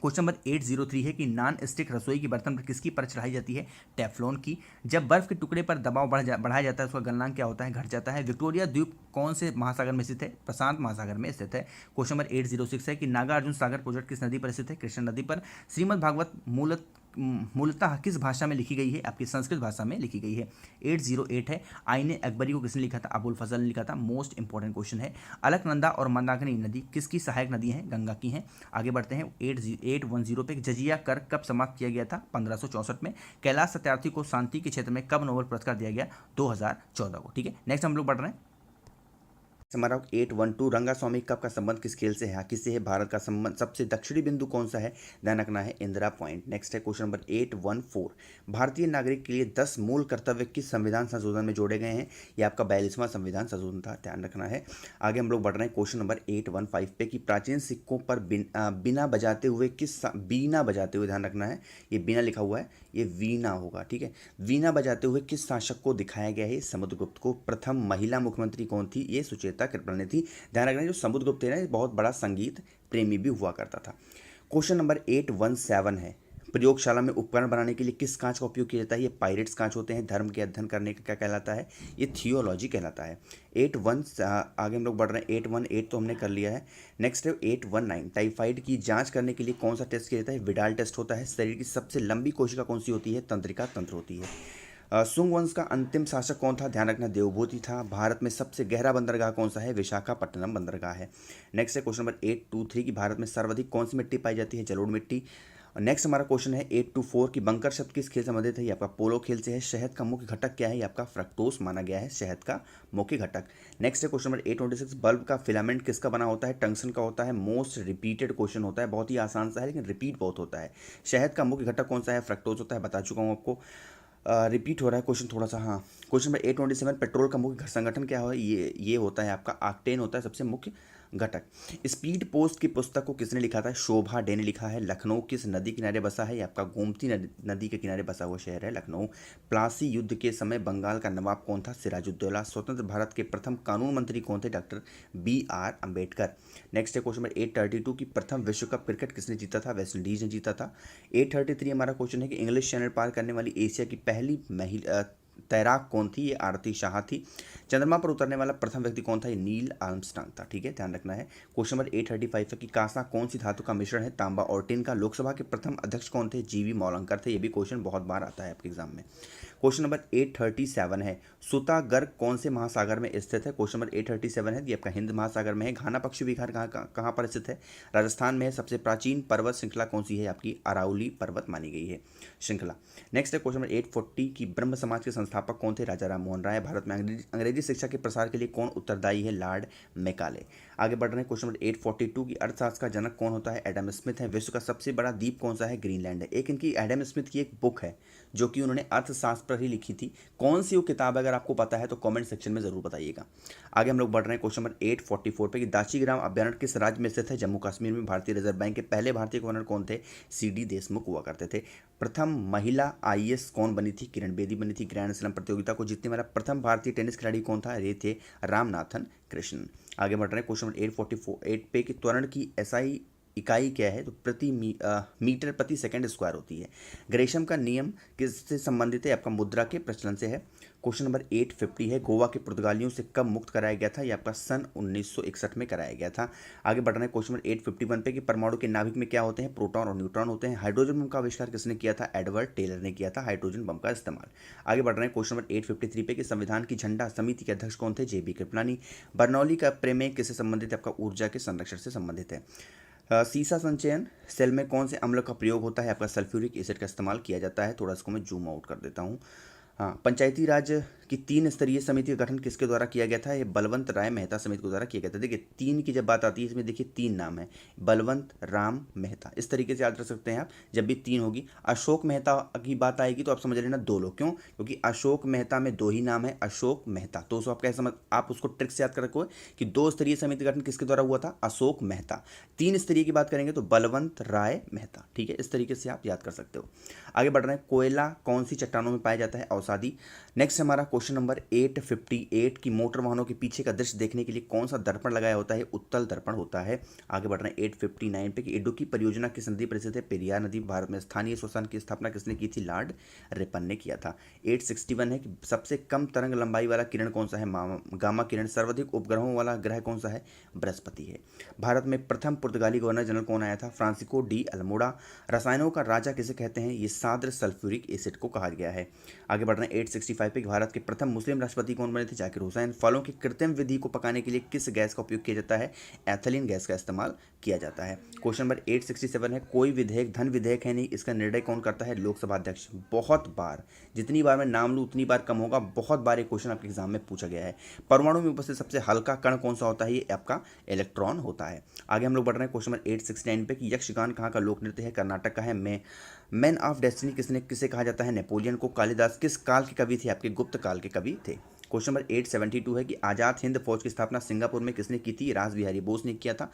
क्वेश्चन नंबर 803 है कि नॉन स्टिक रसोई की बर्तन पर किसकी परत चढ़ाई जाती है? टेफ्लॉन की। जब बर्फ के टुकड़े पर दबाव बढ़ाया जाता है उसका गलनांक क्या होता है? घट जाता है। विक्टोरिया द्वीप कौन से महासागर में स्थित है? प्रशांत महासागर में स्थित है। क्वेश्चन नंबर 806 है कि नागार्जुन सागर प्रोजेक्ट किस नदी पर स्थित है? कृष्णा नदी पर। श्रीमद् भागवत मूलतः किस भाषा में लिखी गई है? आपकी संस्कृत भाषा में लिखी गई है। 808 है आईने अकबरी को किसने लिखा था? अबुल फजल ने लिखा था। मोस्ट इंपॉर्टेंट क्वेश्चन है। अलकनंदा और मंदाकिनी नदी किसकी सहायक नदी हैं? गंगा की हैं। आगे बढ़ते हैं 810 पे। जजिया कर कब समाप्त किया गया था? 1564 में। कैलाश सत्यार्थी को शांति के क्षेत्र में कब नोबेल पुरस्कार दिया गया? 2014 को, ठीक है। नेक्स्ट हम लोग बढ़ रहे हैं हमारा 812 रंगास्वामी कप का संबंध किस खेल से है, हॉकी से है। भारत का संबंध सबसे दक्षिणी बिंदु कौन सा है, ध्यान रखना है इंदिरा पॉइंट। नेक्स्ट है क्वेश्चन नंबर 814, भारतीय नागरिक के लिए 10 मूल कर्तव्य किस संविधान संशोधन में जोड़े गए हैं, ये आपका 42वां संविधान संशोधन था, ध्यान रखना है। आगे हम लोग बढ़ रहे हैं क्वेश्चन नंबर 815 पे कि प्राचीन सिक्कों पर बिना बजाते हुए बीना बजाते हुए, ध्यान रखना है ये बिना लिखा हुआ है, ये वीणा होगा, ठीक है। वीणा बजाते हुए किस शासक को दिखाया गया है, समुद्रगुप्त को। प्रथम महिला मुख्यमंत्री कौन थी, ये सुचेता कृपल ने थी। ध्यान रखना जो समुद्रगुप्त थे ना, ये बहुत बड़ा संगीत प्रेमी भी हुआ करता था। क्वेश्चन नंबर 817 है, प्रयोगशाला में उपकरण बनाने के लिए किस कांच का उपयोग किया जाता है, ये पायरेट्स कांच होते हैं। धर्म के अध्ययन करने का क्या कहलाता है, ये थियोलॉजी कहलाता है। आगे हम लोग बढ़ रहे हैं 818 तो हमने कर लिया है। नेक्स्ट है 819, टाइफाइड की जांच करने के लिए कौन सा टेस्ट किया जाता है, विडाल टेस्ट होता है। शरीर की सबसे लंबी कोशिका कौन सी होती है, तंत्रिका तंत्र होती है। सुंग वंश का अंतिम शासक कौन था, ध्यान रखना देवभूति था। भारत में सबसे गहरा बंदरगाह कौन सा है, विशाखापट्टनम बंदरगाह है। नेक्स्ट है क्वेश्चन नंबर 823 की भारत में सर्वाधिक कौन सी मिट्टी पाई जाती है, जलोढ़ मिट्टी। नेक्स्ट हमारा क्वेश्चन है 824 की बंकर शब्द किस खेल से संबंधित है, ये आपका पोलो खेल से है। शहद का मुख्य घटक क्या है, ये आपका फ्रक्टोस माना गया है शहद का मुख्य घटक। नेक्स्ट है क्वेश्चन नंबर 826, बल्ब का फिलामेंट किसका बना होता है, टंगस्टन का होता है। मोस्ट रिपीटेड क्वेश्चन होता है, बहुत ही आसान सा है लेकिन रिपीट बहुत होता है। शहद का मुख्य घटक कौन सा है, फ्रक्टोस होता है, बता चुका हूँ आपको। रिपीट हो रहा है क्वेश्चन थोड़ा सा, हाँ। क्वेश्चन नंबर 827, पेट्रोल का मुख्य संगठन क्या है, ये होता है आपका ऑक्टेन होता है सबसे मुख्य घटक। स्पीड पोस्ट की पुस्तक को किसने लिखा था, शोभा डे ने लिखा है। लखनऊ किस नदी किनारे बसा है, ये आपका गोमती नदी के किनारे बसा हुआ शहर है लखनऊ। प्लासी युद्ध के समय बंगाल का नवाब कौन था, सिराजुद्दौला। स्वतंत्र भारत के प्रथम कानून मंत्री कौन थे, डॉक्टर BR अम्बेडकर। नेक्स्ट है क्वेश्चन नंबर 832 की प्रथम विश्व कप क्रिकेट किसने जीता था, वेस्ट इंडीज ने जीता था। 833 हमारा क्वेश्चन है कि इंग्लिश चैनल पार करने वाली एशिया की पहली महिला तैराक कौन थी, ये आरती शाह थी। चंद्रमा पर उतरने वाला प्रथम व्यक्ति कौन था, ये नील आर्मस्ट्रांग था, ठीक है, ध्यान रखना है। क्वेश्चन नंबर 835 है कि कांसा कौन सी धातु का मिश्रण है, तांबा और टिन का। लोकसभा के प्रथम अध्यक्ष कौन थे, GV मौलंकर थे। ये भी क्वेश्चन बहुत बार आता है आपके एग्जाम में। क्वेश्चन नंबर 837 है, सुतागर्ग कौन से महासागर में स्थित है। क्वेश्चन नंबर 837 है, ये आपका हिंद महासागर में है। घाना पक्षी विहार कहाँ पर स्थित है, राजस्थान में है। सबसे प्राचीन पर्वत श्रृंखला कौन सी है, आपकी अरावली पर्वत मानी गई है श्रृंखला। नेक्स्ट है क्वेश्चन नंबर 840 की ब्रह्म समाज के संस्थापक कौन थे, राजा राम मोहन राय। भारत में अंग्रेजी शिक्षा के प्रसार के लिए कौन उत्तरदायी है, लॉर्ड मैकाले। आगे बढ़ रहे हैं क्वेश्चन नंबर 842 की अर्थशास्त्र का जनक कौन होता है, एडम स्मिथ है। विश्व का सबसे बड़ा द्वीप कौन सा है, ग्रीनलैंड है। एक इनकी एडम स्मिथ की एक बुक है जो कि उन्होंने अर्थशास्त्र पर ही लिखी थी, कौन सी वो किताब अगर आपको पता है तो कमेंट सेक्शन में जरूर बताइएगा। आगे हम लोग बढ़ रहे हैं क्वेश्चन नंबर 844 पे कि दाशीग्राम अभ्यारण्य किस राज्य में स्थित है, जम्मू कश्मीर में। भारतीय रिजर्व बैंक के पहले भारतीय गवर्नर कौन थे, CD देशमुख हुआ करते थे। प्रथम महिला IAS कौन बनी थी, किरण बेदी बनी थी। ग्रैंड स्लैम प्रतियोगिता को जीतने वाला प्रथम भारतीय टेनिस खिलाड़ी कौन था, ये थे रामनाथन कृष्ण। आगे बढ़ रहे हैं क्वेश्चन नंबर 848 पे कि त्वरण की SI इकाई क्या है, तो मीटर प्रति सेकंड स्क्वायर होती है। ग्रेशम का नियम किससे संबंधित है, आपका मुद्रा के प्रचलन से है। क्वेश्चन नंबर 850 है, गोवा के पुर्तगालियों से कब मुक्त कराया गया था, ये आपका सन 1961 में कराया गया था। आगे बढ़ रहे हैं क्वेश्चन नंबर 851 पे कि परमाणु के नाभिक में क्या होते हैं, प्रोटॉन और न्यूट्रॉन होते हैं। हाइड्रोजन बम का आविष्कार किसने किया था, एडवर्ड टेलर ने किया था हाइड्रोजन बम का इस्तेमाल। आगे बढ़ रहे हैं क्वेश्चन नंबर 853 पे कि संविधान की झंडा समिति के अध्यक्ष कौन थे, JB कृपलानी। बर्नौली का प्रमेय किससे संबंधित है, आपका ऊर्जा के संरक्षण से संबंधित है। सीसा संचयन सेल में कौन से अम्ल का प्रयोग होता है, आपका सल्फ्यूरिक एसिड का इस्तेमाल किया जाता है। थोड़ा इसको मैं जूम आउट कर देता हूँ। हाँ, पंचायती राज की 3 स्तरीय समिति का गठन किसके द्वारा किया गया था, ये बलवंत राय मेहता समिति के द्वारा किया गया था। देखिए 3 की जब बात आती है इसमें देखिए 3 नाम है, बलवंत राम मेहता, इस तरीके से याद रख सकते हैं आप जब भी 3 होगी। अशोक मेहता की बात आएगी तो आप समझ लेना 2 लोग, क्यों, क्योंकि अशोक मेहता में 2 ही नाम है, अशोक मेहता। तो आप कैसे समझ, आप उसको ट्रिक से याद कर रखो कि 2 स्तरीय समिति का गठन किसके द्वारा हुआ था, अशोक मेहता। 3 स्तरीय की बात करेंगे तो बलवंत राय मेहता, ठीक है, इस तरीके से आप याद कर सकते हो। आगे बढ़ रहे हैं, कोयला कौन सी चट्टानों में पाया जाता है, अवसादी। नेक्स्ट हमारा क्वेश्चन नंबर 858 की मोटर वाहनों के पीछे का दृश्य देखने के लिए कौन सा दर्पण लगाया होता है, उत्तल दर्पण होता है। आगे बढ़ रहे हैं 859 पे कि इडुक्की परियोजना किस नदी पर स्थित है, पेरियार नदी। भारत में स्थानीय श्वसन की स्थापना किसने की थी, लॉर्ड रिपन ने किया था। 861 है कि सबसे कम तरंग लंबाई वाला किरण कौन सा है, गामा किरण। सर्वाधिक उपग्रहों वाला ग्रह कौन सा है, बृहस्पति है। भारत में प्रथम पुर्तगाली गवर्नर जनरल कौन आया था, फ्रांसिस्को डी अल्मोड़ा। रसायनों का राजा किसे कहते हैं, ये साद्र सल्फ्यूरिक एसिड को कहा गया है। आगे बढ़ रहे हैं 865 पे भारत के प्रथम मुस्लिम राष्ट्रपति कौन बने थे? जाकिर हुसैन। फलों की कृत्रिम विधि को पकाने के लिए किस गैस का उपयोग किया जाता है? एथिलीन गैस का इस्तेमाल किया जाता है। क्वेश्चन नंबर 867 है, कोई विधेयक धन विधेयक है नहीं, इसका निर्णय कौन करता है? लोकसभा अध्यक्ष। बहुत बार, जितनी बार मैं नाम लूँ उतनी बार कम होगा, बहुत बार ये क्वेश्चन आपके एग्जाम में पूछा गया है। परमाणु में उपस्थित सबसे हल्का कण कौन सा होता है? ये आपका इलेक्ट्रॉन होता है। आगे हम लोग बढ़ रहे हैं क्वेश्चन नंबर 869 पे कि यक्षगान कहाँ का लोक नृत्य है? कर्नाटक का है। मैन ऑफ डेस्टिनी किसे कहा जाता है? नेपोलियन को। कालिदास किस काल के कवि थे? आपके गुप्त काल के कवि थे। क्वेश्चन नंबर 872 है कि आजाद हिंद फौज की स्थापना सिंगापुर में किसने की थी? रास बिहारी बोस ने किया था।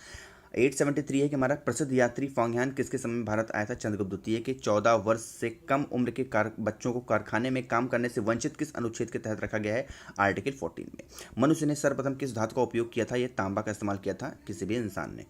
873 है कि हमारा प्रसिद्ध यात्री फांगयान किसके समय में भारत आया था? चंद्रगुप्त द्वितीय के। 14 वर्ष से कम उम्र के बच्चों को कारखाने में काम करने से वंचित किस अनुच्छेद के तहत रखा गया है? आर्टिकल 14 में। मनुष्य ने सर्वप्रथम किस धातु का उपयोग किया था? यह तांबा का इस्तेमाल किया था किसी भी इंसान ने।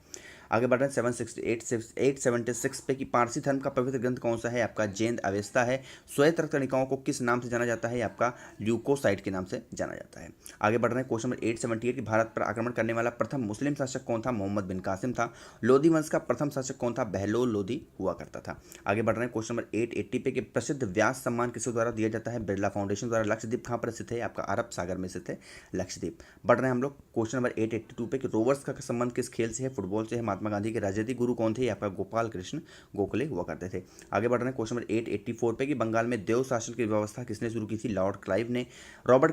आगे बढ़ रहे हैं 876 पे कि पारसी धर्म का पवित्र ग्रंथ कौन सा है? आपका जैन अवेस्ता है। श्वेत रक्त कणिकाओं को किस नाम से जाना जाता है? आपका ल्यूकोसाइट के नाम से जाना जाता है। आगे बढ़ रहे हैं क्वेश्चन नंबर 878 कि भारत पर आक्रमण करने वाला प्रथम मुस्लिम शासक कौन था? मोहम्मद बिन कासिम था। लोधी वंश का प्रथम शासक कौन था? बहलोल लोधी हुआ करता था। आगे बढ़ रहे हैं क्वेश्चन नंबर 880 पे कि प्रसिद्ध व्यास सम्मान किसके द्वारा दिया जाता है? बिरला फाउंडेशन द्वारा। लक्षद्वीप कहाँ पर स्थित है? आपका अरब सागर में स्थित है लक्षद्वीप। बढ़ रहे हैं हम लोग क्वेश्चन नंबर 882 पे कि रोवर्स का संबंध किस खेल से है? फुटबॉल से है। महात्मा गांधी के राजनीतिक गुरु कौन थे? आपका गोपाल कृष्ण गोखले हुआ करते थे। आगे बढ़ रहे हैं क्वेश्चन नंबर 884 पे कि बंगाल में देव शासन की व्यवस्था किसने शुरू की थी? रॉबर्ट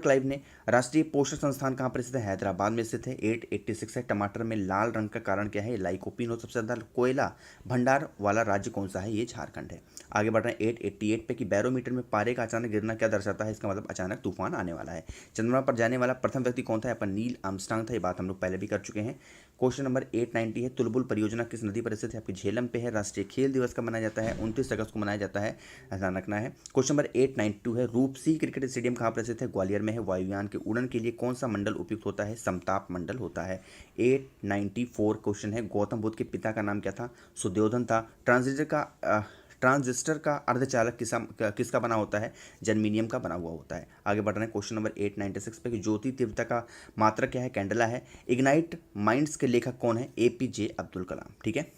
क्लाइव ने। राष्ट्रीय पोषण संस्थान कहाँ पर स्थित है? हैदराबाद में स्थित है। 886 है, टमाटर में लाल रंग का कारण क्या है? लाइकोपीन। और सबसे ज्यादा कोयला भंडार वाला राज्य कौन सा है? ये झारखंड है। आगे बढ़ रहे हैं 888 पे कि बैरोमीटर में पारे का अचानक गिरना क्या दर्शाता है? इसका मतलब अचानक तूफान आने वाला है। चंद्रमा पर जाने वाला प्रथम व्यक्ति कौन था? आपका नील आर्मस्ट्रांग था। ये बात हम लोग पहले भी कर चुके हैं। क्वेश्चन नंबर 890 है, तुलबुल परियोजना किस नदी पर स्थित है? आपकी झेलम पे है। राष्ट्रीय खेल दिवस कब मनाया जाता है? 29 अगस्त को मनाया जाता है। ध्यान रखना है। क्वेश्चन नंबर 892 है, रूपसी क्रिकेट स्टेडियम कहाँ पर स्थित है? ग्वालियर में है। वायुयान के उड़न के लिए कौन सा मंडल उपयुक्त होता है? समताप मंडल होता है। 894 क्वेश्चन है, गौतम बुद्ध के पिता का नाम क्या था? सुद्योधन था। ट्रांजिस्टर का अर्धचालक किसका बना होता है? जर्मेनियम का बना हुआ होता है। आगे बढ़ रहे हैं क्वेश्चन नंबर 896 पे कि ज्योति तीव्रता का मात्रक क्या है? कैंडला है। इग्नाइट माइंड्स के लेखक कौन है? APJ अब्दुल कलाम। ठीक है।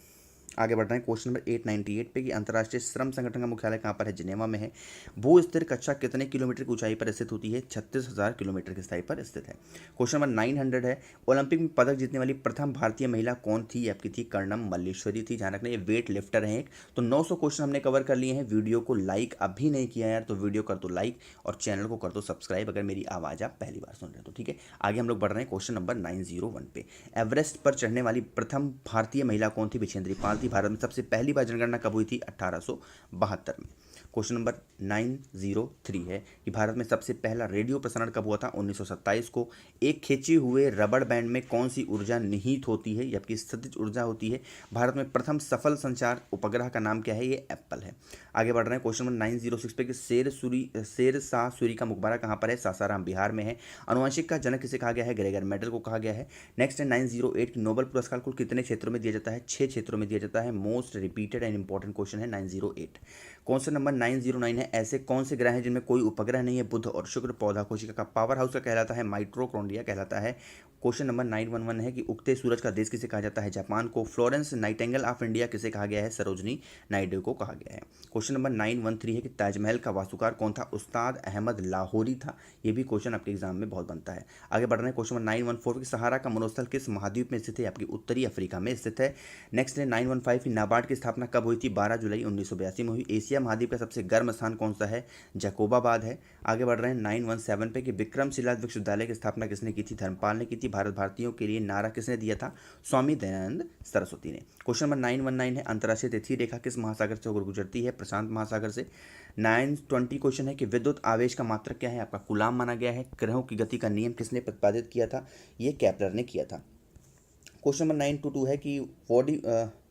आगे बढ़ रहे हैं क्वेश्चन नंबर 898 पे कि अंतर्राष्ट्रीय श्रम संगठन का मुख्यालय कहाँ पर है? जिनेवा में है। भू स्थिर कक्षा कितने किलोमीटर की ऊंचाई पर स्थित होती है? 36,000 किलोमीटर की ऊंचाई पर स्थित है। क्वेश्चन नंबर 900 है, ओलंपिक में पदक जीतने वाली प्रथम भारतीय महिला कौन थी? आपकी थी कर्णम मल्लेश्वरी थी। ध्यान रखना, ये वेट लिफ्टर है एक। तो 900 क्वेश्चन हमने कवर कर लिए हैं। वीडियो को लाइक अभी नहीं किया यार तो वीडियो कर दो लाइक और चैनल को कर दो सब्सक्राइब अगर मेरी आवाज़ आप पहली बार सुन रहे हो तो। ठीक है, आगे हम लोग बढ़ रहे हैं क्वेश्चन नंबर 901 पे। एवरेस्ट पर चढ़ने वाली प्रथम भारतीय महिला कौन थी? बिछेंद्री पाल थी। भारत में सबसे पहली बार जनगणना कब हुई थी? 1872 में। क्वेश्चन नंबर 903 है कि भारत में सबसे पहला रेडियो प्रसारण कब हुआ था? 1927 को। एक खींचे हुए रबड़ बैंड में कौन सी ऊर्जा निहित होती है? जबकि स्थितिज ऊर्जा होती है। भारत में प्रथम सफल संचार उपग्रह का नाम क्या है? ये एप्पल है। आगे बढ़ रहे हैं क्वेश्चन नंबर 906 पे कि शेर शाह सूरी का मकबरा कहाँ पर है? सासाराम बिहार में है। अनुवांशिक का जनक किसे कहा गया है? ग्रेगर मेंडल को कहा गया है। नेक्स्ट है 908 की नोबेल पुरस्कार कुल कितने क्षेत्रों में दिया जाता है? 6 क्षेत्रों में दिया जाता है। Most repeated and important question है 908। क्वेश्चन नंबर 909 है, ऐसे कौन से ग्रह हैं जिनमें कोई उपग्रह नहीं है? बुध और शुक्र। पौधा कोशिका का पावर हाउस का कहलाता है? माइटोकॉन्ड्रिया कहलाता है। क्वेश्चन नंबर 911 है कि उगते सूरज का देश किसे कहा जाता है? जापान को। फ्लोरेंस नाइटिंगेल ऑफ इंडिया किसे कहा गया है? सरोजनी नायडू को कहा गया है। क्वेश्चन नंबर 913 है कि ताजमहल का वास्तुकार कौन था? उस्ताद अहमद लाहौरी था। ये भी क्वेश्चन आपके एग्जाम में बहुत बनता है। आगे बढ़ रहे हैं क्वेश्चन नंबर 914 की सहारा का मनोस्थल किस महाद्वीप में स्थित है? आपकी उत्तरी अफ्रीका में स्थित है। नेक्स्ट है 915 की नाबार्ड की स्थापना कब हुई थी? 12 जुलाई 1982 में हुई। एशिया महाद्वीप का सबसे गर्म स्थान कौन सा है? जकोबाबाद है। आगे बढ़ रहे हैं 917 पे कि विक्रमशिला विश्वविद्यालय की स्थापना किसने की थी? धर्मपाल ने की थी। भारत भारतीयों के लिए नारा किसने दिया था? स्वामी दयानंद सरस्वती ने। क्वेश्चन नंबर 919 है, अंतर्राष्ट्रीय तिथि रेखा किस महासागर से होकर गुजरती है? प्रशांत महासागर से। 920 क्वेश्चन है कि विद्युत आवेश का मात्रक क्या है? आपका कूलाम माना गया है। ग्रहों की गति का नियम किसने प्रतिपादित किया था? ये केपलर ने किया था। क्वेश्चन नंबर 922 है कि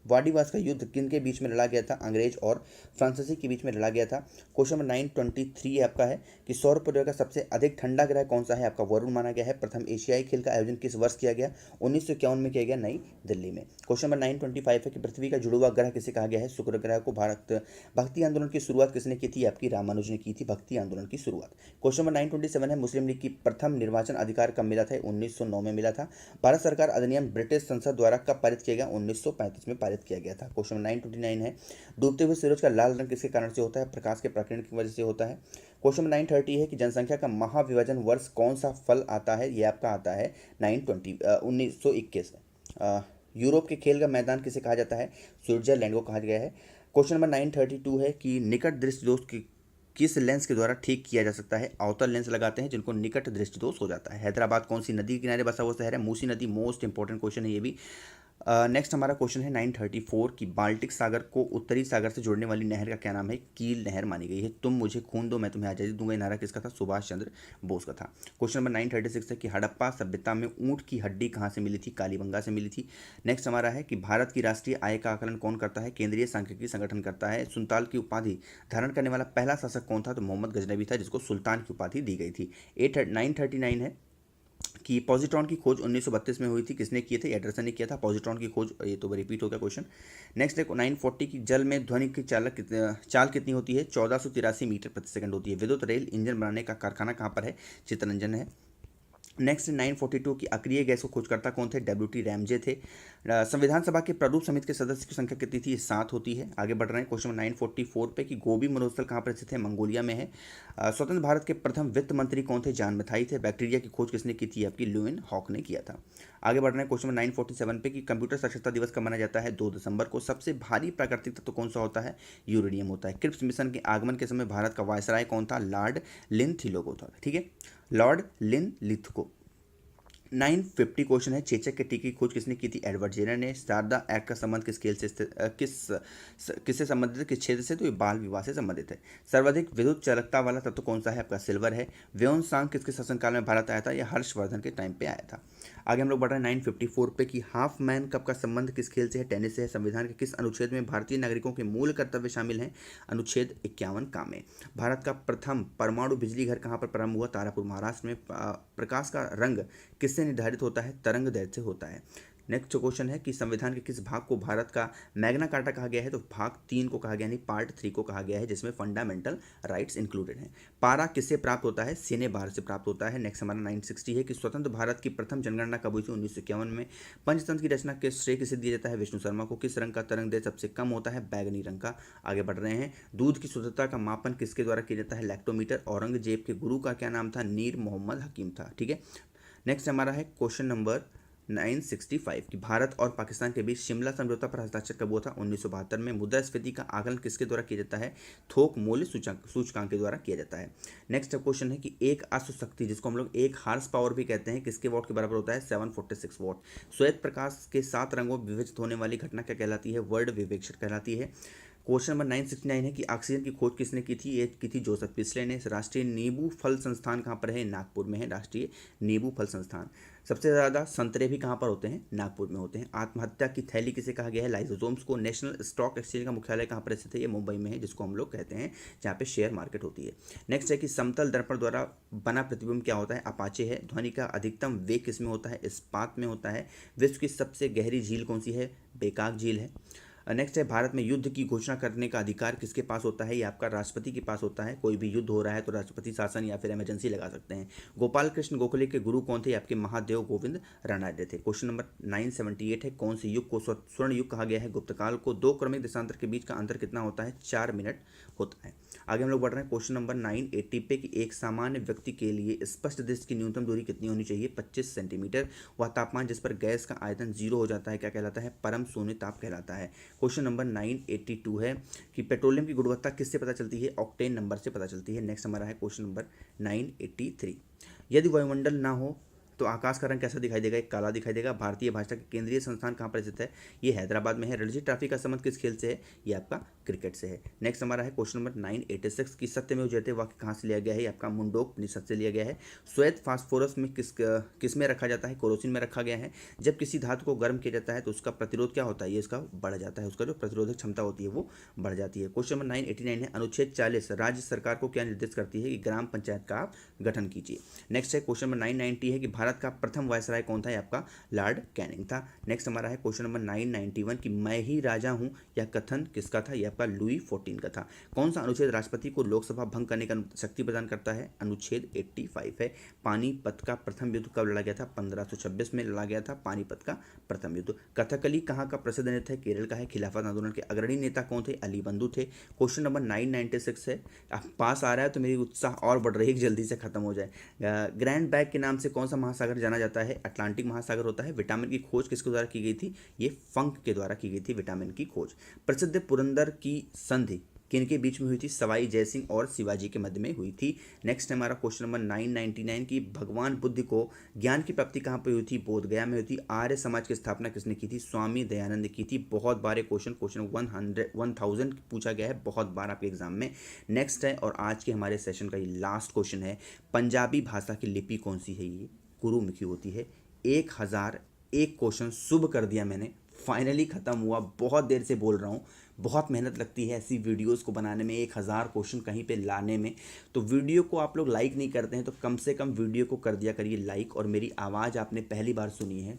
वाडीवास का युद्ध किन के बीच में लड़ा गया था? अंग्रेज और फ्रांसीसी के बीच में लड़ा गया था। क्वेश्चन नंबर 923 आपका है कि सौर परिवार का सबसे अधिक ठंडा ग्रह कौन सा है? आपका वरुण माना गया है। प्रथम एशियाई खेल का आयोजन किस वर्ष किया गया? 1951 में किया गया, नई दिल्ली में। क्वेश्चन नंबर 925 है कि पृथ्वी का जुड़वा ग्रह किसे कहा गया है? शुक्र ग्रह को। भक्ति आंदोलन की शुरुआत किसने की थी? आपकी रामानुज ने की थी भक्ति आंदोलन की शुरुआत। क्वेश्चन नंबर 927 है, मुस्लिम लीग की प्रथम निर्वाचन अधिकार कब मिला था? 1909 में मिला था। भारत सरकार अधिनियम ब्रिटिश संसद द्वारा कब पारित किया गया? 1935 में पारित किया गया था। क्वेश्चन नंबर 929 है, डूबते हुए सूरज का लाल रंग किसके कारण से होता है? प्रकाश के प्रकीर्णन की वजह से होता है। क्वेश्चन नंबर 930 है कि जनसंख्या का महाविभाजन वर्ष कौन सा फल आता है? ये आपका आता है 1921। यूरोप के खेल का मैदान किसे कहा जाता है? स्विट्जरलैंड को कहा गया है। क्वेश्चन नंबर 932 है कि निकट दृष्टि दोष की किस लेंस के द्वारा ठीक किया जा सकता है? अवतल लेंस लगाते हैं जिनको निकट दृष्टि दोष हो जाता है। हैदराबाद कौन सी नदी के किनारे बसा हुआ शहर है? मूसी नदी। मोस्ट इंपॉर्टेंट क्वेश्चन है ये भी। नेक्स्ट हमारा क्वेश्चन है 934 की बाल्टिक सागर को उत्तरी सागर से जोड़ने वाली नहर का क्या नाम है? कील नहर मानी गई है। तुम मुझे खून दो मैं तुम्हें आज़ादी दूंगा, ये नारा किसका था? सुभाष चंद्र बोस का था। क्वेश्चन नंबर 936 है कि हड़प्पा सभ्यता में ऊंट की हड्डी कहाँ से मिली थी? कालीबंगा से मिली थी। नेक्स्ट हमारा है कि भारत की राष्ट्रीय आय का आकलन कौन करता है? केंद्रीय सांख्यिकी संगठन करता है। सुल्तान की उपाधि धारण करने वाला पहला शासक कौन था? तो मोहम्मद गजनबी था, जिसको सुल्तान की उपाधि दी गई थी। 939 है कि पॉजिट्रॉन की खोज 1932 में हुई थी, किसने किए थे? एडरसन ने किया था पॉजिट्रॉन की खोज। ये तो रिपीट हो गया क्वेश्चन। नेक्स्ट है 940 की जल में ध्वनि की चाल कितनी होती है? 1483 मीटर प्रति सेकंड होती है। विद्युत रेल इंजन बनाने का कारखाना कहाँ पर है? चित्तरंजन है। नेक्स्ट 942 की अक्रिय गैस को खोजकर्ता कौन थे? WT रैमजे थे। संविधान सभा के प्रारूप समिति के सदस्य की संख्या कितनी थी? 7 होती है। आगे बढ़ रहे हैं क्वेश्चन 944 पे कि गोबी मरुस्थल कहाँ पर स्थित है? मंगोलिया में है। स्वतंत्र भारत के प्रथम वित्त मंत्री कौन थे? जॉन मथाई थे। बैक्टीरिया की खोज किसने की थी? आपकी ल्यूइन हॉक ने किया था। आगे बढ़ रहे हैं क्वेश्चन 947 पे कि कंप्यूटर साक्षरता दिवस कब मनाया जाता है? 2 दिसंबर को। सबसे भारी प्राकृतिक तत्व कौन सा होता है? यूरेनियम होता है। क्रिप्स मिशन के आगमन के समय भारत का वायसराय कौन था? लॉर्ड लिनथिलोगो था। ठीक है, लॉर्ड लिनलिथगो। 950 क्वेश्चन है, चेचक के टीके की खोज किसने की थी? एडवर्ड जेनर ने। शारदा एक्ट का संबंध किस खेल से किससे संबंधित है? किस क्षेत्र से? तो ये बाल विवाह से संबंधित है। सर्वाधिक विद्युत चालकता वाला तत्व कौन सा है? आपका सिल्वर है। व्योमसांग किसके शासनकाल में भारत आया था? यह हर्षवर्धन के टाइम पे आया था। आगे हम लोग बढ़ रहे हैं 954 पे कि हाफ मैन कप का संबंध किस खेल से है? टेनिस से है। संविधान के किस अनुच्छेद में भारतीय नागरिकों के मूल कर्तव्य शामिल हैं? अनुच्छेद 51 का में। भारत का प्रथम परमाणु बिजली घर कहाँ पर प्रारंभ हुआ? तारापुर महाराष्ट्र में। प्रकाश का रंग किससे निर्धारित होता है? तरंग दैर्ध्य से होता है। नेक्स्ट क्वेश्चन है कि संविधान के किस भाग को भारत का मैग्ना कार्टा कहा गया है? तो भाग 3 को कहा गया, यानी पार्ट 3 को कहा गया है, जिसमें फंडामेंटल राइट्स इंक्लूडेड हैं। पारा किससे प्राप्त होता है? सेने बार से प्राप्त होता है। नेक्स्ट हमारा 960 है कि स्वतंत्र भारत की प्रथम जनगणना कब हुई थी? 1951 में। पंचतंत्र की रचना के श्रेय किसे दिया जाता है? विष्णु शर्मा को। किस रंग का तरंग दैर्ध्य सबसे कम होता है? बैगनी रंग का। आगे बढ़ रहे हैं, दूध की शुद्धता का मापन किसके द्वारा किया जाता है? लैक्टोमीटर। औरंगजेब के गुरु का क्या नाम था? मीर मोहम्मद हकीम था। ठीक है, नेक्स्ट हमारा है क्वेश्चन नंबर 965 कि भारत और पाकिस्तान के बीच शिमला समझौता पर हस्ताक्षर कब हुआ था? 1972 में। मुद्रास्फीति का आकलन किसके द्वारा किया जाता है? थोक मूल्य सूचकांक के द्वारा किया जाता है। नेक्स्ट क्वेश्चन है कि एक अश्व शक्ति, जिसको हम लोग एक हार्स पावर भी कहते हैं, किसके वॉट के बराबर होता है? 746 वॉट। श्वेत प्रकाश के 7 रंगों में विभाजित होने वाली घटना क्या कहलाती है? वर्ड विवेक्षण कहलाती है। क्वेश्चन नंबर 969 है कि ऑक्सीजन की खोज किसने की थी? ये की थी जोसेफ प्रिस्ले ने। राष्ट्रीय नींबू फल संस्थान कहाँ पर है? नागपुर में है राष्ट्रीय नींबू फल संस्थान। सबसे ज़्यादा संतरे भी कहाँ पर होते हैं? नागपुर में होते हैं। आत्महत्या की थैली किसे कहा गया है? लाइसोसोम्स को। नेशनल स्टॉक एक्सचेंज का मुख्यालय कहाँ पर स्थित है? ये मुंबई में है, जिसको हम लोग कहते हैं जहाँ पे शेयर मार्केट होती है। नेक्स्ट है कि समतल दर्पण द्वारा बना प्रतिबिंब क्या होता है? अपाचे है। ध्वनि का अधिकतम वेग किसमें होता है? इस्पात में होता है। विश्व की सबसे गहरी झील कौन सी है? बेकाक झील है। नेक्स्ट है, भारत में युद्ध की घोषणा करने का अधिकार किसके पास होता है? ये आपका राष्ट्रपति के पास होता है। कोई भी युद्ध हो रहा है तो राष्ट्रपति शासन या फिर इमरजेंसी लगा सकते हैं। गोपाल कृष्ण गोखले के गुरु कौन थे? आपके महादेव गोविंद रानडे थे। क्वेश्चन नंबर 978 है, कौन से युग को स्वर्ण युग कहा गया है? गुप्तकाल को। 2 क्रमिक देशांतर के बीच का अंतर कितना होता है? 4 मिनट होता है। आगे हम लोग बढ़ रहे हैं क्वेश्चन नंबर 980 पे कि एक सामान्य व्यक्ति के लिए स्पष्ट दृष्टि की न्यूनतम दूरी कितनी होनी चाहिए? 25 सेंटीमीटर। वह तापमान जिस पर गैस का आयतन 0 हो जाता है क्या कहलाता है? परम शून्य ताप कहलाता है। क्वेश्चन नंबर 982 है कि पेट्रोलियम की गुणवत्ता किससे पता चलती है? ऑक्टेन नंबर से पता चलती है। नेक्स्ट हमारा है क्वेश्चन नंबर 983, यदि वायुमंडल ना हो तो आकाश का रंग कैसा दिखाई देगा? एक काला दिखाई देगा। भारतीय भाषा के केंद्रीय संस्थान कहाँ पर स्थित है? ये हैदराबाद में है। रणजी ट्रॉफी का संबंध किस खेल से है? ये आपका क्रिकेट से है। नेक्स्ट हमारा है क्वेश्चन नंबर 986 की सत्यमेव जयते वाक्य कहाँ से लिया गया है? ये आपका मुंडोपनिषद से लिया गया है। श्वेत फास्फोरस में किस में रखा जाता है? केरोसिन में रखा गया है। जब किसी धातु को गर्म किया जाता है तो उसका प्रतिरोध क्या होता है? ये इसका बढ़ जाता है, उसका जो प्रतिरोधक क्षमता होती है वो बढ़ जाती है। क्वेश्चन नंबर 989 है, अनुच्छेद 40 राज्य सरकार को क्या निर्देश करती है? कि ग्राम पंचायत का आप गठन कीजिए। नेक्स्ट है क्वेश्चन नंबर 990 है कि भारत भारत का प्रथम वायसराय कौन था? ये आपका लॉर्ड कैनिंग था। नेक्स्ट हमारा है क्वेश्चन नंबर 991 कि मैं ही राजा हूँ, यह कथन किसका था? ये आपका लुई 14 का था। कौन सा अनुच्छेद राष्ट्रपति को लोकसभा भंग करने का शक्ति प्रदान करता है? अनुच्छेद 85 है। पानीपत का प्रथम युद्ध कब लड़ा गया था? 1526 में लड़ा गया था पानीपत का प्रथम युद्ध। कथकली कहाँ का प्रसिद्ध नृत्य है? केरल का है। खिलाफत आंदोलन के अग्रणी नेता कौन थे? अली बंधु थे। क्वेश्चन नंबर 996 है। आप पास आ रहा है तो मेरी उत्साह और बढ़ रही है, जल्दी से खत्म हो जाए। ग्रैंड बैग के नाम से कौन सा महासागर जाना जाता है? अटलांटिक महासागर होता है। विटामिन की खोज किसके द्वारा की गई थी? ये फंक के द्वारा की गई थी विटामिन की खोज। प्रसिद्ध पुरंदर की संधि किनके बीच में हुई थी? सवाई जयसिंह और शिवाजी के मध्य में हुई थी। नेक्स्ट हमारा क्वेश्चन नंबर 999 की भगवान बुद्ध को ज्ञान की प्राप्ति कहाँ पर हुई थी? बोध गया में हुई थी। आर्य समाज की स्थापना किसने की थी? स्वामी दयानंद की थी। बहुत बार क्वेश्चन 1000 पूछा गया है बहुत बार आपके एग्जाम में। नेक्स्ट है और आज के हमारे सेशन का ये लास्ट क्वेश्चन है, पंजाबी भाषा की लिपि कौन सी है? ये गुरुमुखी होती है। 1001 क्वेश्चन शुभ कर दिया मैंने, फाइनली ख़त्म हुआ। बहुत देर से बोल रहा हूँ, बहुत मेहनत लगती है ऐसी वीडियोस को बनाने में, 1000 क्वेश्चन कहीं पे लाने में। तो वीडियो को आप लोग लाइक नहीं करते हैं तो कम से कम वीडियो को कर दिया करिए लाइक, और मेरी आवाज़ आपने पहली बार सुनी है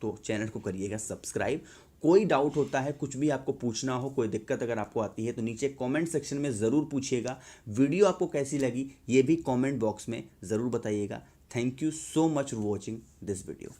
तो चैनल को करिएगा सब्सक्राइब। कोई डाउट होता है, कुछ भी आपको पूछना हो, कोई दिक्कत अगर आपको आती है तो नीचे कमेंट सेक्शन में ज़रूर पूछिएगा। वीडियो आपको कैसी लगी ये भी कमेंट बॉक्स में ज़रूर बताइएगा। Thank you so much for watching this video.